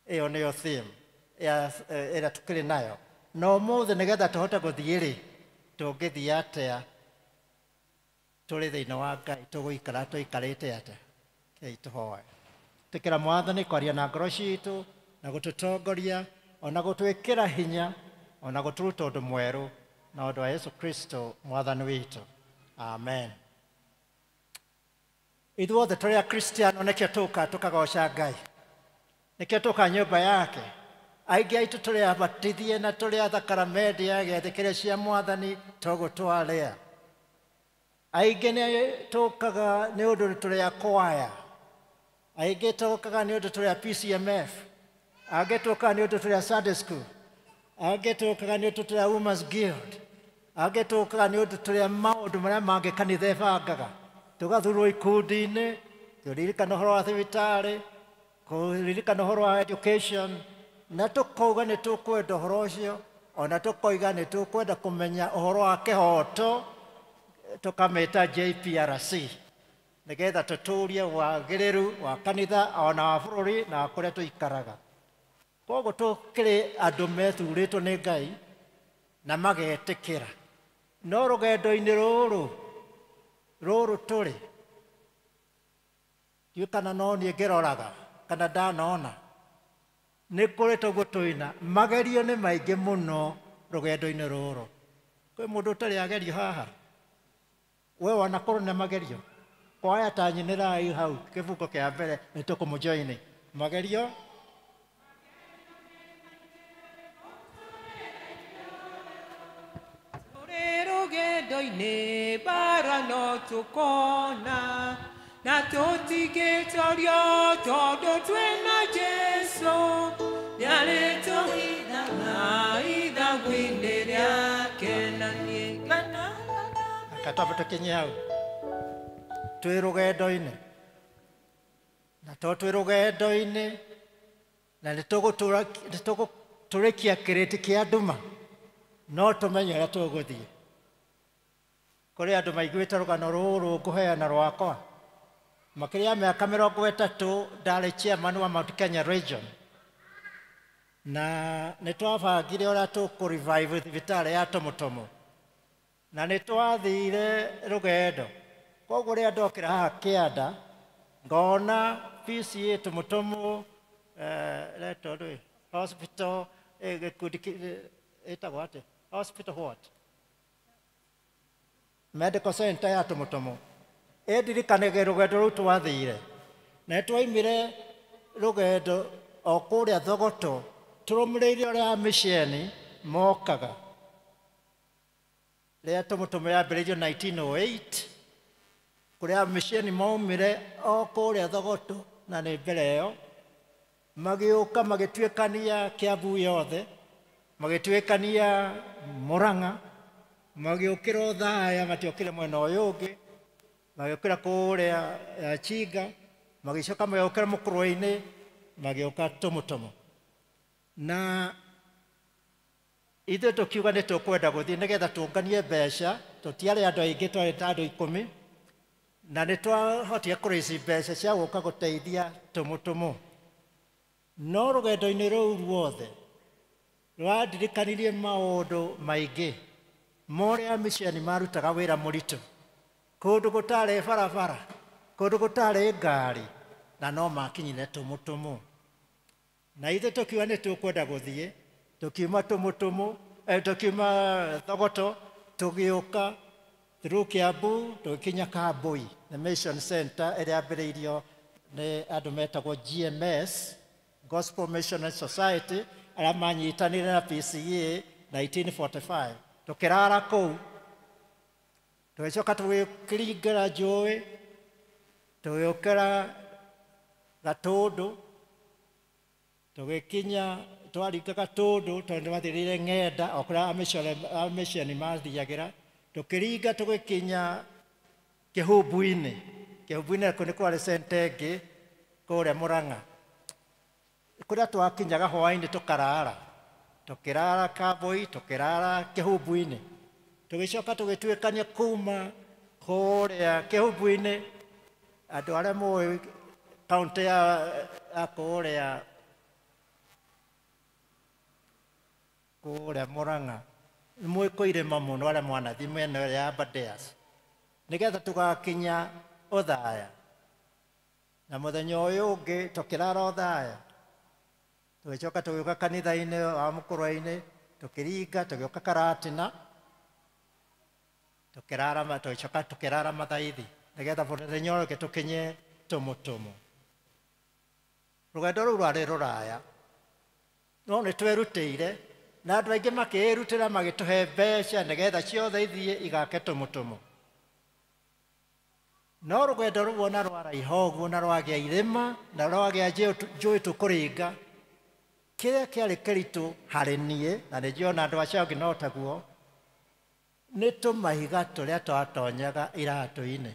Ĩyo nĩyo theme ĩrĩa tũkĩrĩ nayo. No ũmũthĩ nĩgetha tũhote gũthiĩ-rĩ, tũngĩthiĩ atĩa tũrĩ thĩinĩ wa Ngai, tũgũikara tũikarĩte atĩa? Kei tũhoe. Tũkĩra Mwathani kwaria na ngoro citũ na gũtũtongoria ona gũtwĩkĩra hinya ona gũtũruta ũndũ mwerũ na ũndũ wa Yesu Kristo Mwathani witũ. Amen. Ithuothe tũrĩ Akristiano nĩkĩo tũka tũkagoca Ngai, nĩkĩo tũka nyũmba yake. Aingĩ aitũ tũrĩ abatithie na tũrĩ athakaramenti ya gĩathĩkĩre cia Mwathani tũgũtwarĩa. Aingĩ nĩ tũkaga nĩ ũndũ tũrĩ a kwaya, aingĩ tũkaga nĩ ũndũ tũrĩ a PCMF, angĩ tũkaga nĩ ũndũ tũrĩ a Sunday school, angĩ tũkaga nĩ ũndũ tũrĩ a Women's Guild, angĩ tũkaga nĩ ũndũ tũrĩ a maũndũ marĩa mangĩ kanitha ĩbangaga. Tũgathurwo ikundi-inĩ, kũririkana ũhoro wa thibitarĩ, kũririkana ũhoro wa education, na tũkauga nĩ tũkwenda ũhoro ũcio, ona tũkoiga nĩ tũkwenda kũmenya ũhoro wa kĩhoto, tũkamĩta JPRC. nigetha tuturie wagiriru wa kanitha ona wa bururi na kuria tuikaraga. Koguo tukiri andu methuritwo ni Ngai na magetikira. No rugendo-ini ruru turi yu kana no ni ngiroraga kana ndanona ni kuri tuguo tuina magerio ni maingi muno rugendo-ini ruru. Kwi mundu utari agerio haha we wana korwo nĩ magerio kwaya ta nyinirai hau kĩbungo kĩa mbere nĩ tũkũmũjoini magerio tũrĩ rũgendo-inĩ bara no tũkona na tũtingĩtorio tondũ twĩna Jesũ nĩarĩtũhithaga ithagu-inĩ rĩake na niĩ katwambe tũkinye hau twĩ rũgendo-inĩ na to twĩ rũgendo-inĩ na nĩtũgũtũrĩkia kĩrĩti kĩa nduma no tũmenye ũrĩa tũgũthiĩ. Kũrĩ andũ maiguĩte rũgano rũrũ ngũheana rwakwa makĩria ya mĩaka 30 ndarĩ chairman wa Mount Kenya region na nĩtwabangire ũrĩa tũkũrevive thibitarĩ ya Tomotomo na nĩtwathire rũgendo. Koguo rĩrĩa ndokĩra haha kĩanda ngona PCA Tomotomo retondũ hospital gĩkundi ĩtagwo atĩ hospital what medical center ya Tomotomo ĩndirikanagia rũgendo rũu twathire na nĩtwaumire rũgendo o kũrĩa Thogoto tũrũmĩrĩire ũrĩa mĩcieni mokaga rĩrĩa Tomotomo yambĩrĩirio 1908 kũrĩa mĩcieni maumire o kũrĩa Thogoto na nĩ mbere ĩyo magĩũka magĩtuĩkania Kiambu yothe magĩtuĩkania Murang'a magĩũkĩra Othaya matiokire mwena ũyũ ũngĩ magĩũkĩra kũrĩa Chinga magĩcoka magĩũkĩra Mũkũrwe-inĩ magĩũka Tomotomo na ithuĩ tũkiuga nĩ tũkwenda gũthiĩ nĩgetha tũnganie mbeca tũtiarĩ andũ aingĩ twarĩ ta andũ 10 na nĩtwahotire kũrĩci mbeca cia gũka gũteithia Tomotomo. No rũgendo-inĩ rũu ruothe rwandirikanirie maũndũ maingĩ morĩa mĩciani marutaga wĩra mũritũ kũndũ gũtarĩ barabara kũndũ gũtarĩ ngari na no makinyire Tomotomo na ithuĩ tũkiuga nĩ tũkwenda gũthiĩ tukiuma Tomotomo tukiuma Thogoto tũgĩũka through Kiambu tũgĩkinya Kambui the mission center ĩrĩa yambĩrĩirio nĩ andũ metagwo GMS Gospel Missionary Society arĩa manyitanĩire na PCA 1945 tũkĩrara kũu tũgĩcoka tũgĩkĩringĩra njũĩ tũgĩũkĩra Gatũndũ tũgĩkinya twaringa Gatũndũ tondũ nĩmathirĩire Ng'enda o kũrĩa amĩciani mathiagĩra tũkĩringa tũgĩkinya Kĩhumbu-inĩ kũu nĩ kwarĩ center ĩngĩ kũrĩa Murang'a kũrĩa twakinyaga hwaĩ-inĩ tũkĩrara Kambui tũkĩrara Kĩhumbu-inĩ tũgĩcoka tũgĩtuĩkania kuma kũrĩa Kĩhumbu-inĩ andũ arĩa mũĩ kaũntĩ ya kũrĩa Murang'a nĩmũĩ kũirĩma mũno arĩa mwanathiĩ mĩena ĩrĩa ya Aberdares nĩgetha tũgakinya Othaya na mũthenya ũyũ ũngĩ tũkĩrara Othaya tũgĩcoka tũgĩũka kanitha-inĩ wa Mũkũrwe-inĩ tũkĩringa tũgĩũka Karatina tũgĩcoka tũkĩrara Mathaithi nĩgetha mũthenya ũyũ ũngĩ tũkinye Tomotomo. Rũgendo rũu rwarĩ rũraya no nĩ twerutĩire na andũ aingĩ makĩĩrutĩra magĩtũhe mbeca nĩgetha ciothe ithiĩ igake Tomotomo. No rũgendo rũu ona rwaraiha ũguo na rwagĩa irĩma na rwagĩa njũĩ tũkũringa kĩrĩa kĩarĩ kĩritũ harĩ niĩ na nĩnjĩona andũ acio angĩ no taguo nĩ tũmahiga tũrĩa twatonyaga iratũ-inĩ.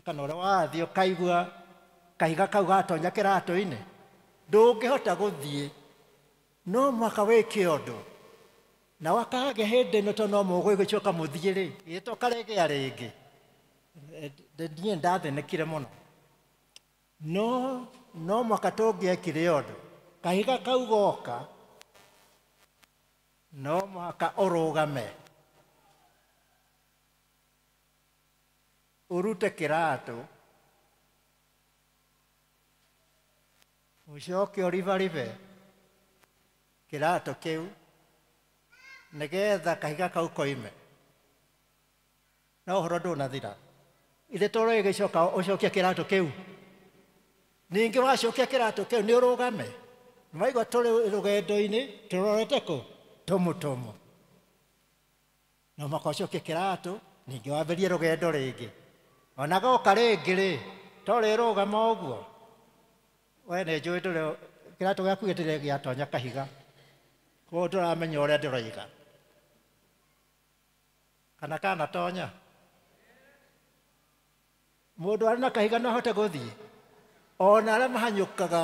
Kana ũrĩa wathiĩ ũkaigua kahiga kau gatonya kĩratũ-inĩ ndũngĩhota gũthiĩ no mwaka wĩke ũndũ na wakage hĩndĩ ĩno tondũ no mũgũgĩcoka mũthiĩ-rĩ gĩtoka rĩgĩa rĩngĩ ndiye ndathenekire muno no mwaka tũngĩekire ũndũ kahiga kau goka no mũhaka ũrũgame ũrute kĩratũ ũcoke ũribaribe kĩratũ kĩu nĩgetha kahiga kau koime no ũhoro ndũnathira ithe toro ĩgĩcoka ũcokia kĩratũ kĩu ningĩ wacokia kĩratũ kĩu nĩ ũrũgame maigua tũrĩ rũgendo-inĩ tũrorete kũ tũmũtũmũ no mũhaka ũcokie kĩratũ ningĩ wambĩrie rũgendo rĩngĩ ona goka rĩngĩ rĩ torĩrũgama ũguo we nĩ njũĩ kĩratũ gĩaku gĩtirĩ gĩatonya kahiga koguo ndũramenya ũrĩa ndĩroiga kana kanatonya mũndũ arĩ na kahiga no ahote gũthiĩ ona arĩa mahanyũkaga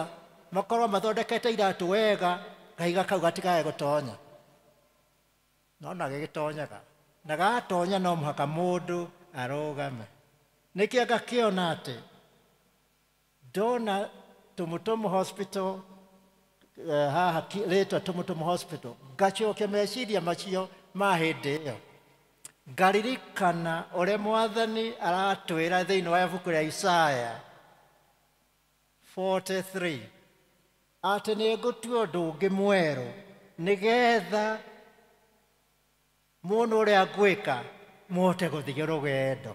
makorwo mathondekete iratũ wega kahiga kau gatikae gũtonya no na gĩgĩtonyaga na gatonya no mũhaka mũndũ arũgame nĩkĩo ngakĩona atĩ ndona Tumutumu Hospital haha rĩtwa Tumutumu Hospital ngacokia meciria macio ma hĩndĩ ĩyo ngaririkana ũrĩa Mwathani aratwĩra thĩinĩ wa ibuku rĩa Isaya 43 atĩ nĩngũtua ũndũ ũngĩ mwerũ nĩgetha mũndũ ũrĩa ngwĩka mũhote gũthiĩ rũgendo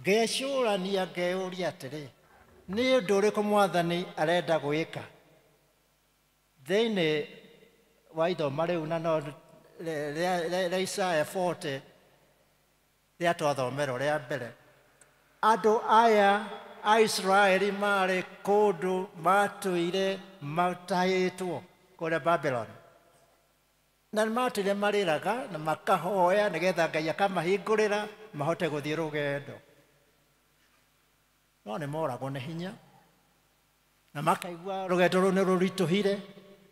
ngecũrania ngeyũria atĩrĩ nĩ ũndũ ũrĩkũ Mwathani arenda gwĩka thĩinĩ wa ithoma rĩu na no rĩa Isaya 40 rĩa twathomerwo rĩa mbere andũ aya a Israeli marĩ kũndũ matũire matahĩtwo kũrĩa Babylon na matũire marĩraga na makahoya nĩgetha Ngai akamahingũrĩra mahote gũthiĩ rũgendo no nĩ moragwo nĩ hinya na makaigua rũgendo rũu nĩ rũritũhire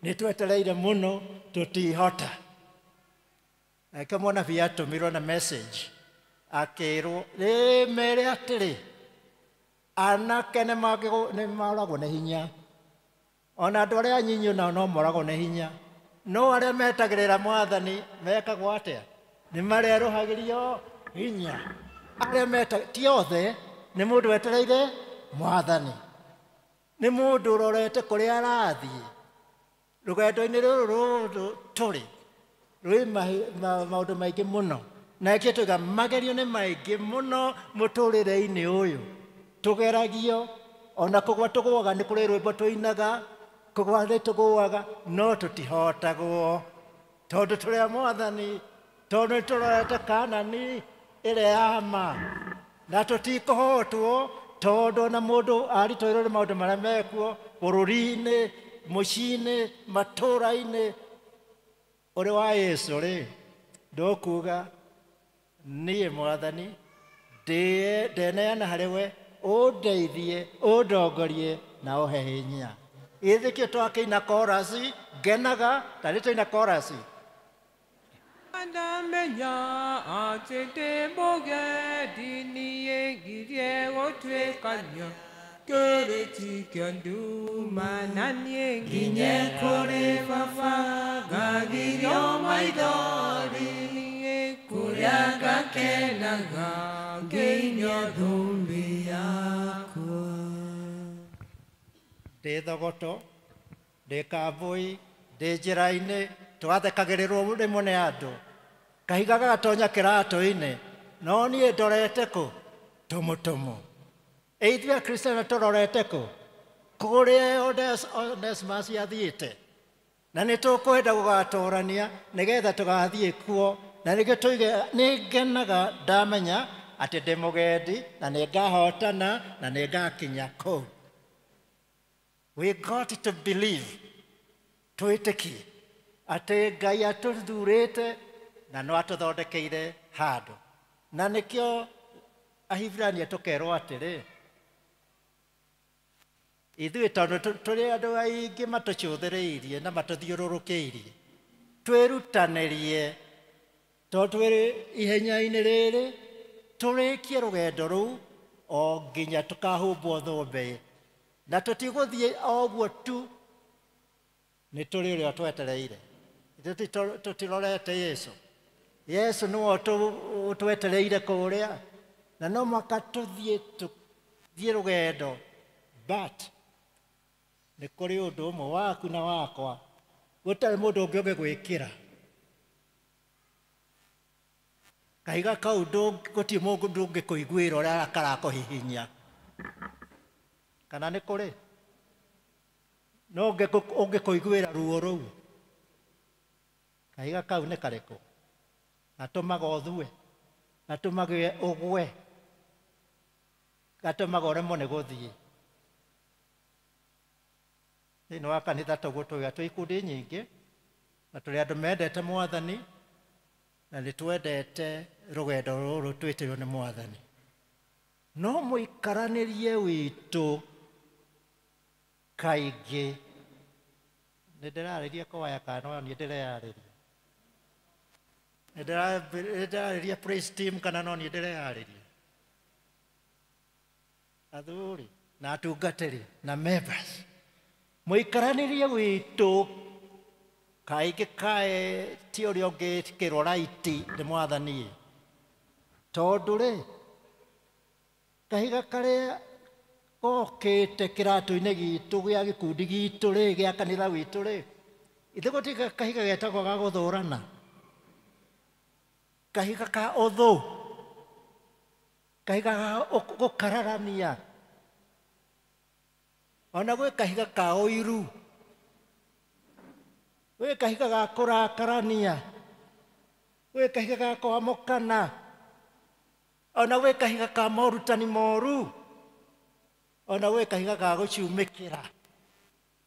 nĩ twetereire mũno tũtihota nake mũnabii atũmirwo na message akĩrwo rĩmere atĩrĩ anake nĩ moragwo nĩ hinya ona andũ arĩa anyinyi nao no moragwo nĩ hinya no arĩa metagĩrĩra Mwathani mekagwo atĩa nĩ marerũhagĩrio hinya arĩa ti othe nĩ mũndũ wetereire Mwathani nĩ mũndũ ũrorete kũrĩa arathiĩ rũgendo-inĩ rũrũ tũrĩ rwĩ maũndũ maingĩ mũno na ĩkĩo tũiga magerio nĩ maingĩ mũno mũtũrĩre-inĩ ũyũ tũgeragio ona kũgwa tũgũaga nĩ kũrĩ rwĩmbo tũinaga kũgwa nĩ tũgũaga no tũtihotagwo tondũ tũrĩ a Mwathani tondũ nĩ tũrorete Kaanani ĩrĩa ya ma na tũtikũhotwo tondũ ona mũndũ aritũhĩrwo nĩ maũndũ marĩa mekuo bũrũri-inĩ mũciĩ-inĩ matũũra-inĩ ũrĩ wa Yesu rĩ ndũkuga niĩ Mwathani ndeneana harĩ we ũndeithie ũndongorie na ũhe hinya ĩthĩkio twakĩina korasi ngenaga ta nĩ tũina korasi ndamenya atĩ ndĩ mũgendi niĩ ngirie gũtuĩkania kĩrĩti kĩa nduma na niĩ nginye kũrĩ baba ngagirio maithori kũrĩa ngakenaga ngĩinio thũmbĩ yakwa ndĩ thogoto ndĩ kambũi ndĩ njĩra-inĩ twathekagĩrĩrwo rĩmwe nĩ andũ kahiga gagatonya kĩratũ-inĩ no niĩ ndorete kũ Tumutumu ithuĩ akristiano tũrorete kũ kũrĩa Onesimus athiĩte na nĩ tũkwenda gũgatũrania nĩgetha tũgathiĩ kuo na nĩkĩo tũige nĩ ngenaga ndamenya atĩ ndĩ mũgendi na nĩ ngahotana na nĩ ngakinya kũu we got to believe twĩtĩkie atĩ Ngai atũthurĩte na no atũthondekeire handũ na nĩkĩo Ahibirania tũkerwo atĩrĩ ithuĩ tondũ tũrĩ andũ aingĩ matũcũthĩrĩirie na matũthiũrũrũkĩirie twĩrutanĩrie tondũ twĩrĩ ihenya-inĩ rĩrĩ tũrĩkie rũgendo rũu o nginya tũkahumbwo thũmbĩ, na tũtigũthiĩ o ũguo tu, nĩ tũrĩ ũrĩa twetereire. Tũtirorete Yesu. Yesu nĩwe ũtwetereire kũrĩa, na no mũhaka tũthiĩ rũgendo, but nĩ kũrĩ ũndũ ũmwe waku na wakwa gũtarĩ mũndũ ũngĩ ũngĩgwĩkĩra. Kahiga kau gũtirĩ mũndũ ũngĩkũiguĩra ũrĩa karakũhihinya. Kana nĩ kũrĩ? No ũngĩkũiguĩra ruo rũu. Kahiga kau nĩ karĩkũ? Gatũmaga ũthue, gatũmaga ũgwe, gatũmaga ũremwo nĩ gũthiĩ. Thĩinĩ wa kanitha tũguo twĩ ikundi nyingĩ, na tũrĩ andũ mendete Mwathani, na nĩ twendete rũgendo rũrũ twĩtĩirwo nĩ Mwathani. No mũikaranĩrie witũ kaingĩ, nĩ ndĩrarĩria kwaya kana no niĩ ndĩreyarĩria? Nĩ ndĩrarĩria praise team kana no niĩ ndĩreyarĩria? Athuri na atungatĩri na members, mũikaranĩrie witũ kaingĩ kae ti ũrĩa ũngĩkĩrwo raiti nĩ Mwathani. Tondũ rĩ, kahiga karĩa gokĩte kĩratũ-inĩ gitũ gĩa gĩkundi gitũ rĩ, gĩa kanitha witũ rĩ, ithe gũtirĩ kahiga getagwo ga gũthũrana, kahiga ka ũthũ, kahiga ga gũkararania, ona gwĩ kahiga ka ũiru, gwĩ kahiga ga kũrakarania, gwĩ kahiga ga kwamũkana, ona gwĩ kahiga ka morutani moru, ona gwĩ kahiga ga gũciumĩkĩra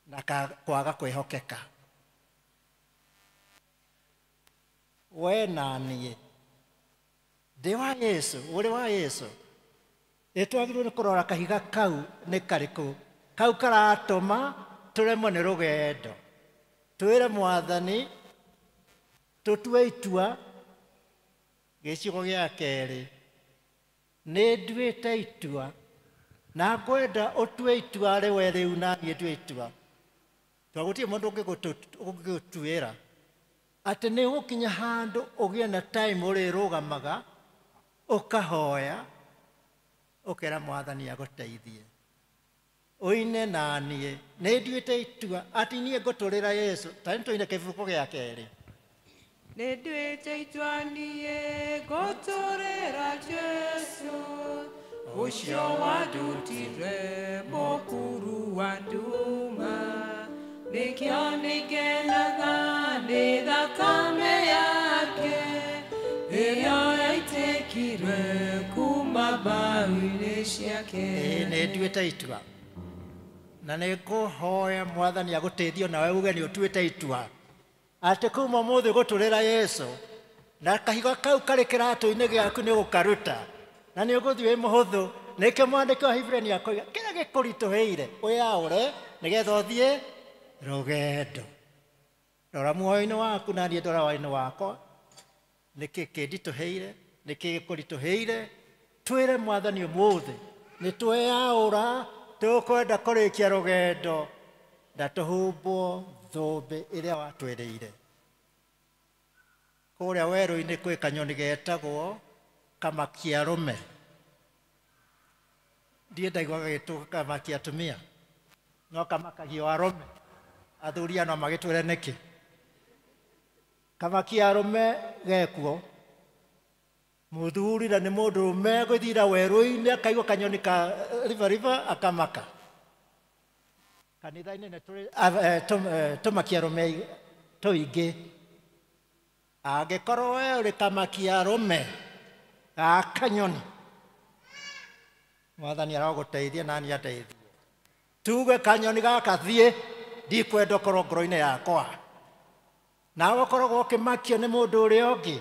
na kwaga kwĩhokeka. We na niĩ ndĩ wa Yesu, ũrĩ wa Yesu, nĩtwagĩrĩirwo nĩ kũrora kahiga kau nĩ karĩkũ, kau karatũma tũremwo nĩ rũgendo. Twĩre Mwathani, tũtue itua. Gĩcigo gĩa kerĩ, nĩ nduĩte itua, na ngwenda ũtue itua rĩwe rĩu na niĩ ndue itua. Tondũ gũtirĩ mũndũ ũngĩgũtuĩra atĩ nĩ ũgũkinya handũ ũgĩe na time ũrĩrũgamaga ũkahoya ũkera Mwathani agũteithie. Ũine na niĩ nĩ nduĩte itua atĩ niĩ ngũtũrĩra Yesu. Ta nĩ tũine kĩbũkũ gĩa kerĩ. Nĩ nduĩte itua niĩ ngũtũrĩra Jesu, ũcio wandutire mũkuru wa nduma, nĩkĩo nĩngenaga nĩ thakame yake ĩrĩa yaitĩkire kuma mbaũ-inĩ ciake. Nĩ nduĩte itua, na nĩ ngũhoya Mwathani agũteithie nawe uge nĩ ũtuĩte itua atĩ kuma ũmũthĩ ũgũtũrĩra Yesu, na kahiga kau karĩ kĩratũ-inĩ gĩaku nĩ ũgũkaruta, na nĩ ũgũthiĩ wĩ mũhũthũ. Nĩkĩo mwandĩki wa Hibrania akoiga kĩrĩa gĩkũritũhĩire wĩyaũre nĩgetha ũthiĩ rũgendo. Rora muoyo-inĩ waku na niĩ ndora muoyo-inĩ wakwa, nĩkĩ kĩnditũhĩire, nĩkĩ gĩkũritũhĩire. Twĩre Mwathani ũmũthĩ nĩ tweyaũra, tũkwenda kũrĩkia rũgendo na tũhumbwo thũmbĩ ĩrĩa watwĩrĩire. Kũrĩa werũ-inĩ kwĩ kanyoni getagwo kamakia arũme. Ndiĩ ndaigua gagĩtwo kamakia atumia, no kamakagio arũme. Athuri no magĩtwĩre nĩkĩ. Kamakia arũme gekuo, mũthuri na nĩ mũndũrũme gũthira werũ-inĩ akaigua kanyoni ka riva akamaka. Kanitha-inĩ nĩ tũrĩ tũmakia arũme tũingĩ. Angĩkorwo we ũrĩ kamakia arũme ga kanyoni, Mwathani aragũteithia na niĩ ateithie. Tuge kanyoni gaka thiĩ, ndikwenda ũkorwo ngoro-inĩ yakwa. Nawe ũkoragwo ũkĩmakio nĩ mũndũ ũrĩa ũngĩ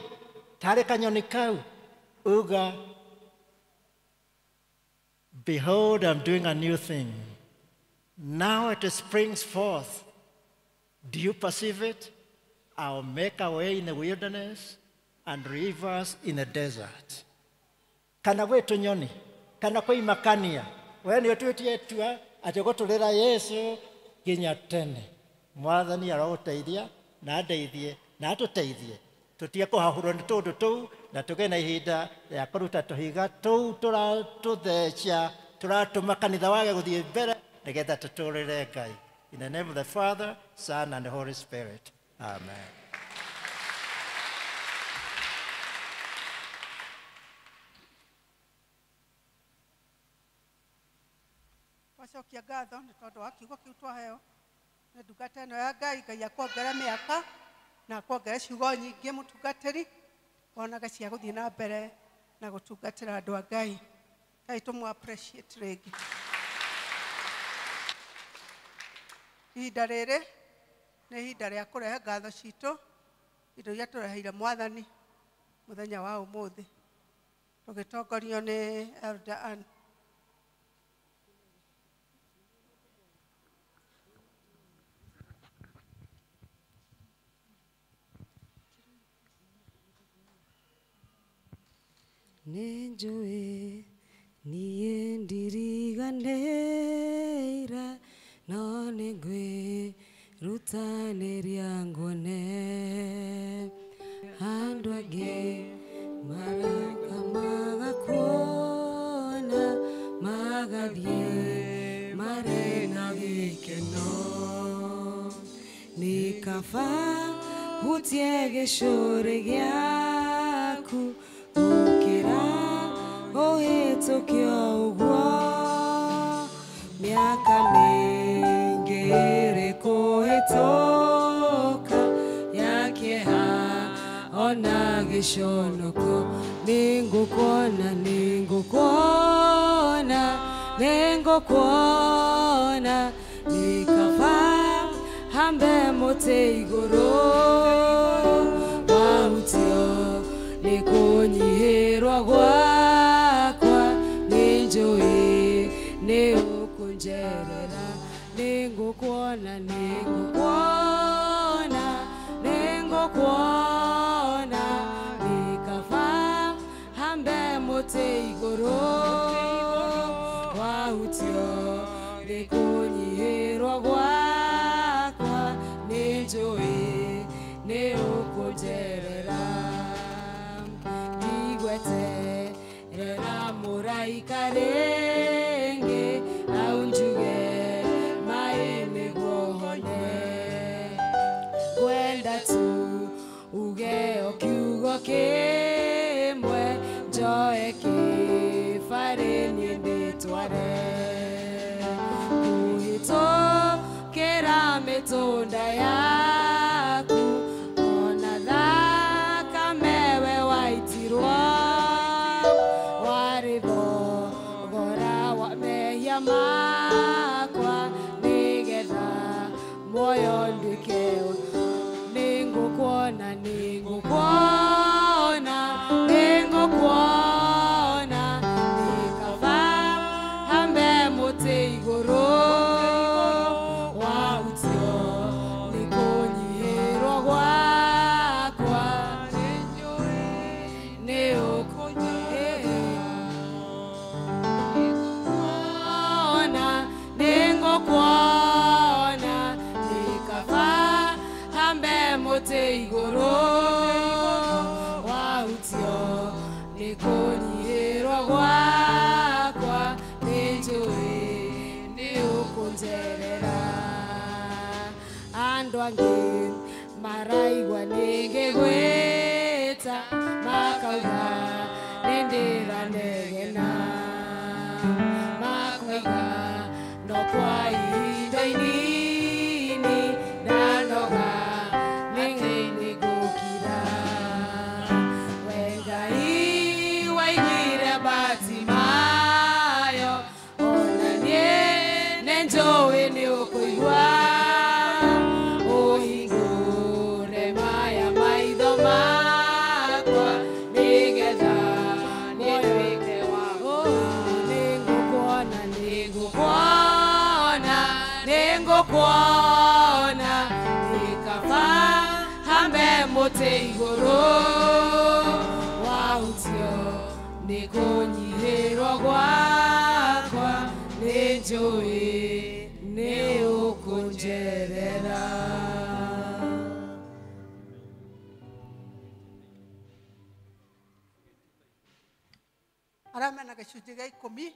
tarĩ kanyoni kau, uga, behold, I'm doing a new thing. Now it springs forth. Do you perceive it? I'll make a way in the wilderness and rivers in the desert. kana gwä tå nyoni kana kwä imakania we nä å tuä tie tua atä gå tå rä ra Yesu nginya tene. Mwathani arogå teithia na andeithie na atå teithie tå tie kå hahå rwo nä tå ndå tå u na tå gä na ihinda rä a kå ruta tå higa tå u tå ratå theca tå ratå ma kanitha wage gå thiä mbere nä getha tå tå rä re Ngai. In the name of the Father, Son, and the Holy Spirit. Amen. Twacokia ngatho nĩ tondũ wa kiugo kĩu twaheo nĩ ndungata ĩno ya Ngai. Ngai akwongere mĩaka na akwongere ciugo nyingĩ mũtungatĩri wonaga cia gũthiĩ na mbere na gũtungatĩra andũ a Ngai. Ngai tũmũ appreciate rĩngĩ. Ihinda rĩrĩ nĩ ihinda rĩa kũrehe ngatho citũ indo iria tũreheire Mwathani mũthenya wa ũmũthĩ tũgĩtongorio nĩ Elder Ann. Nĩnjũĩ niĩ ndiriganĩire no nĩngwĩrutanĩria nguone andũ angĩ mareka magakuona magathiĩ marĩ na gĩkeno nĩ kaba hutie gĩcũrĩ gĩaku gũkĩra ũhĩtũkio ũguo mĩaka mĩingĩ ĩrĩ kũhĩtũka ya kĩeha ona gĩconoko nĩngũkuona nĩngũkuona nĩngũkuona nĩ kaba hambe mũtĩ igũrũ wahutio nĩ kũnyihĩrwo gwakwa nĩnjũĩ nĩ ũkũnjerera nĩngũkuona nĩngũkuona nĩngũkuona nĩ kaba hambe mũtĩ igũrũ wahutio nĩ kũnyihĩrwo gwakwa nĩnjũĩ nĩ ũkũnjerera ndigweterera mũraika rĩngĩ aunjuge maĩ nĩguo hone ngwenda tu uge o kiugo kĩmwe njoe kĩbarĩ niĩ ndĩtware kũhĩtũkĩra mĩtũnda yaku ona thakame we waitirwo warĩ thogora wa mehia makwa nĩgetha muoyo nduĩke nĩngũkuona nĩngũkuona nĩngũkuona nĩ kaba hambe mũtĩ igũrũ wahutio nĩ kũnyihĩrwo gwakwa nĩ ũkũona nĩngũkuona nĩ kaba hambe mũtĩ igũrũ wahutio nĩ kũnyihĩrwo gwakwa nĩnjũĩ nĩ ũkũnjerera andũ angĩ maraigua nĩngĩgwĩta makauga nĩndĩranegena makoiga no kwa ihinda inini ndanoga nĩngũkira we Ngai waigire Batimayo ona niĩ nĩnjũĩ nĩ ũkũigua ũhingũre maya maitho makwa nĩgetha nĩnduĩke waku nĩngũkuona nĩngũkuona nĩngũkuona nĩ kaba hambe mũtĩ igũrũ wahutio nĩ kũnyi njũĩ nĩ ũkũnjerera. Arĩa mena gĩcunjĩ gĩa 10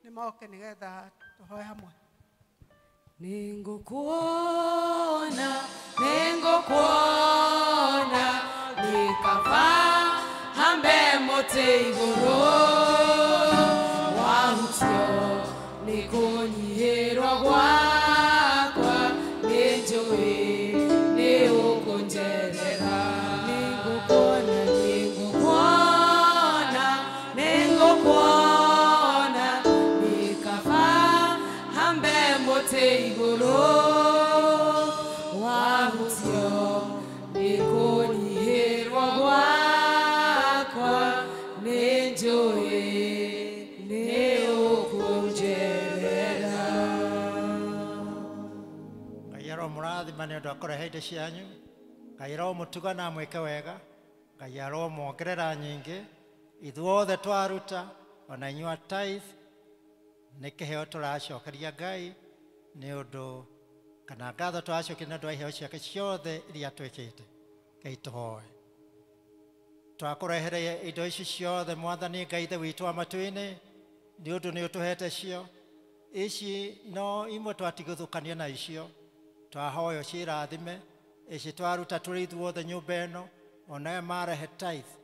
nĩ moke nĩgetha tũhoe hamwe. Ningũkuona, ningũkuona, nikaba hambe mũtĩ igũrũ, wahutio nĩ kũnyihĩrwo gwakwa, nĩ njũĩ nĩ ũkũnjerera. Ningũkuona, ningũkuona, ningũkuona, nikaba hambe mũtĩ igũrũ, wahutio nĩ kũnyihĩrwo gwakwa, nĩ njũĩ nĩ ũkũnjerera. Ngai aromũrathima nĩ ũndũ wa kũrehe indo cianyu. Ngai aromũtuga na mwĩke wega. Ngai aromwongerera nyingĩ. Ithuothe twaruta ona inyuĩ tithe nĩ kĩheo tũracokeria Ngai nĩ ũndũ kana ngatho tũracokeria nĩ ũndũ wa iheo ciake ciothe iria twĩkĩte. Ngai tũhoe. Twakũrehere indo ici ciothe Mwathani Ngai Ithe witũ wa matu-inĩ nĩ ũndũ nĩ ũtũhete cio. Ici no imwe twatigithũkania na icio. Twahoyo ciĩrathime. Ici twaruta tũrĩ ithuothe nyũmba ĩno ona marehe tithe.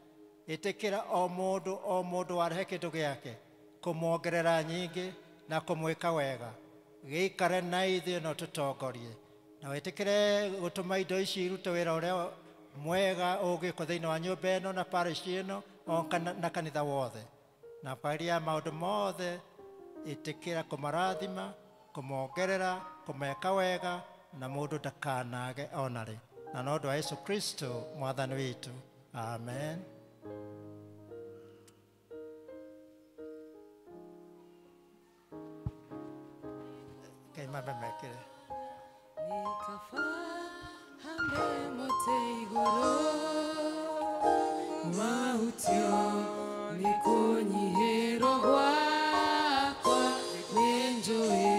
Ĩtĩkĩra o mũndũ warehe kĩndũ gĩake kũmuongerera nyingĩ na kũmwĩka wega. Gĩikare na ithuĩ no tũtongorie. Na wĩtĩkĩre gũtũma indo ici irute wĩra ũrĩa mwega ũgĩkwo thĩinĩ wa nyũmba ĩno na parish ĩno na kanitha wothe. Na kwaria maũndũ mothe ĩtĩkĩra kũmarathima, kũmongerera, kũmeka wega na mũndũ ndakanage onarĩ. Na no ũndũ wa Yesu Kristo Mwathani witũ. Amen. Mambe mekere. Nikaba hambe mũtĩ igũrũ, wahutio nĩ kũnyihĩrwo gwakwa, nĩ njũĩ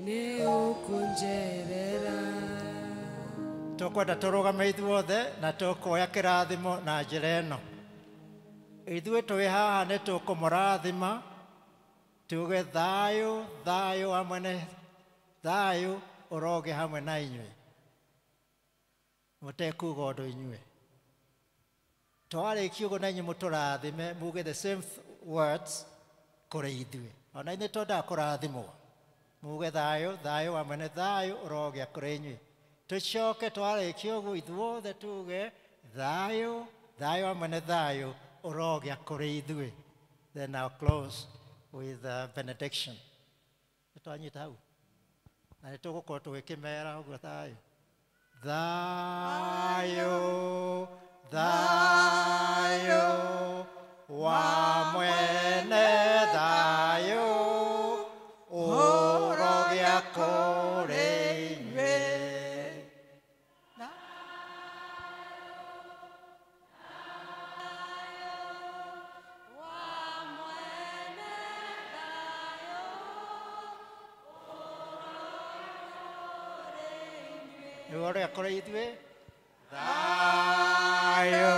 nĩ ũkũnjerera. Tũkwenda tũrũgame ithuothe na tũkuoya kĩrathimo na njĩra ĩno. Ithuĩ tũrĩ haha nĩ tũkũmũrathima tuge thayũ, thayũ hamwe na thayũ ũroge hamwe na inyuĩ. Mũtekuga ũndũ inyuĩ. Twarĩkia ũguo na inyuĩ mũtũrathime muge the same words kũrĩ ithuĩ. Ona inyuĩ twendaga kũrathimwo. Muge thayũ, thayũ hamwe na thayũ ũrogĩa kũrĩ inyuĩ. Tũcoke twarĩkia ũguo ithuothe tuge thayũ, thayũ hamwe na thayũ ũrogĩa kũrĩ ithuĩ. Then I'll close with benediction. Twanyita hau. Na nĩ tũgũkorwo tũgĩkĩmera ũguo thayũ. Thayũ, thayũ, wa mwene thayũ, ũrogĩa kũrĩ inyuĩ. Ũrogĩa kũrĩ ithuĩ. Thayũ,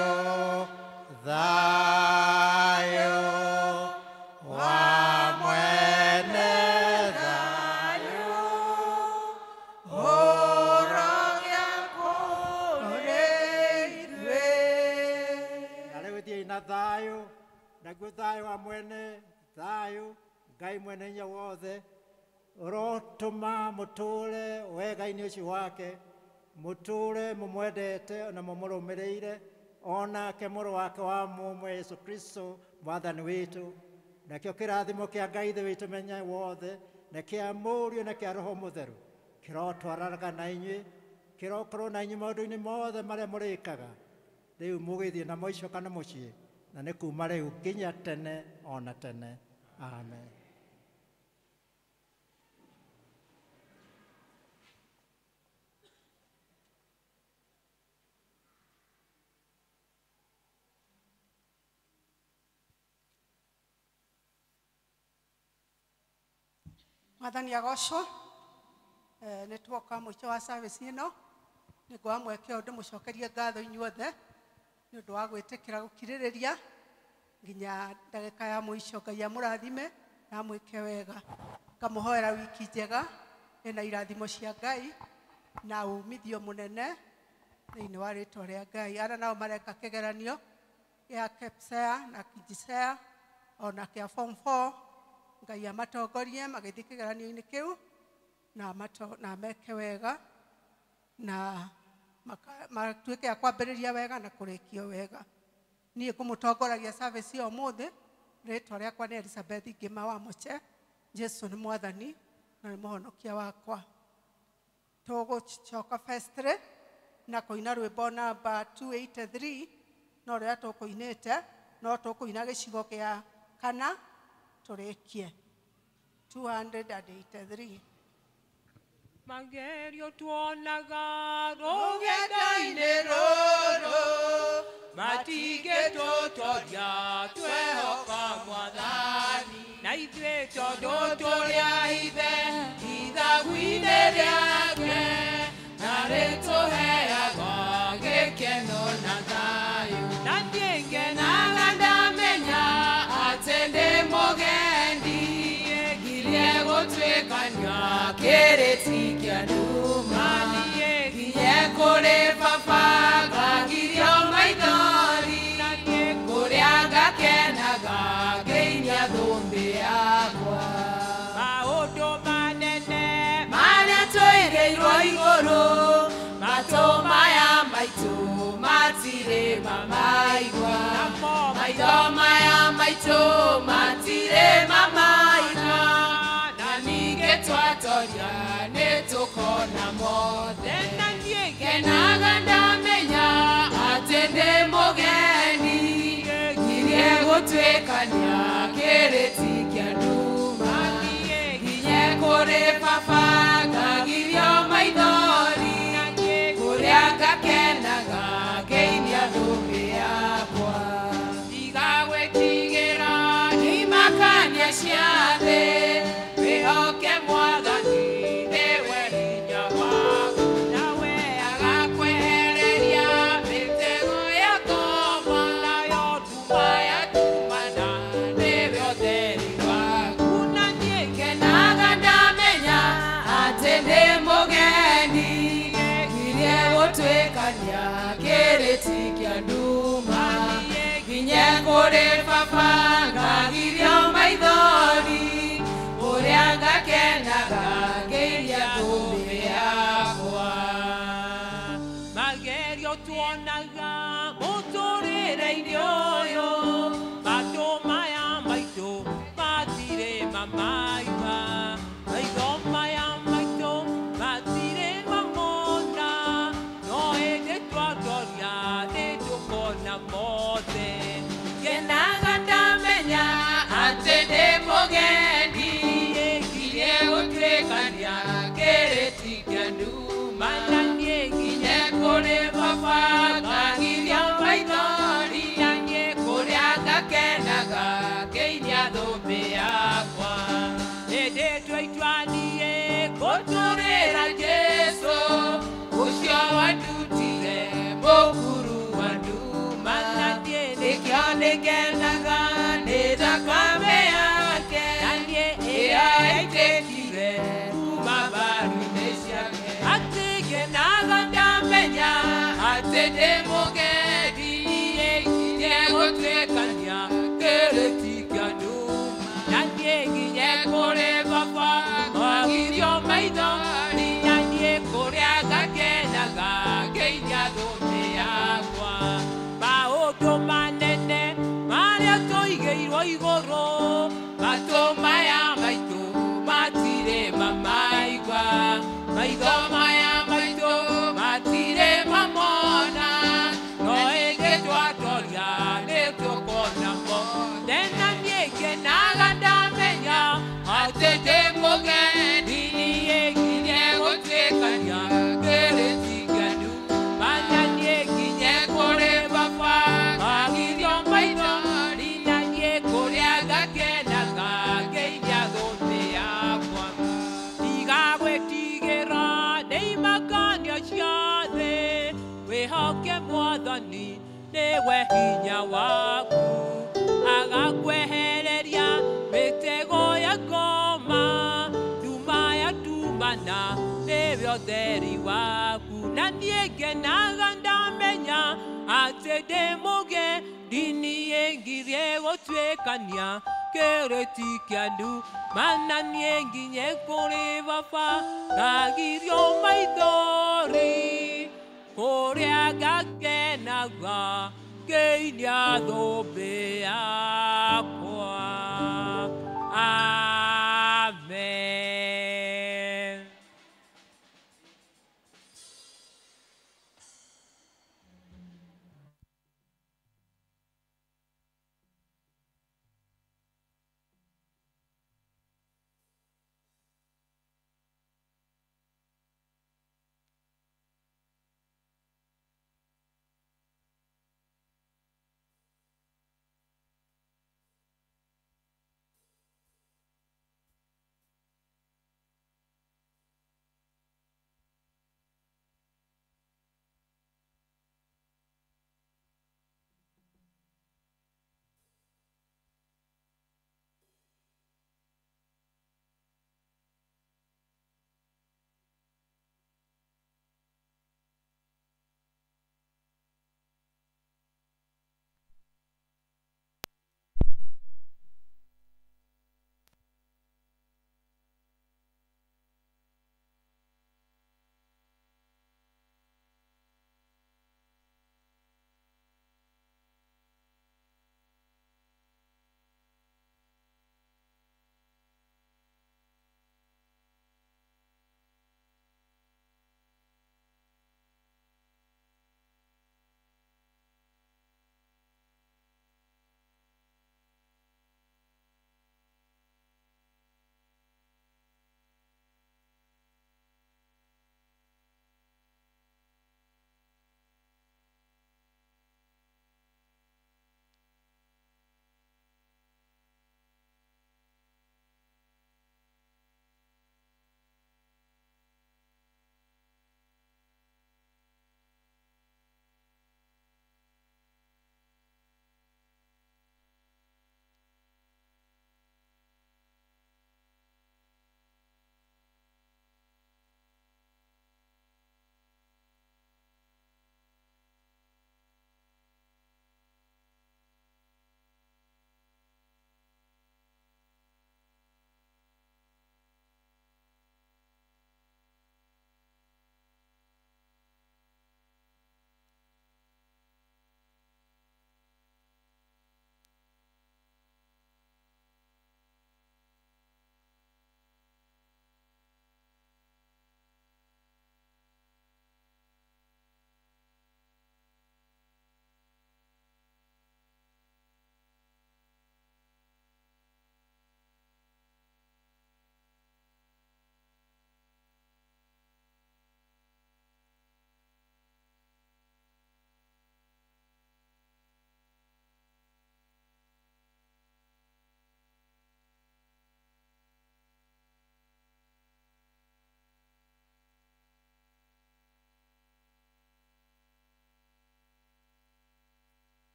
thayũ, wa mwene thayũ, ũrogĩa kũrĩ ithuĩ. Na rĩu thiĩi na thayũ, naguo thayũ wa mwene thayũ, Ngai mwene hinya wothe ũrotũma mũtũũre wega-inĩ ũcio wake, mũtũũre mũmwendete na mũmũrũmĩrĩire onake mũrũ wake wa mũmwe Yesu Kristo Mwathani witũ. Nakĩo kĩrathimo kĩa Ngai Ithe witũ menya wothe na kĩa Mũriũ na kĩa Roho Mũtheru kĩrotwaranaga na inyuĩ, kĩrokorwo na inyuĩ maũndũ-inĩ mothe marĩa mũrĩkaga. Rĩu mũgĩthiĩ na mũicoka na mũciĩ na nĩ kuuma rĩu nginya tene ona tene. Amen. Mwathani agocwo nä twoka må ico wa service ĩno nä ngwa mweke å ndå må cokerie ngatho inyuothe nä å ndå wa gwä tä kä ra gå kirä rä ria nginya ndagä ya må ico. Ngai amå rathime na mwä ke wega, ngamå hoera wiki njega ena irathimo cia Ngai na umithio må nene thä-inä wa rä twa rä a Ngai. Ara nao mareka kä geranio gä KPSEA na KIJSEA ona kä a form 4 Ngai amatongorie magä thiä kä geranio-inä kä u na meke wega na matuä ke a kwambä rä ria wega na kå rä kio wega. Niä kå må tongoragia service ĩyo må thĩ rä twa rĩakwa nĩ Elizabeth Ngĩma wa Mũche. Jesu nĩ mwathani na nĩ mũhonokia wakwa. Tũgũcoka firstly na kũina rwĩmbo namba 283 no rĩrĩa tũkũinĩte no tũkũina gĩcigo gĩa kana tũrĩkie 283. Magerio tuonaga rũgendo-inĩ rũrũ matige tũtoria twehoka Mwathani na ithuĩ tondũ tũrĩ a ithe ithagu-inĩ rĩake na rĩtũheaga gĩkeno na thayũ. Na niĩ ngenaga ndamenya atĩ ndĩ mũgendi ngirie gũtuĩkania kĩrĩti kĩa nduma ngiye kũrĩ baba ngagirio maithori kũrĩa ngakenaga ngĩinia thũmbĩ yakwa. Maũndũ manene marĩa twĩrĩirwo igũrũ matũ maya maitũ matirĩ mamaigua, maitho maya maitũ matirĩ mamaigua na ningĩ twatoria nĩ tũkona mothe. Na niĩ ngenaga ndamenya atĩ ndĩ mũgeni ngirie gũtuĩkania kĩrĩti kĩa nduma nginye kũrĩ baba ngagirio maithori kũrĩa ngakenaga ngĩinia thũmbĩ yakwa. Ndigagwĩtigĩra imakania cia thĩ wĩhoke Mwathani nĩwe hinya waku nawe agakwehereria mĩtego ya ngoma nayo nduma yatumana nĩwe ũtheri waku. Na niĩ ngenaga ndamenya atĩ ndĩ mũgeni ngirie gũtuĩkania kĩrĩti kĩa nduma nginye kũrĩ baba ngagirio maithori kũrĩa ngakenaga ngĩinia thũmbĩ yakwa. Magerio tuonaga mũtũrĩre-inĩ ũyũ matũ maya maitũ matirĩ mamaigua, maitho maya maitũ matirĩ mamona no hĩndĩ twatoria nĩ tũkona mothe. Ngenaga ndamenya atĩ ndĩ mũgendi ngirie gũtuĩkania kĩrĩti kĩa nduma na niĩ nginye kũrĩ baba ngagirio maithori na niĩ kũrĩa ngakenaga ngĩinia thũmbĩ yakwa. Hĩndĩ twaituaniĩ gũtũrĩra Jesu ũcio wandutire mũkuru wa nduma na niĩ nĩkĩo nĩngenaga nĩ thakame yake na niĩ ĩyo yaitĩkire kuma mbaru-inĩ ciake. Atĩ ngenaga ndamenya atĩ ndĩ mũgendi ngirie gũtuĩkania kĩrĩti kĩa nduma na niĩ nginye kũrĩ baba ngagirio maithori na niĩ kũrĩa ngakenaga ngĩinia thũmbĩ yakwa. Maũndũ manene marĩa tũigĩirwo igũrũ matũ maya maitũ matirĩ mamaigua, maitho maya maitũ matirĩ mamona no hĩndĩ twatoria nĩ tũkona mothe. Na niĩ ngenaga ndamenya atĩ ndĩ mũgendi ngirie gũtuĩkania kĩrĩti kĩa nduma na niĩ nginye kũrĩ baba ngagirio maithori na niĩ kũrĩa ngakenaga ngĩinia thũmbĩ yakwa. nĩwe hinya waku agakwehereria mĩtego ya ngoma nduma ya ndumana nĩwe ũtheri waku na niĩ ngenaga ndamenya atĩ ndĩ mũgendi ngirie gũtuĩkania kĩrĩti kĩa nduma na niĩ nginye kũrĩ baba ngagirio maithori kũrĩa ngakenaga ngĩinia thũmbĩ yakwa